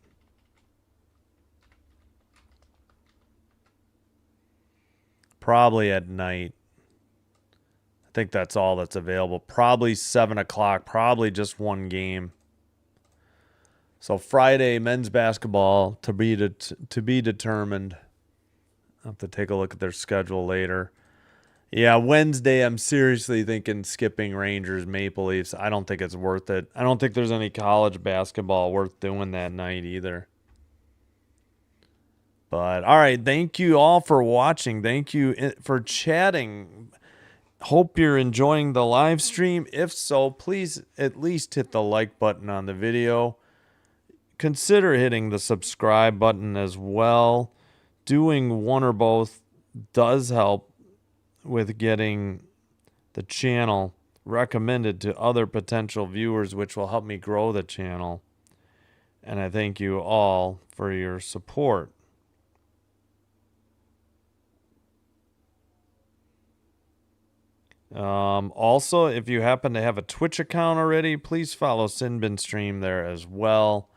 Speaker 1: Probably at night. I think that's all that's available. Probably 7 o'clock. Probably just one game. So Friday, men's basketball to be determined. I'll have to take a look at their schedule later. Yeah, Wednesday, I'm seriously thinking skipping Rangers, Maple Leafs. I don't think it's worth it. I don't think there's any college basketball worth doing that night either. But, all right, thank you all for watching. Thank you for chatting. Hope you're enjoying the live stream. If so, please at least hit the like button on the video. Consider hitting the subscribe button as well. Doing one or both does help with getting the channel recommended to other potential viewers, which will help me grow the channel. And I thank you all for your support. Also, if you happen to have a Twitch account already, please follow Sinbin Stream there as well.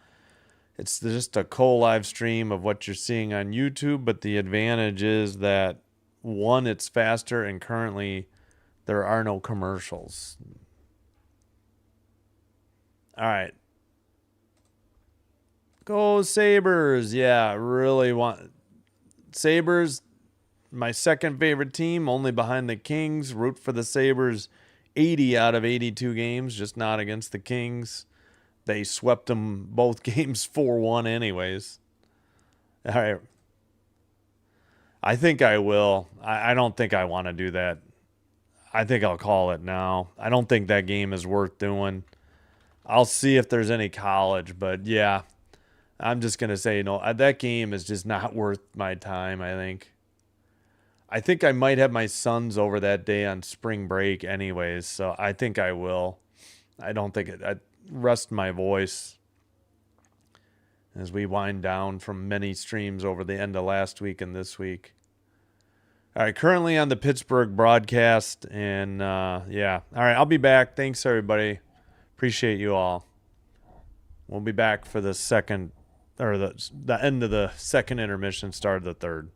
Speaker 1: It's just a co-live stream of what you're seeing on YouTube, but the advantage is that, one, it's faster, and currently there are no commercials. All right. Go Sabres. Yeah, really want Sabres, my second favorite team, only behind the Kings. Root for the Sabres 80 out of 82 games, just not against the Kings. They swept them both games 4-1 anyways. All right. I think I will. I don't think I want to do that. I think I'll call it now. I don't think that game is worth doing. I'll see if there's any college, but yeah, I'm just going to say no. That game is just not worth my time, I think. I think I might have my sons over that day on spring break anyways, so I think I will. I don't think I rest my voice as we wind down from many streams over the end of last week and this week. All right, currently on the Pittsburgh broadcast, and yeah. All right, I'll be back. Thanks, everybody. Appreciate you all. We'll be back for the second, or the end of the second intermission, start of the third.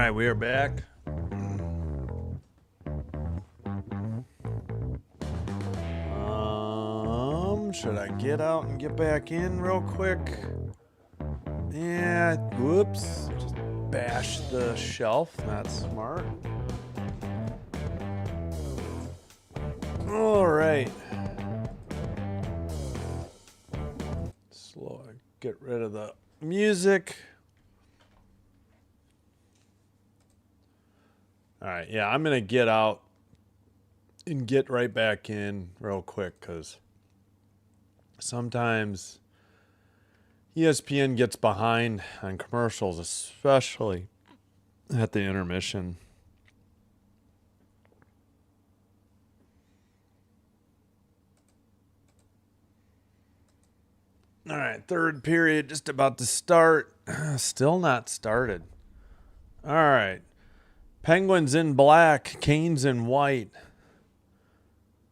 Speaker 1: right, we are back. Should I get out and get back in real quick? Yeah, whoops. Just bash the shelf. Not smart. All right. Slow. Get rid of the music. All right. Yeah, I'm going to get out and get right back in real quick because sometimes ESPN gets behind on commercials, especially at the intermission. All right, third period just about to start. Still not started. All right. Penguins in black, Canes in white.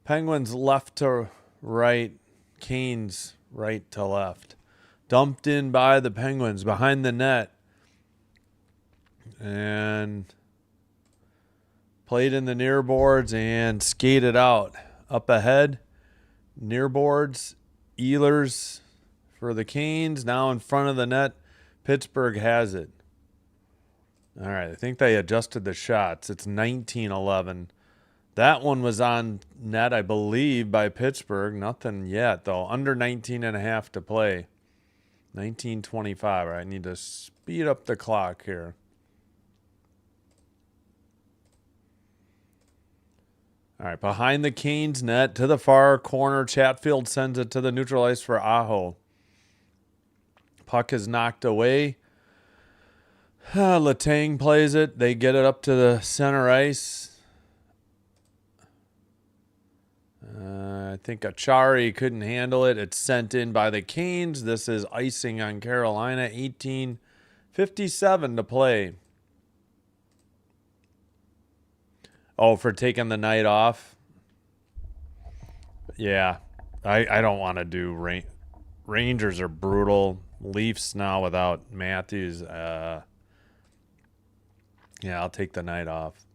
Speaker 1: Penguins left to right, Canes right to left. Dumped in by the Penguins behind the net. And played in the near boards and skated out. Up ahead, near boards, Ehlers for the Canes. Now in front of the net, Pittsburgh has it. All right, I think they adjusted the shots. It's 19-11. That one was on net, I believe, by Pittsburgh. Nothing yet, though. Under 19.5 to play. 19:25. I need to speed up the clock here. All right, behind the Canes net to the far corner. Chatfield sends it to the neutral ice for Aho. Puck is knocked away. Letang plays it. They get it up to the center ice. I think Achari couldn't handle it. It's sent in by the Canes. This is icing on Carolina. 18:57 to play. Oh, for taking the night off? Yeah. I don't want to do Rangers are brutal. Leafs now without Matthews. Yeah, I'll take the night off.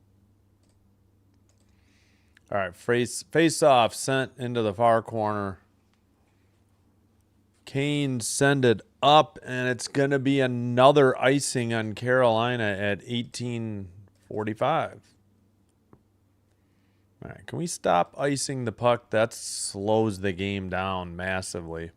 Speaker 1: All right, face off sent into the far corner. Canes send it up, and it's going to be another icing on Carolina at 18:45. All right, can we stop icing the puck? That slows the game down massively.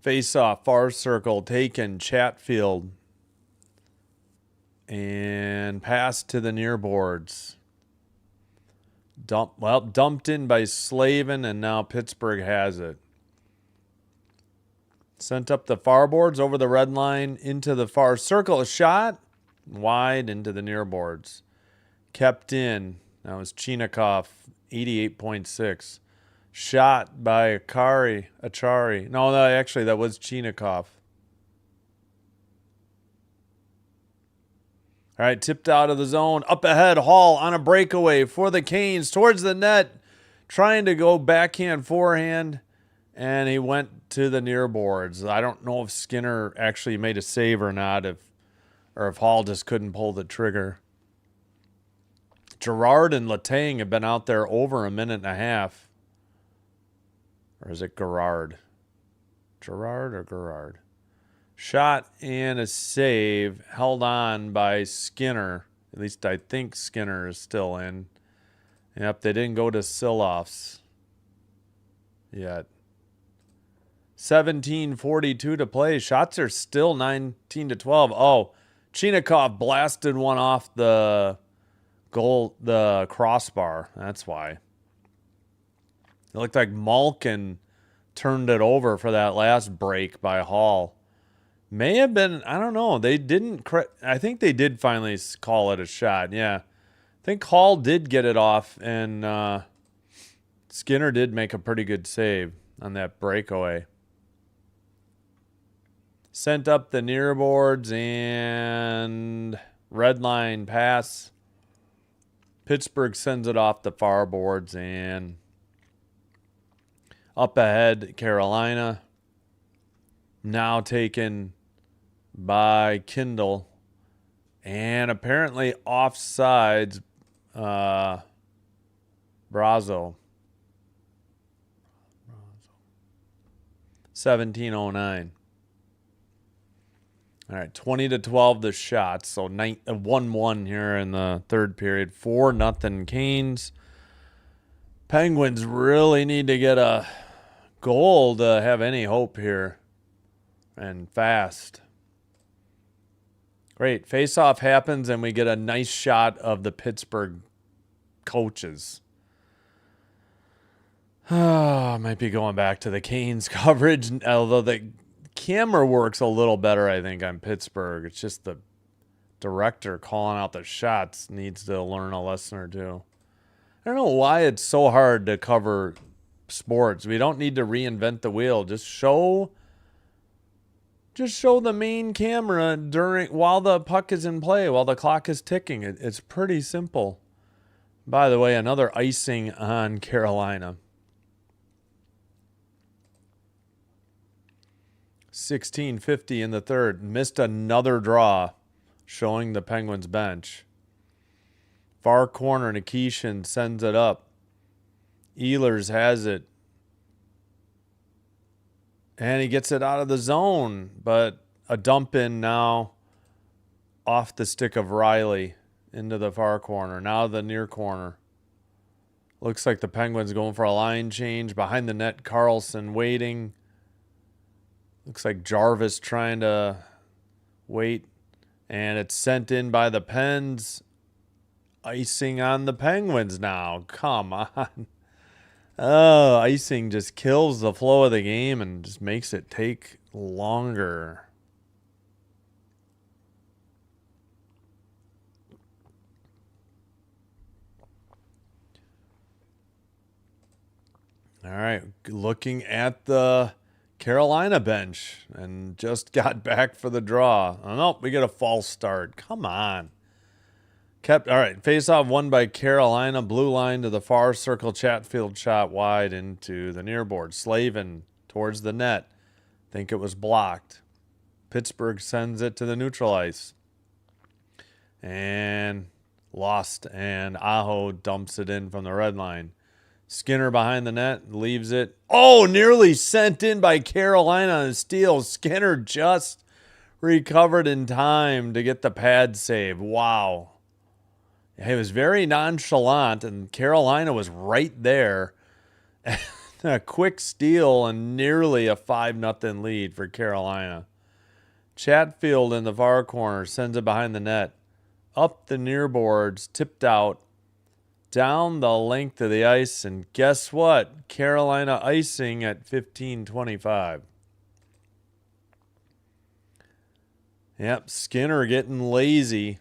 Speaker 1: Face off, far circle, taken, Chatfield. And pass to the near boards. Dumped in by Slavin, and now Pittsburgh has it. Sent up the far boards over the red line into the far circle. A shot wide into the near boards. Kept in. That was Chinakhov, 88.6. Shot by Achari. No, actually, that was Chinakhov. All right, tipped out of the zone. Up ahead, Hall on a breakaway for the Canes towards the net. Trying to go backhand, forehand, and he went to the near boards. I don't know if Skinner actually made a save or not, or if Hall just couldn't pull the trigger. Gerard and Letang have been out there over a minute and a half. Or is it Gerard? Gerard or Gerard? Shot and a save held on by Skinner. At least I think Skinner is still in. Yep, they didn't go to Siloffs yet. 17:42 to play. Shots are still 19-12. Oh, Chinakhov blasted one off the crossbar. That's why. It looked like Malkin turned it over for that last break by Hall. May have been, I don't know. They didn't, I think they did finally call it a shot. Yeah. I think Hall did get it off, and Skinner did make a pretty good save on that breakaway. Sent up the near boards and red line pass. Pittsburgh sends it off the far boards, and Up ahead, Carolina. Now taken by Kindle. And apparently offsides Brazo. 17:09. All right, 20-12 the shots. So 1-1 here in the third period. 4-0 Canes. Penguins really need to get a goal to have any hope here. And fast. Great. Face-off happens, and we get a nice shot of the Pittsburgh coaches. Might be going back to the Canes coverage, although the camera works a little better, I think, on Pittsburgh. It's just the director calling out the shots needs to learn a lesson or two. I don't know why it's so hard to cover sports. We don't need to reinvent the wheel. Just show the main camera while the puck is in play, while the clock is ticking. It's pretty simple. By the way, another icing on Carolina. 16:50 in the third. Missed another draw, showing the Penguins bench. Far corner, Nikishin sends it up. Ehlers has it. And he gets it out of the zone, but a dump in now off the stick of Riley into the far corner. Now the near corner. Looks like the Penguins going for a line change. Behind the net, Carlson waiting. Looks like Jarvis trying to wait. And it's sent in by the Pens. Icing on the Penguins now. Come on. Oh, icing just kills the flow of the game and just makes it take longer. All right, looking at the Carolina bench and just got back for the draw. Oh, no, we get a false start. Come on. All right, face-off won by Carolina. Blue line to the far circle. Chatfield shot wide into the near board. Slavin towards the net. Think it was blocked. Pittsburgh sends it to the neutral ice. And lost. And Aho dumps it in from the red line. Skinner behind the net. Leaves it. Oh, nearly sent in by Carolina on a steal. Skinner just recovered in time to get the pad save. Wow. It was very nonchalant, and Carolina was right there. A quick steal and nearly a 5-0 lead for Carolina. Chatfield in the far corner sends it behind the net. Up the near boards, tipped out, down the length of the ice, and guess what? Carolina icing at 15:25. Yep, Skinner getting lazy.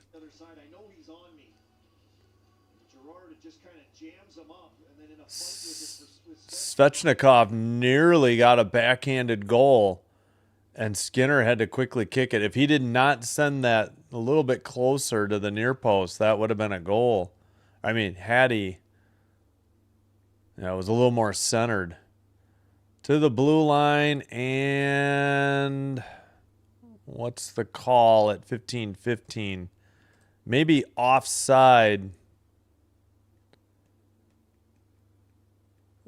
Speaker 1: Svechnikov nearly got a backhanded goal, and Skinner had to quickly kick it. If he did not send that a little bit closer to the near post, that would have been a goal. I mean, had he, it was a little more centered. To the blue line, and what's the call at 15:15? Maybe offside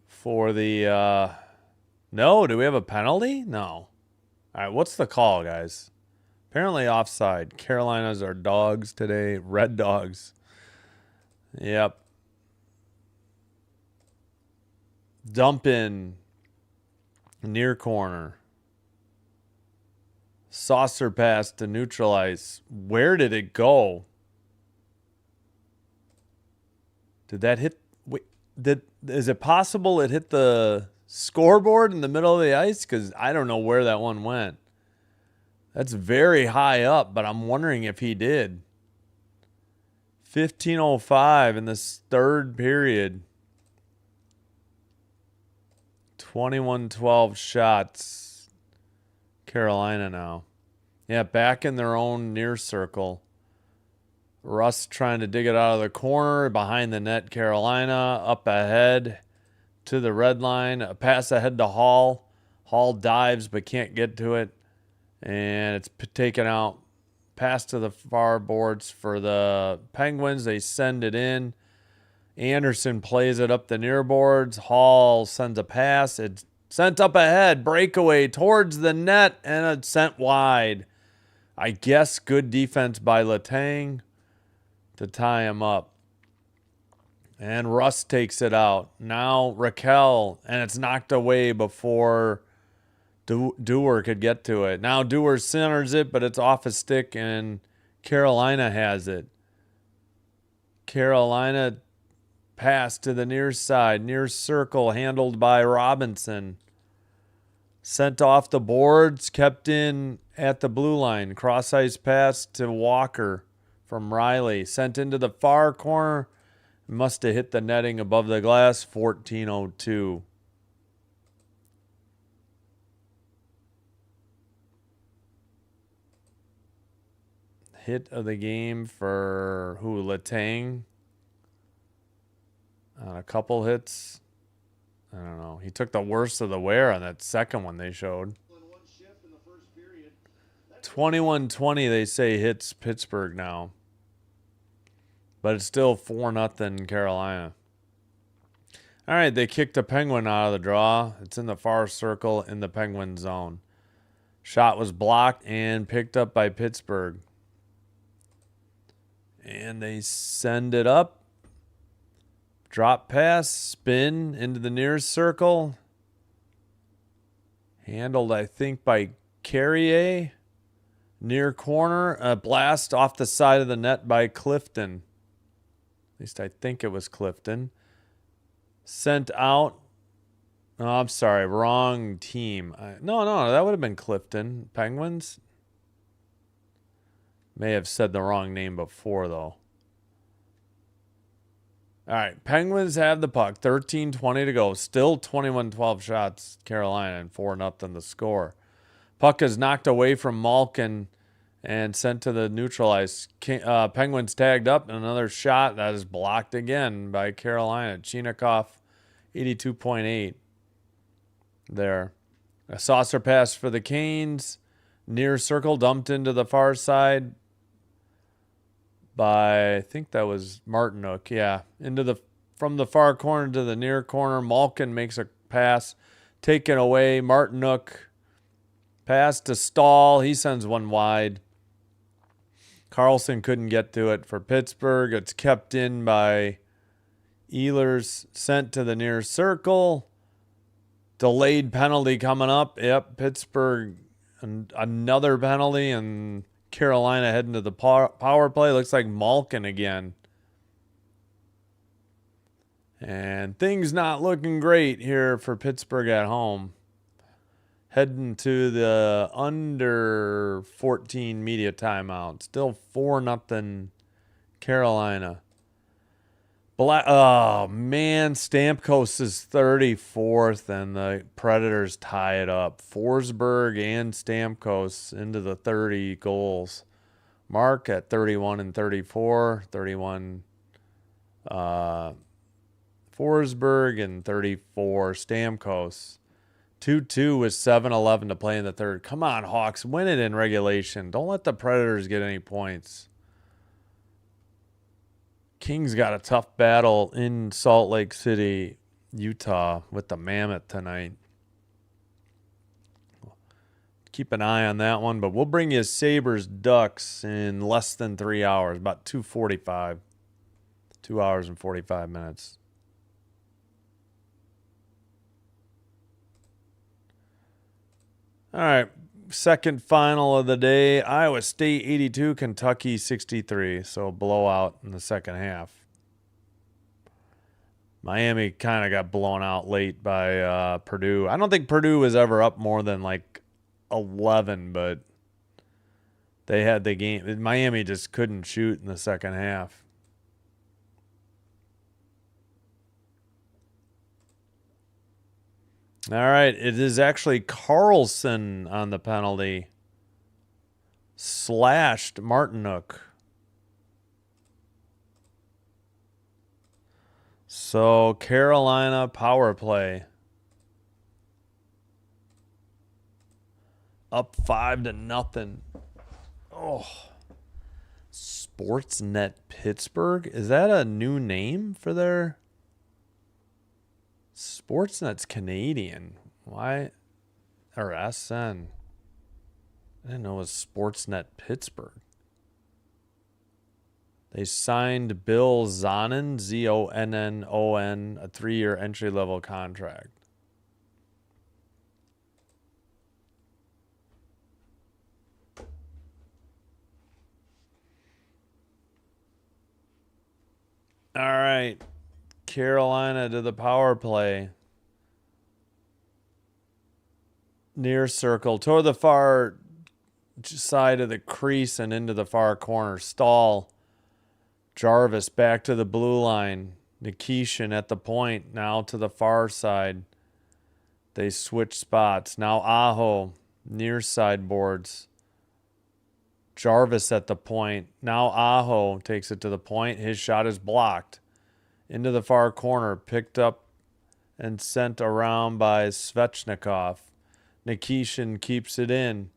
Speaker 1: for the no, do we have a penalty? No. All right, what's the call, guys? Apparently offside. Carolina's our dogs today. Red Dogs. Yep. Dump in. Near corner. Saucer pass to neutral ice. Where did it go? Did that hit? Wait, is it possible it hit the scoreboard in the middle of the ice? Because I don't know where that one went. That's very high up, but I'm wondering if he did. 15:05 in this third period. 21-12 shots. Carolina now. Yeah, back in their own near circle. Russ trying to dig it out of the corner. Behind the net, Carolina. Up ahead. to the red line. A pass ahead to Hall. Hall dives but can't get to it. And it's taken out. Pass to the far boards for the Penguins. They send it in. Anderson plays it up the near boards. Hall sends a pass. It's sent up ahead. Breakaway towards the net, and it's sent wide. I guess good defense by Letang to tie him up. And Russ takes it out. Now Raquel, and it's knocked away before Dewar could get to it. Now Dewar centers it, but it's off his stick, and Carolina has it. Carolina pass to the near side, near circle, handled by Robinson. Sent off the boards, kept in at the blue line. Cross ice pass to Walker from Riley. Sent into the far corner. Must have hit the netting above the glass. 14:02. Hit of the game for who? Letang. A couple hits. I don't know. He took the worst of the wear on that second one they showed. 21-20, they say hits Pittsburgh now. But it's still 4-0 Carolina. All right, they kicked a Penguin out of the draw. It's in the far circle in the Penguin zone. Shot was blocked and picked up by Pittsburgh. And they send it up. Drop pass, spin into the near circle. Handled, I think, by Carrier. Near corner. A blast off the side of the net by Clifton. At least I think it was Clifton. Sent out. Oh, I'm sorry. Wrong team. No, that would have been Clifton. Penguins. May have said the wrong name before, though. All right, Penguins have the puck. 13:20 to go. Still 21-12 shots, Carolina, and 4-0 the score. Puck is knocked away from Malkin and sent to the neutralized. Penguins tagged up, and another shot that is blocked again by Carolina. Chinakhov, 82.8 there. A saucer pass for the Canes. Near circle, dumped into the far side by, I think that was Martinook. Yeah, from the far corner to the near corner. Malkin makes a pass, taken away. Martinook pass to Stahl. He sends one wide. Carlson couldn't get to it for Pittsburgh. It's kept in by Ehlers, sent to the near circle. Delayed penalty coming up. Yep, Pittsburgh, another penalty, and Carolina heading to the power play. Looks like Malkin again. And things not looking great here for Pittsburgh at home. Heading to the under 14 media timeout. Still 4-0 Carolina. Oh, man. Stamkos is 34th, and the Predators tie it up. Forsberg and Stamkos into the 30 goals. Mark at 31 and 34. 31 Forsberg and 34 Stamkos. 2-2 with 7:11 to play in the third. Come on, Hawks. Win it in regulation. Don't let the Predators get any points. Kings got a tough battle in Salt Lake City, Utah, with the Mammoth tonight. Keep an eye on that one, but we'll bring you Sabres Ducks in less than 3 hours, about 2:45. 2 hours and 45 minutes. All right, second final of the day. Iowa State 82, Kentucky 63. So blowout in the second half. Miami kind of got blown out late by Purdue. I don't think Purdue was ever up more than like 11, but they had the game. Miami just couldn't shoot in the second half. All right, it is actually Carlson on the penalty. Slashed Martinook. So Carolina power play. Up 5-0. Oh. Sportsnet Pittsburgh? Is that a new name for their... Sportsnet's Canadian. Why? Or SN. I didn't know it was Sportsnet Pittsburgh. They signed Bill Zonin, Zonnon, a 3-year entry-level contract. All right. Carolina to the power play. Near circle. Toward the far side of the crease and into the far corner. Stahl. Jarvis back to the blue line. Nikishin at the point. Now to the far side. They switch spots. Now Aho. Near side boards. Jarvis at the point. Now Aho takes it to the point. His shot is blocked. Into the far corner. Picked up and sent around by Svechnikov. Nikishin keeps it in.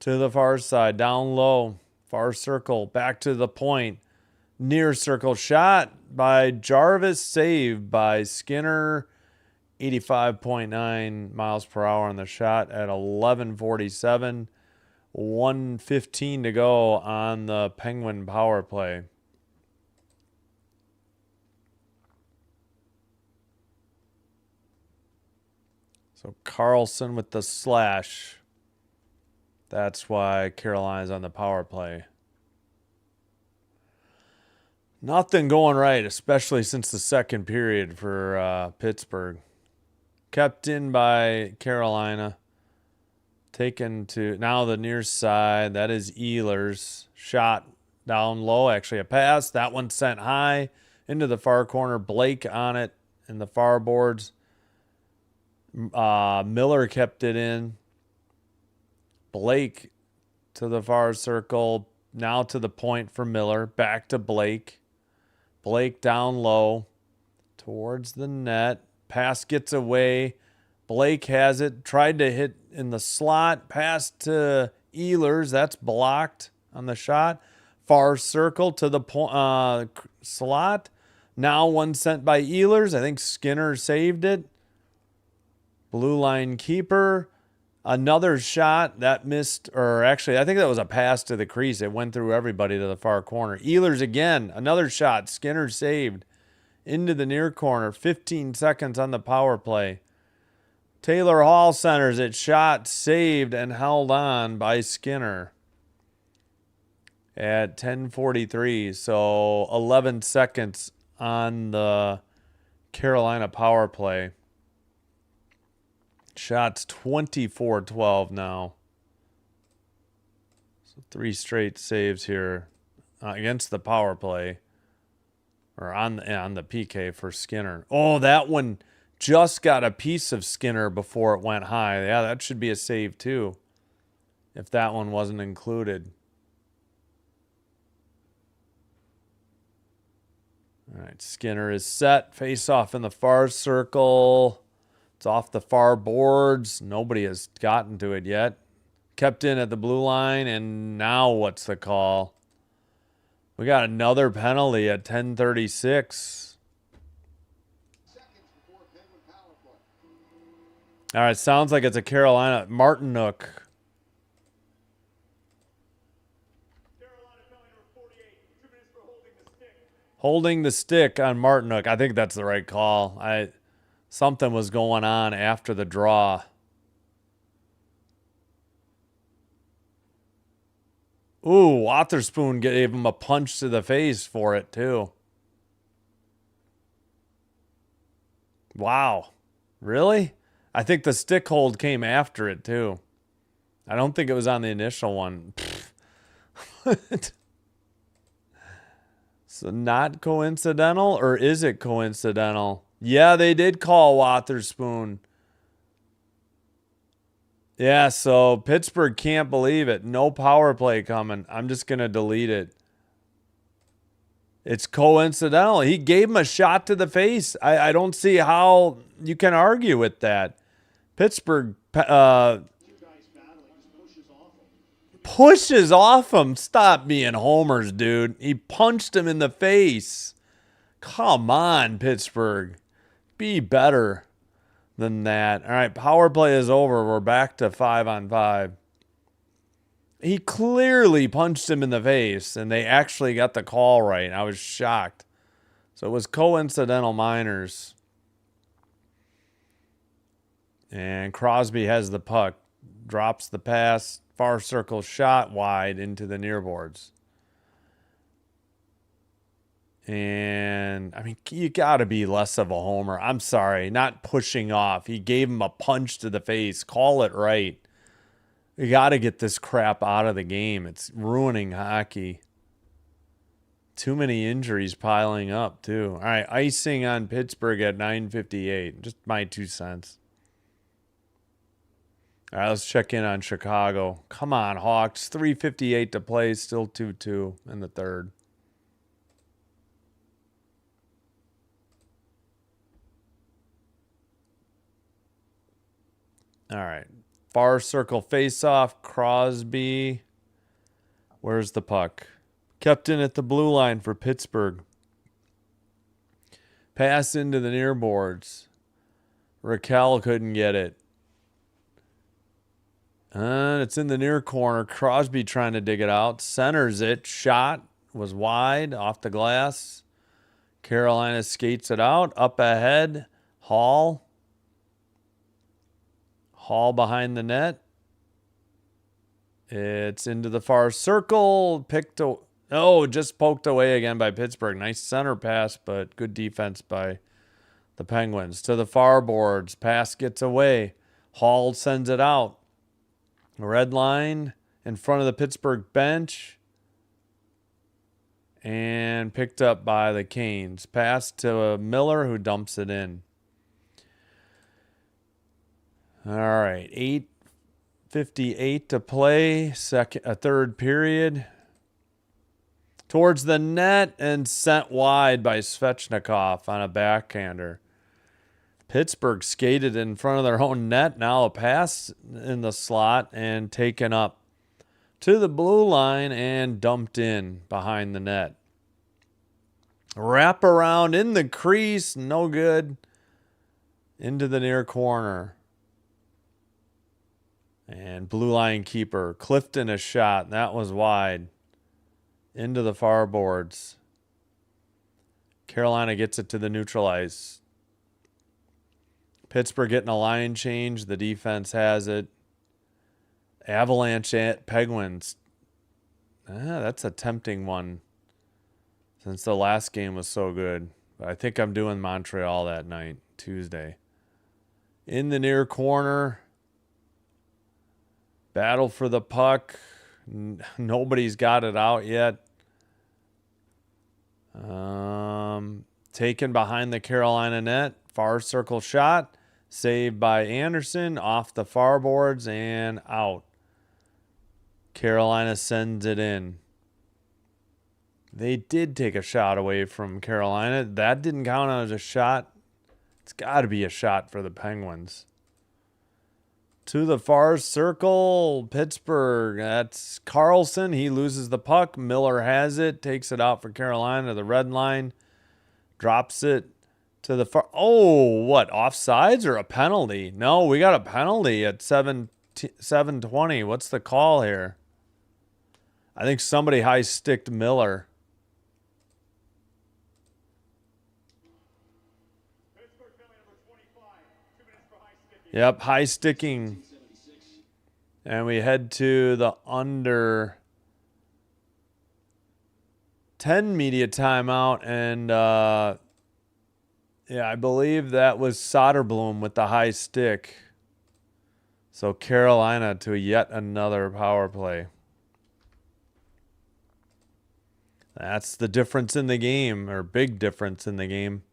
Speaker 1: To the far side. Down low. Far circle. Back to the point. Near circle shot by Jarvis. Saved by Skinner. 85.9 miles per hour on the shot at 11:47. 1:15 to go on the Penguin power play. So Carlson with the slash. That's why Carolina's on the power play. Nothing going right, especially since the second period for Pittsburgh. Kept in by Carolina. Taken to now the near side. That is Ehlers. Shot down low. Actually a pass. That one sent high into the far corner. Blake on it in the far boards. Miller kept it in. Blake to the far circle. Now to the point for Miller. Back to Blake. Blake down low. Towards the net. Pass gets away. Blake has it. Tried to hit in the slot. Pass to Ehlers. That's blocked on the shot. Far circle to the slot. Now one sent by Ehlers. I think Skinner saved it. Blue line keeper. Another shot that missed, or actually, I think that was a pass to the crease. It went through everybody to the far corner. Ehlers again. Another shot. Skinner saved. Into the near corner. 15 seconds on the power play. Taylor Hall centers it. Shot saved and held on by Skinner at 10:43. So 11 seconds on the Carolina power play. Shots 24-12 now. So 3 straight saves here against the power play. Or on the PK for Skinner. Oh, that one just got a piece of Skinner before it went high. Yeah, that should be a save too, if that one wasn't included. All right, Skinner is set. Face off in the far circle. It's off the far boards. Nobody has gotten to it yet. Kept in at the blue line, and now what's the call? We got another penalty at 10:36. All right, sounds like it's a Carolina. Martinook.
Speaker 2: Carolina penalty number 48. 2 minutes for holding the stick.
Speaker 1: Holding the stick on Martinook. I think that's the right call. Something was going on after the draw. Ooh, Wotherspoon gave him a punch to the face for it, too. Wow. Really? I think the stick hold came after it, too. I don't think it was on the initial one. So not coincidental, or is it coincidental? Yeah, they did call Wotherspoon. Yeah, so Pittsburgh can't believe it. No power play coming. I'm just going to delete it. It's coincidental. He gave him a shot to the face. I don't see how you can argue with that. Pittsburgh pushes off him. Stop being homers, dude. He punched him in the face. Come on, Pittsburgh. Be better than that. All right, power play is over. We're back to 5-on-5. He clearly punched him in the face, and they actually got the call right. I was shocked. So it was coincidental minors. And Crosby has the puck. Drops the pass. Far circle shot wide into the near boards. And, I mean, you got to be less of a homer. I'm sorry, not pushing off. He gave him a punch to the face. Call it right. You got to get this crap out of the game. It's ruining hockey. Too many injuries piling up, too. All right, icing on Pittsburgh at 9:58. Just my 2 cents. All right, let's check in on Chicago. Come on, Hawks. 3:58 to play. Still 2-2 in the third. All right. Far circle face-off. Crosby. Where's the puck? Kept in at the blue line for Pittsburgh. Pass into the near boards. Raquel couldn't get it. And it's in the near corner. Crosby trying to dig it out. Centers it. Shot was wide off the glass. Carolina skates it out. Up ahead. Hall behind the net. It's into the far circle. Just poked away again by Pittsburgh. Nice center pass, but good defense by the Penguins. To the far boards. Pass gets away. Hall sends it out. Red line in front of the Pittsburgh bench. And picked up by the Canes. Pass to Miller, who dumps it in. All right, 8:58 to play. Third period. Towards the net and sent wide by Svechnikov on a backhander. Pittsburgh skated in front of their own net. Now a pass in the slot and taken up to the blue line and dumped in behind the net. Wrap around in the crease. No good. Into the near corner. And blue line keeper. Clifton a shot. That was wide. Into the far boards. Carolina gets it to the neutral ice. Pittsburgh getting a line change. The defense has it. Avalanche at Penguins. That's a tempting one. Since the last game was so good. But I think I'm doing Montreal that night. Tuesday. In the near corner. Battle for the puck. Nobody's got it out yet. Taken behind the Carolina net. Far circle shot. Saved by Anderson. Off the far boards and out. Carolina sends it in. They did take a shot away from Carolina. That didn't count as a shot. It's got to be a shot for the Penguins. To the far circle, Pittsburgh. That's Carlson. He loses the puck. Miller has it. Takes it out for Carolina. The red line. Drops it to the far. Oh, what? Offsides or a penalty? No, we got a penalty at 7:20. What's the call here? I think somebody high-sticked Miller. Yep, high sticking. And we head to the under 10 media timeout. And, I believe that was Soderblom with the high stick. So Carolina to yet another power play. That's the difference in the game, or big difference in the game.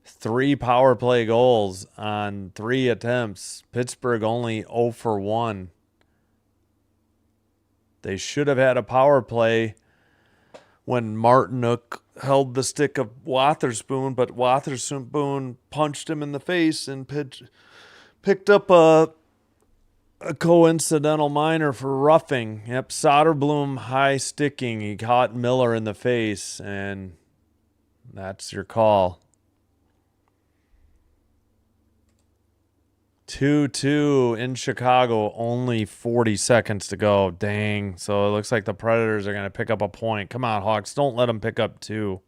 Speaker 1: 3 power play goals on 3 attempts. Pittsburgh only 0 for 1. They should have had a power play when Martinook held the stick of Wotherspoon, but Wotherspoon punched him in the face and picked up a coincidental minor for roughing. Yep, Soderblom high sticking. He caught Miller in the face, and that's your call. 2-2 in Chicago, only 40 seconds to go. Dang. So it looks like the Predators are going to pick up a point. Come on, Hawks. Don't let them pick up 2.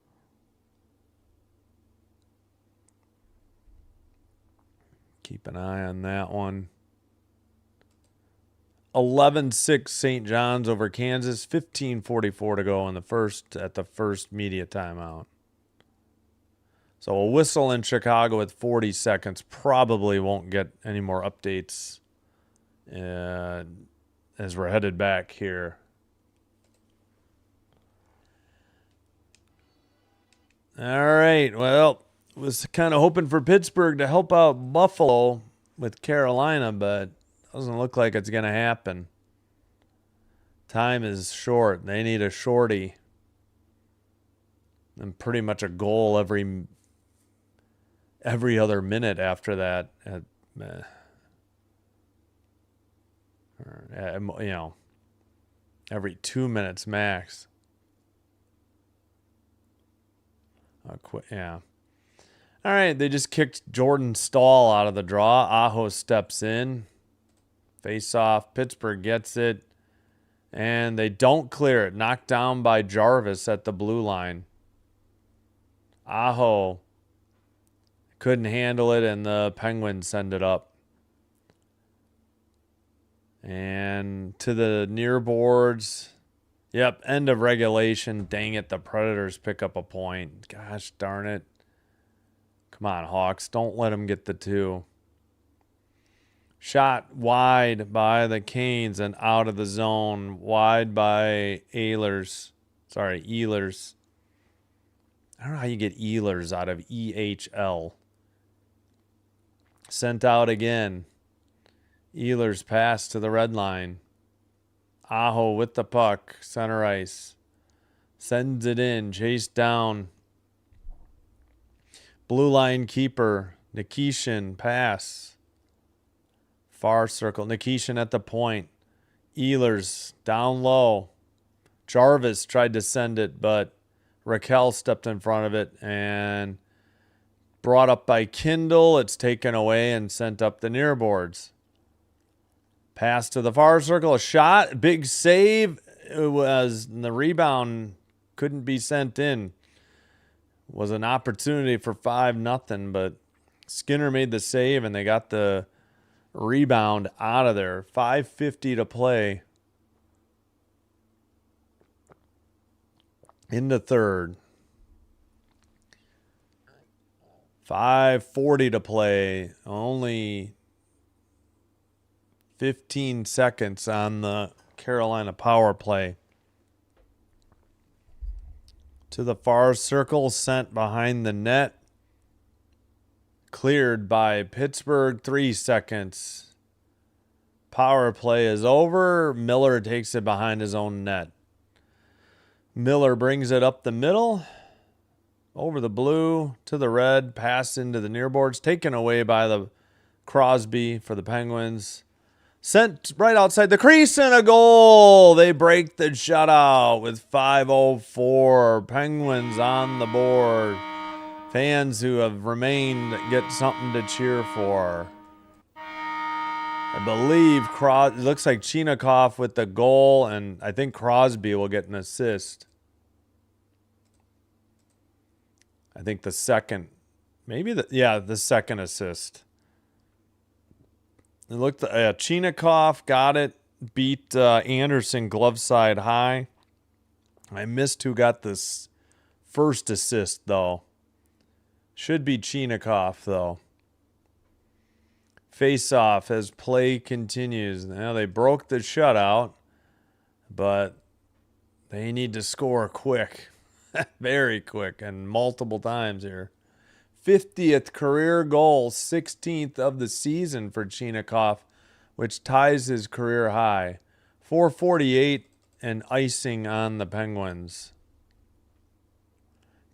Speaker 1: Keep an eye on that one. 11-6 St. John's over Kansas. 15:44 to go in the first at the first media timeout. So a whistle in Chicago with 40 seconds. Probably won't get any more updates as we're headed back here. All right. Well, was kind of hoping for Pittsburgh to help out Buffalo with Carolina, but doesn't look like it's going to happen. Time is short. They need a shorty. And pretty much a goal every other minute after that. Every 2 minutes max. Yeah. All right, they just kicked Jordan Stahl out of the draw. Aho steps in. Face off. Pittsburgh gets it. And they don't clear it. Knocked down by Jarvis at the blue line. Aho couldn't handle it, and the Penguins send it up. And to the near boards. Yep, end of regulation. Dang it, the Predators pick up a point. Gosh darn it. Come on, Hawks. Don't let them get the 2. Shot wide by the Canes and out of the zone. Wide by Ehlers. Ehlers. I don't know how you get Ehlers out of EHL. Sent out again. Ehlers pass to the red line. Aho with the puck. Center ice. Sends it in. Chased down. Blue line keeper. Nikishin pass. Far circle. Nikishin at the point. Ehlers down low. Jarvis tried to send it, but Raquel stepped in front of it and brought up by Kindle. It's taken away and sent up the near boards. Pass to the far circle. A shot. Big save. It was the rebound. Couldn't be sent in. Was an opportunity for 5-0, but Skinner made the save and they got the rebound out of there. 5:50 to play in the third. 5:40 to play. Only 15 seconds on the Carolina power play. To the far circle, sent behind the net. Cleared by Pittsburgh, 3 seconds. Power play is over. Miller takes it behind his own net. Miller brings it up the middle. Over the blue to the red. Pass into the near boards. Taken away by the Crosby for the Penguins. Sent right outside the crease and a goal. They break the shutout with 5:04. Penguins on the board. Fans who have remained get something to cheer for. I believe it looks like Chinakhov with the goal, and I think Crosby will get an assist. I think the second, the second assist. It looked Chinakhov got it, beat Anderson glove side high. I missed who got this first assist though. Should be Chinakhov though. Face off as play continues. Now they broke the shutout, but they need to score quick, very quick, and multiple times here. 50th career goal, 16th of the season for Chinakhov, which ties his career high. 4:48 and icing on the Penguins.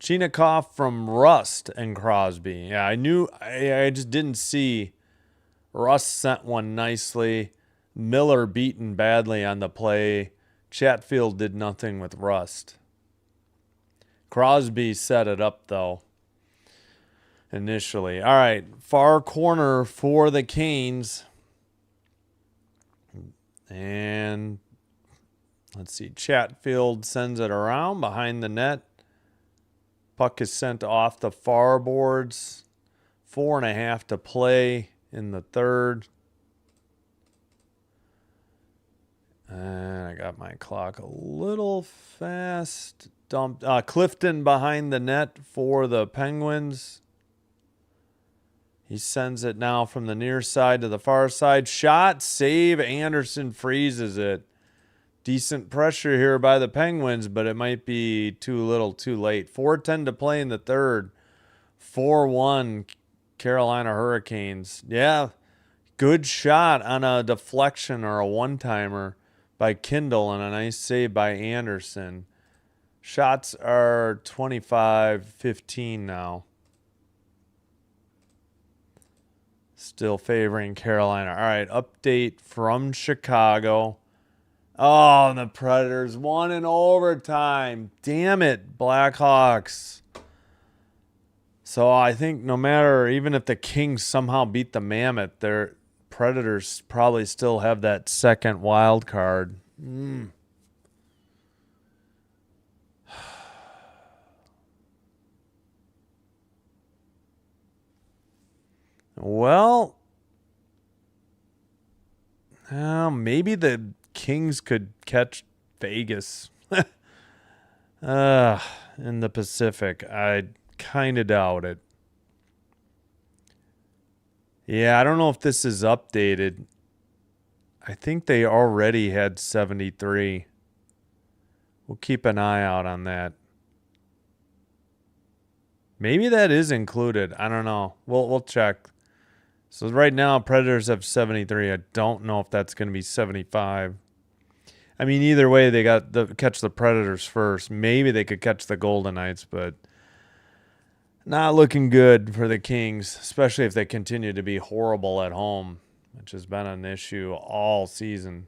Speaker 1: Chinakhov from Rust and Crosby. Yeah, I just didn't see. Rust sent one nicely. Miller beaten badly on the play. Chatfield did nothing with Rust. Crosby set it up, though, initially. All right, far corner for the Canes. And let's see. Chatfield sends it around behind the net. Puck is sent off the far boards. 4.5 to play in the third. And I got my clock a little fast. Dumped. Clifton behind the net for the Penguins. He sends it now from the near side to the far side. Shot, save. Anderson freezes it. Decent pressure here by the Penguins, but it might be too little too late. 4:10 to play in the third. 4-1 Carolina Hurricanes. Yeah, good shot on a deflection or a one-timer by Kindle and a nice save by Anderson. Shots are 25-15 now. Still favoring Carolina. All right, update from Chicago. Oh, the Predators won in overtime. Damn it, Blackhawks. So I think no matter, even if the Kings somehow beat the Mammoth, their Predators probably still have that second wild card. Well, maybe the Kings could catch Vegas in the Pacific. I kind of doubt it. Yeah, I don't know if this is updated. I think they already had 73. We'll keep an eye out on that. Maybe that is included. I don't know. We'll check. So right now, Predators have 73. I don't know if that's going to be 75. I mean, either way, they got the catch the Predators first. Maybe they could catch the Golden Knights, but not looking good for the Kings, especially if they continue to be horrible at home, which has been an issue all season.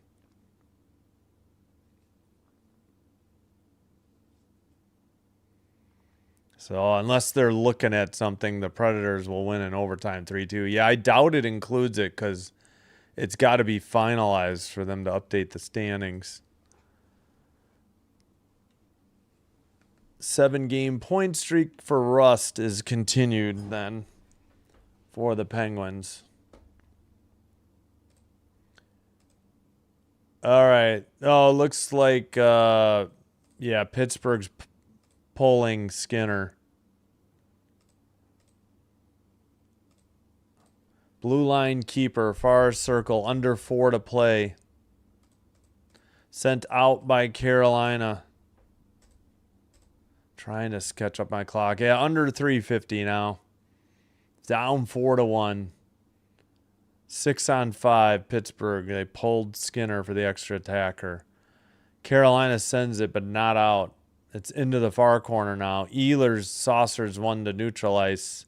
Speaker 1: So unless they're looking at something, the Predators will win in overtime 3-2. Yeah, I doubt it includes it because it's got to be finalized for them to update the standings. 7-game point streak for Rust is continued then for the Penguins. All right. Oh, looks like, Pittsburgh's pulling Skinner. Blue line keeper, far circle, under 4 to play. Sent out by Carolina. Trying to sketch up my clock. Yeah, under 350 now. Down 4-1. 6-on-5, Pittsburgh. They pulled Skinner for the extra attacker. Carolina sends it, but not out. It's into the far corner now. Ehlers saucers one to neutral ice.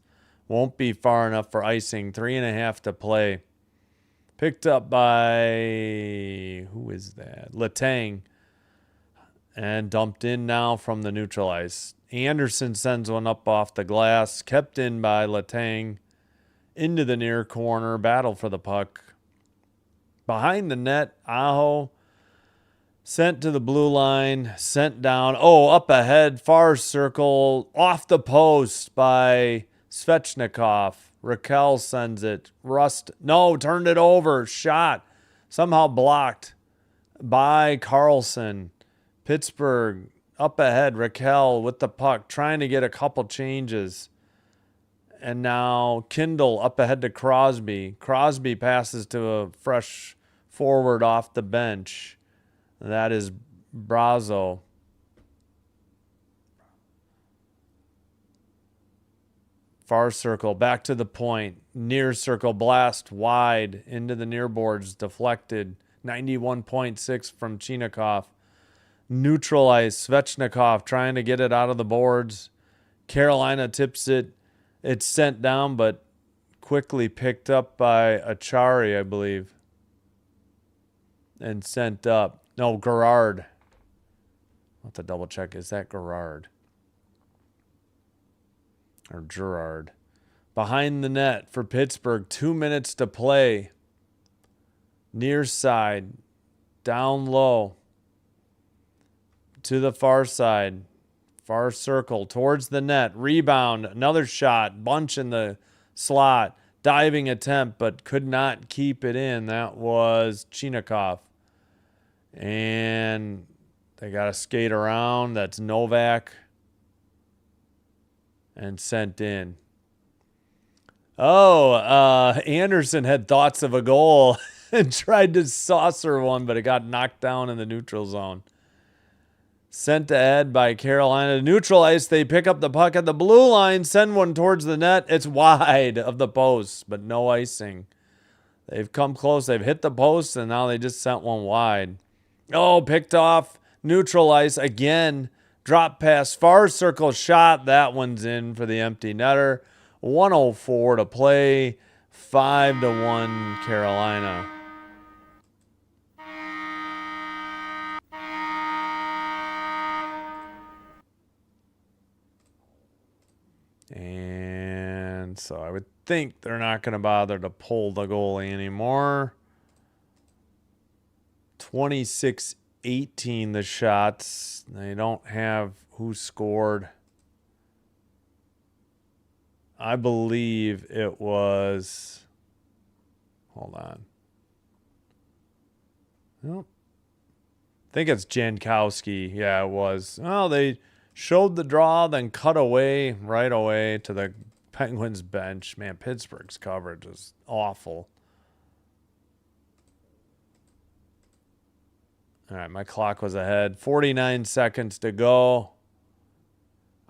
Speaker 1: Won't be far enough for icing. 3.5 to play. Picked up by, who is that? Letang. And dumped in now from the neutral ice. Anderson sends one up off the glass. Kept in by Letang. Into the near corner. Battle for the puck. Behind the net, Aho. Sent to the blue line. Sent down. Oh, up ahead. Far circle. Off the post by Svechnikov. Raquel sends it. Rust. No, turned it over. Shot. Somehow blocked by Carlson. Pittsburgh up ahead. Raquel with the puck. Trying to get a couple changes. And now Kindle up ahead to Crosby. Crosby passes to a fresh forward off the bench. That is Brazo. Far circle, back to the point. Near circle, blast wide into the near boards, deflected. 91.6 from Chinakhov. Neutral ice, Svechnikov trying to get it out of the boards. Carolina tips it. It's sent down, but quickly picked up by Achari, I believe. And sent up. No, Gerard. I'll have to double check. Is that Gerard? Or Gerard? Behind the net for Pittsburgh. 2 minutes to play. Near side. Down low. To the far side. Far circle. Towards the net. Rebound. Another shot. Bunch in the slot. Diving attempt, but could not keep it in. That was Chinikov. And they got to skate around. That's Novak. And sent in. Oh, Anderson had thoughts of a goal and tried to saucer one, but it got knocked down in the neutral zone. Sent ahead by Carolina. Neutral ice, they pick up the puck at the blue line, send one towards the net. It's wide of the post, but no icing. They've come close. They've hit the post, and now they just sent one wide. Oh, picked off. Neutral ice again. Drop pass, far circle shot. That one's in for the empty netter. 1:04 to play. 5-1 Carolina. And so I would think they're not going to bother to pull the goalie anymore. 26-18 the shots. They don't have who scored. I believe it was... Hold on. Nope. I think it's Jankowski. Yeah, it was. Well, they showed the draw, then cut away right away to the Penguins bench. Man, Pittsburgh's coverage is awful. All right, my clock was ahead. 49 seconds to go.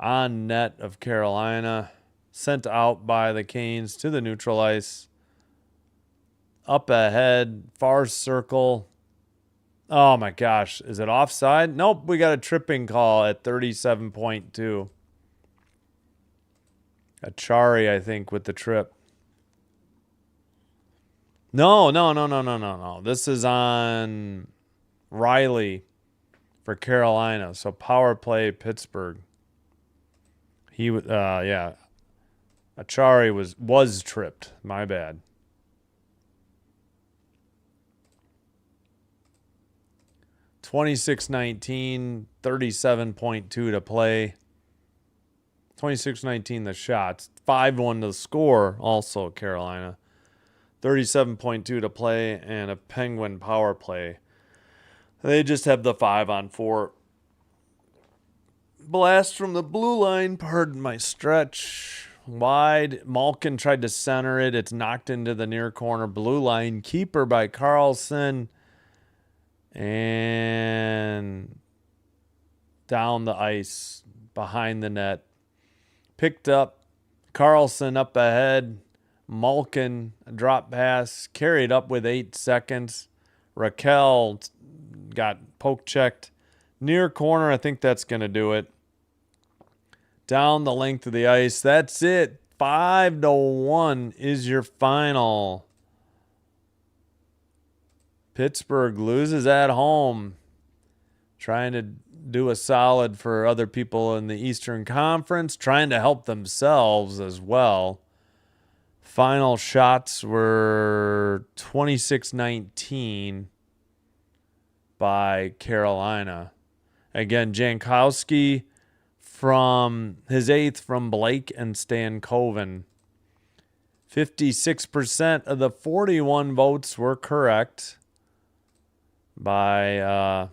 Speaker 1: On net of Carolina. Sent out by the Canes to the neutral ice. Up ahead, far circle. Oh my gosh, is it offside? Nope, we got a tripping call at 37.2. Achari, I think, with the trip. No. This is on Riley for Carolina. So power play Pittsburgh. Yeah. Achari was tripped. My bad. (26-19), 37.2 to play. 26-19 the shots. 5-1 to score, also Carolina. 37.2 to play, and a Penguin power play. They just have the 5-on-4. Blast from the blue line. Pardon my stretch. Wide. Malkin tried to center it. It's knocked into the near corner. Blue line. Keeper by Carlson. And down the ice. Behind the net. Picked up. Carlson up ahead. Malkin. A drop pass. Carried up with 8 seconds. Raquel got poke checked. Near corner. I think that's going to do it. Down the length of the ice. That's it. 5-1 is your final. Pittsburgh loses at home. Trying to do a solid for other people in the Eastern Conference. Trying to help themselves as well. Final shots were 26-19 by Carolina. Again, Jankowski from his 8th from Blake and Stankoven. 56% of the 41 votes were correct by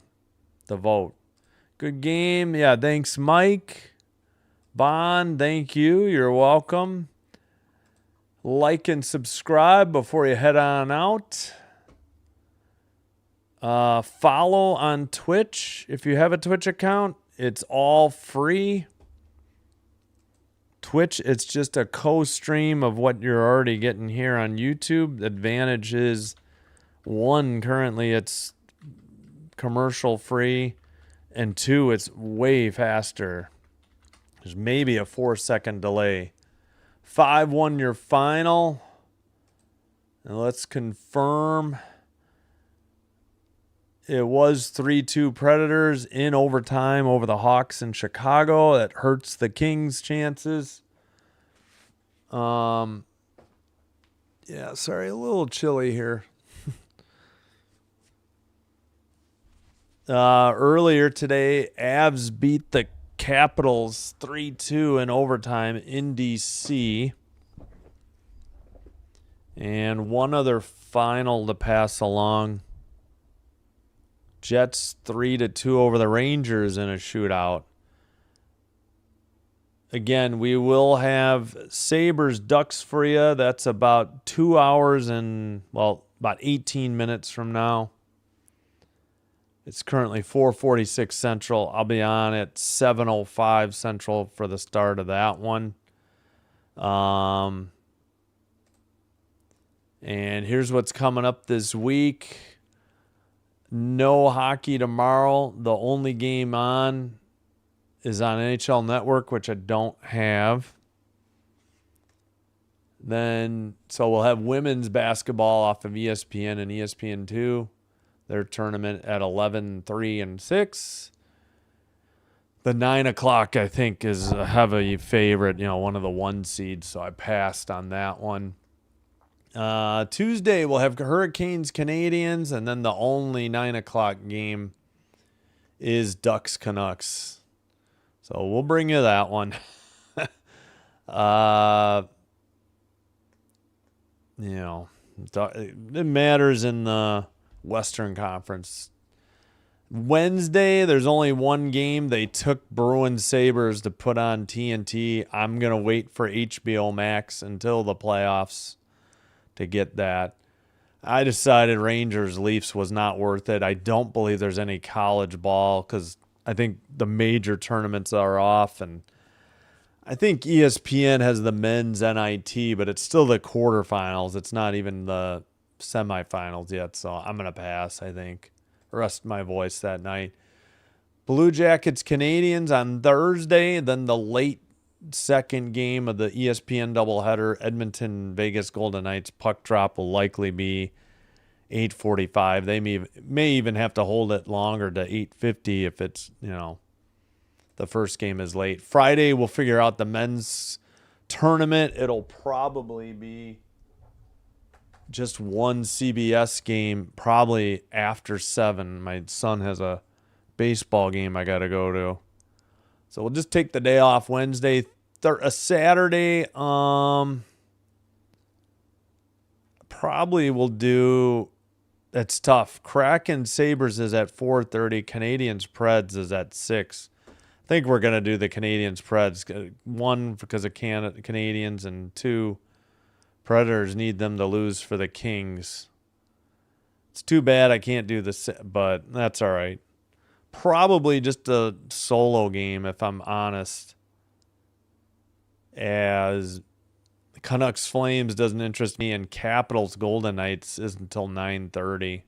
Speaker 1: the vote. Good game. Yeah, thanks, Mike. Bond, thank you. You're welcome. Like and subscribe before you head on out. Follow on Twitch if you have a Twitch account. It's all free. Twitch, it's just a co-stream of what you're already getting here on YouTube. The advantage is, one, currently it's commercial free, and two, it's way faster. There's maybe a 4-second delay. 5-1 your final. And let's confirm. It was 3-2 Predators in overtime over the Hawks in Chicago. That hurts the Kings' chances. Yeah, sorry, a little chilly here. Earlier today, Avs beat the Capitals 3-2 in overtime in D.C. And one other final to pass along. Jets 3-2 over the Rangers in a shootout. Again, we will have Sabres Ducks for you. That's about 2 hours and, well, about 18 minutes from now. It's currently 4:46 Central. I'll be on at 7:05 Central for the start of that one. And here's what's coming up this week. No hockey tomorrow. The only game on is on NHL Network, which I don't have. Then, so we'll have women's basketball off of ESPN and ESPN2. Their tournament at 11, 3, and 6. The 9 o'clock, I think, is a heavy favorite, one of the 1 seeds, so I passed on that one. Tuesday, we'll have Hurricanes, Canadians, and then the only 9 o'clock game is Ducks, Canucks. So we'll bring you that one. It matters in the Western Conference. Wednesday, there's only one game. They took Bruins Sabres to put on TNT. I'm going to wait for HBO Max until the playoffs to get that. I decided Rangers Leafs was not worth it. I don't believe there's any college ball because I think the major tournaments are off, and I think ESPN has the men's NIT, but it's still the quarterfinals. It's not even the semifinals yet, so I'm going to pass, I think. Rest my voice that night. Blue Jackets Canadians on Thursday, then the late second game of the ESPN doubleheader, Edmonton Vegas Golden Knights. Puck drop will likely be 8:45. They may even have to hold it longer to 8:50 if it's, the first game is late. Friday, we'll figure out the men's tournament. It'll probably be just one CBS game, probably after 7. My son has a baseball game I got to go to. So we'll just take the day off Wednesday. Saturday, probably we'll do, it's tough. Kraken Sabres is at 4:30. Canadians Preds is at 6. I think we're going to do the Canadians Preds. 1, because of Canadians, and 2, Predators need them to lose for the Kings. It's too bad I can't do this, but that's all right. Probably just a solo game, if I'm honest, as Canucks Flames doesn't interest me, and Capitals Golden Knights isn't until 9:30.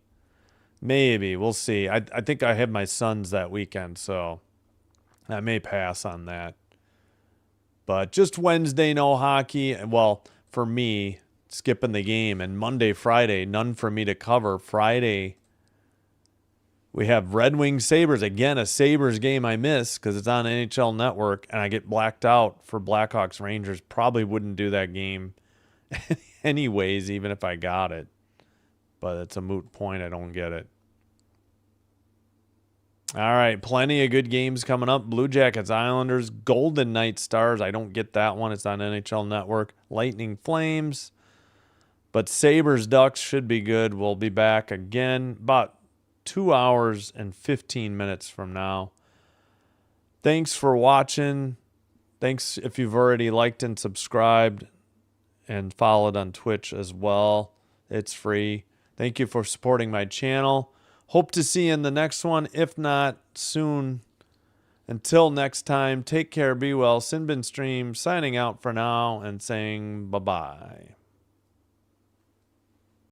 Speaker 1: Maybe. We'll see. I think I have my sons that weekend, so I may pass on that. But just Wednesday, no hockey. Well, for me, skipping the game. And Monday, Friday, none for me to cover. Friday, we have Red Wings Sabres. Again, a Sabres game I miss because it's on NHL Network, and I get blacked out for Blackhawks Rangers. Probably wouldn't do that game anyways, even if I got it. But it's a moot point. I don't get it. All right, plenty of good games coming up. Blue Jackets, Islanders, Golden Knights, Stars. I don't get that one. It's on NHL Network. Lightning, Flames. But Sabres, Ducks should be good. We'll be back again about 2 hours and 15 minutes from now. Thanks for watching. Thanks if you've already liked and subscribed and followed on Twitch as well. It's free. Thank you for supporting my channel. Hope to see you in the next one, if not soon. Until next time, take care, be well. Sinbin Stream signing out for now and saying bye-bye.